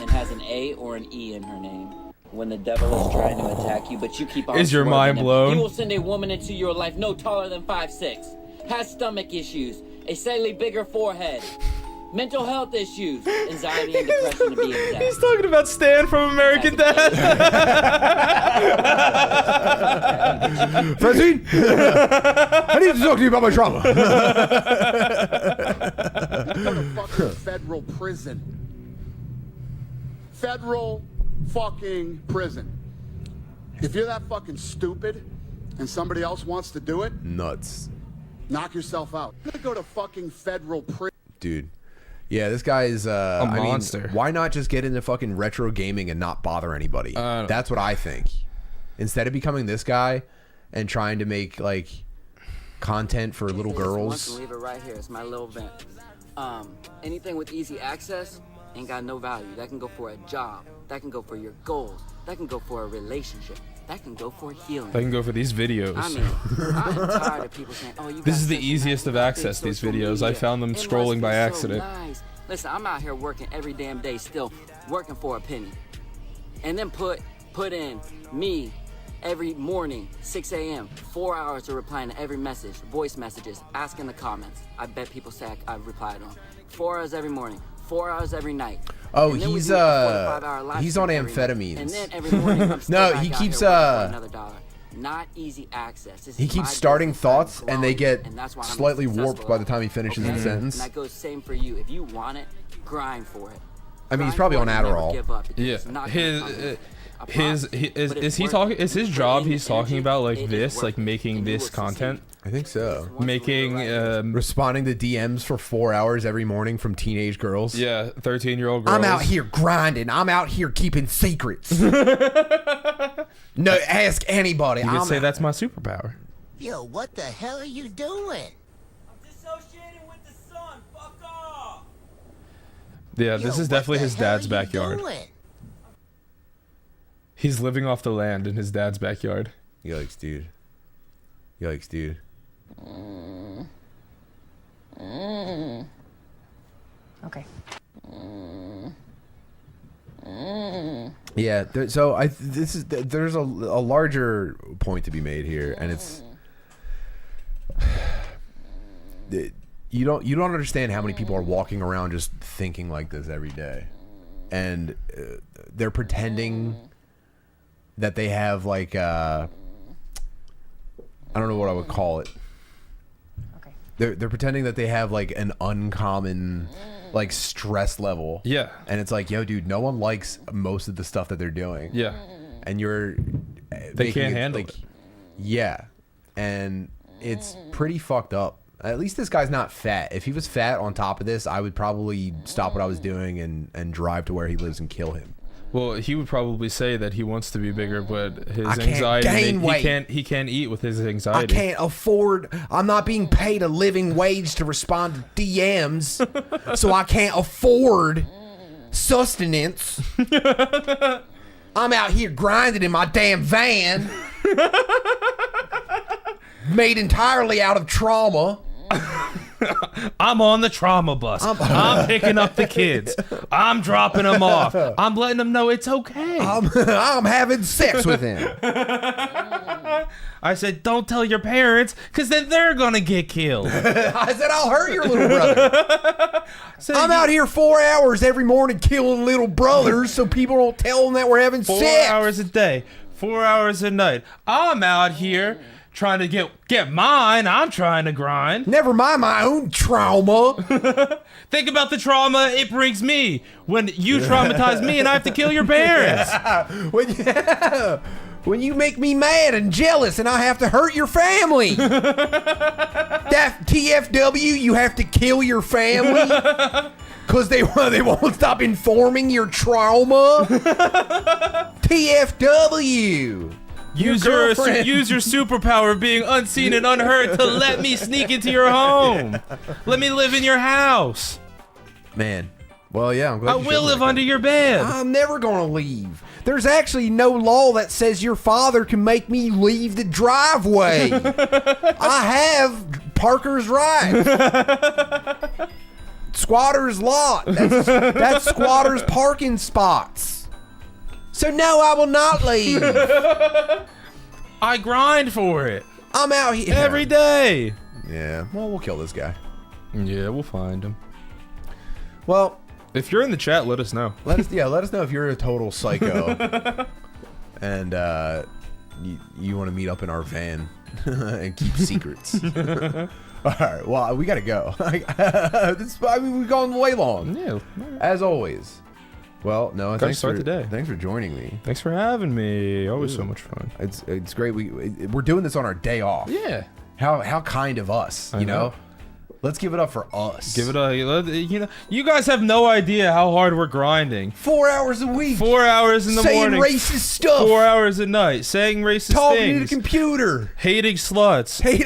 and has an A or an E in her name. When the devil is trying to attack you, but you keep on Is your swerving mind him, blown? He will send a woman into your life no taller than 5'6", has stomach issues, a slightly bigger forehead, mental health issues, anxiety and depression to be exact. He's talking about Stan from American Dad. Francine, I need to talk to you about my trauma. Go to fucking federal prison. Federal fucking prison. If you're that fucking stupid and somebody else wants to do it, Nuts. knock yourself out. You're gonna go to fucking federal prison. Dude. Yeah, this guy is a monster. Why not just get into fucking retro gaming and not bother anybody? That's what I think. Instead of becoming this guy and trying to make like content for little girls. Leave it right here. It's my little vent. Anything with easy access ain't got no value. That can go for a job. That can go for your goals. That can go for a relationship. That can go for healing. I can go for these videos. I mean, I'm tired of people saying, "Oh, you." This is the easiest of access, these videos. I found them scrolling by accident. Nice. Listen, I'm out here working every damn day, still working for a penny, and then put in me every morning, 6 a.m., 4 hours of replying to every message, voice messages, asking the comments. I bet people say I've replied to them. 4 hours every morning, 4 hours every night. Oh, he's on amphetamines. And then every morning, I'm still No, back he out keeps here working for another $1. Not easy access. This he is keeps my starting business. I'm thoughts and they growing, get and that's why I'm slightly successful warped by the time he finishes the sentence. And that goes same for you. If you want it, grind for it. I mean, he's probably on Adderall. Yeah, is he talking? Is his job? He's talking about like this, like making this content. I think so. Making responding to DMs for 4 hours every morning from teenage girls. Yeah, 13-year-old girls. I'm out here grinding. I'm out here keeping secrets. No, ask anybody. You could say that's my superpower. Yo, what the hell are you doing? Dissociating with the sun. Fuck off. Yeah, this is definitely his dad's backyard. He's living off the land in his dad's backyard. Yikes, dude. Yikes, dude. Okay. Yeah, there's a larger point to be made here, and it's you don't understand how many people are walking around just thinking like this every day, and they're pretending that they have like I don't know what I would call it. Okay. They're pretending that they have like an uncommon like stress level. Yeah. And it's like, yo, dude, no one likes most of the stuff that they're doing. Yeah. And you're they can't handle it. Yeah. And it's pretty fucked up. At least this guy's not fat. If he was fat on top of this, I would probably stop what I was doing and drive to where he lives and kill him. Well, he would probably say that he wants to be bigger, but his I can't anxiety gain weight. he can't eat with his anxiety. I can't afford. I'm not being paid a living wage to respond to DMs, so I can't afford sustenance. I'm out here grinding in my damn van, made entirely out of trauma. I'm on the trauma bus. I'm picking up the kids. I'm dropping them off. I'm letting them know it's okay. I'm having sex with him. I said, don't tell your parents, because then they're going to get killed. I said, I'll hurt your little brother. I'm out here 4 hours every morning killing little brothers so people don't tell them that we're having 4 sex. 4 hours a day, 4 hours a night. I'm out here trying to get mine. I'm trying to grind. Never mind my own trauma. Think about the trauma it brings me when you traumatize me and I have to kill your parents. When you make me mad and jealous and I have to hurt your family. That TFW, you have to kill your family because they won't stop informing your trauma. TFW. Use your superpower of being unseen and unheard to let me sneak into your home. Let me live in your house. Man. Well, yeah, I'm glad I will live under your bed. I'm never going to leave. There's actually no law that says your father can make me leave the driveway. I have Parker's right. Squatter's lot. That's squatter's parking spots. So no, I will not leave. I grind for it. I'm out here every day. Yeah, well, we'll kill this guy. Yeah, we'll find him. Well, if you're in the chat, let us know. Let us know if you're a total psycho and you want to meet up in our van and keep secrets. All right, well, we gotta go. We've gone way long. Yeah, as always. Well, no, thanks for joining me. Thanks for having me. Always so much fun. It's great. We're doing this on our day off. Yeah. How kind of us, you know? Let's give it up for us. Give it up. You guys have no idea how hard we're grinding. 4 hours a week. 4 hours in the morning. Saying racist stuff. 4 hours at night. Saying racist Talking things. to the computer. Hating sluts. Trying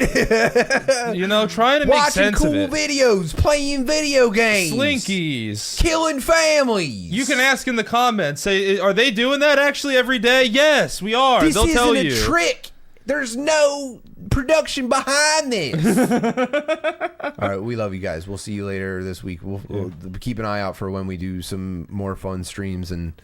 to make sense of it. Watching cool videos. Playing video games. Slinkies. Killing families. You can ask in the comments. Say, are they doing that actually every day? Yes, we are. They'll tell you. This isn't a trick. There's no production behind this. All right, we love you guys. We'll see you later this week. We'll keep an eye out for when we do some more fun streams and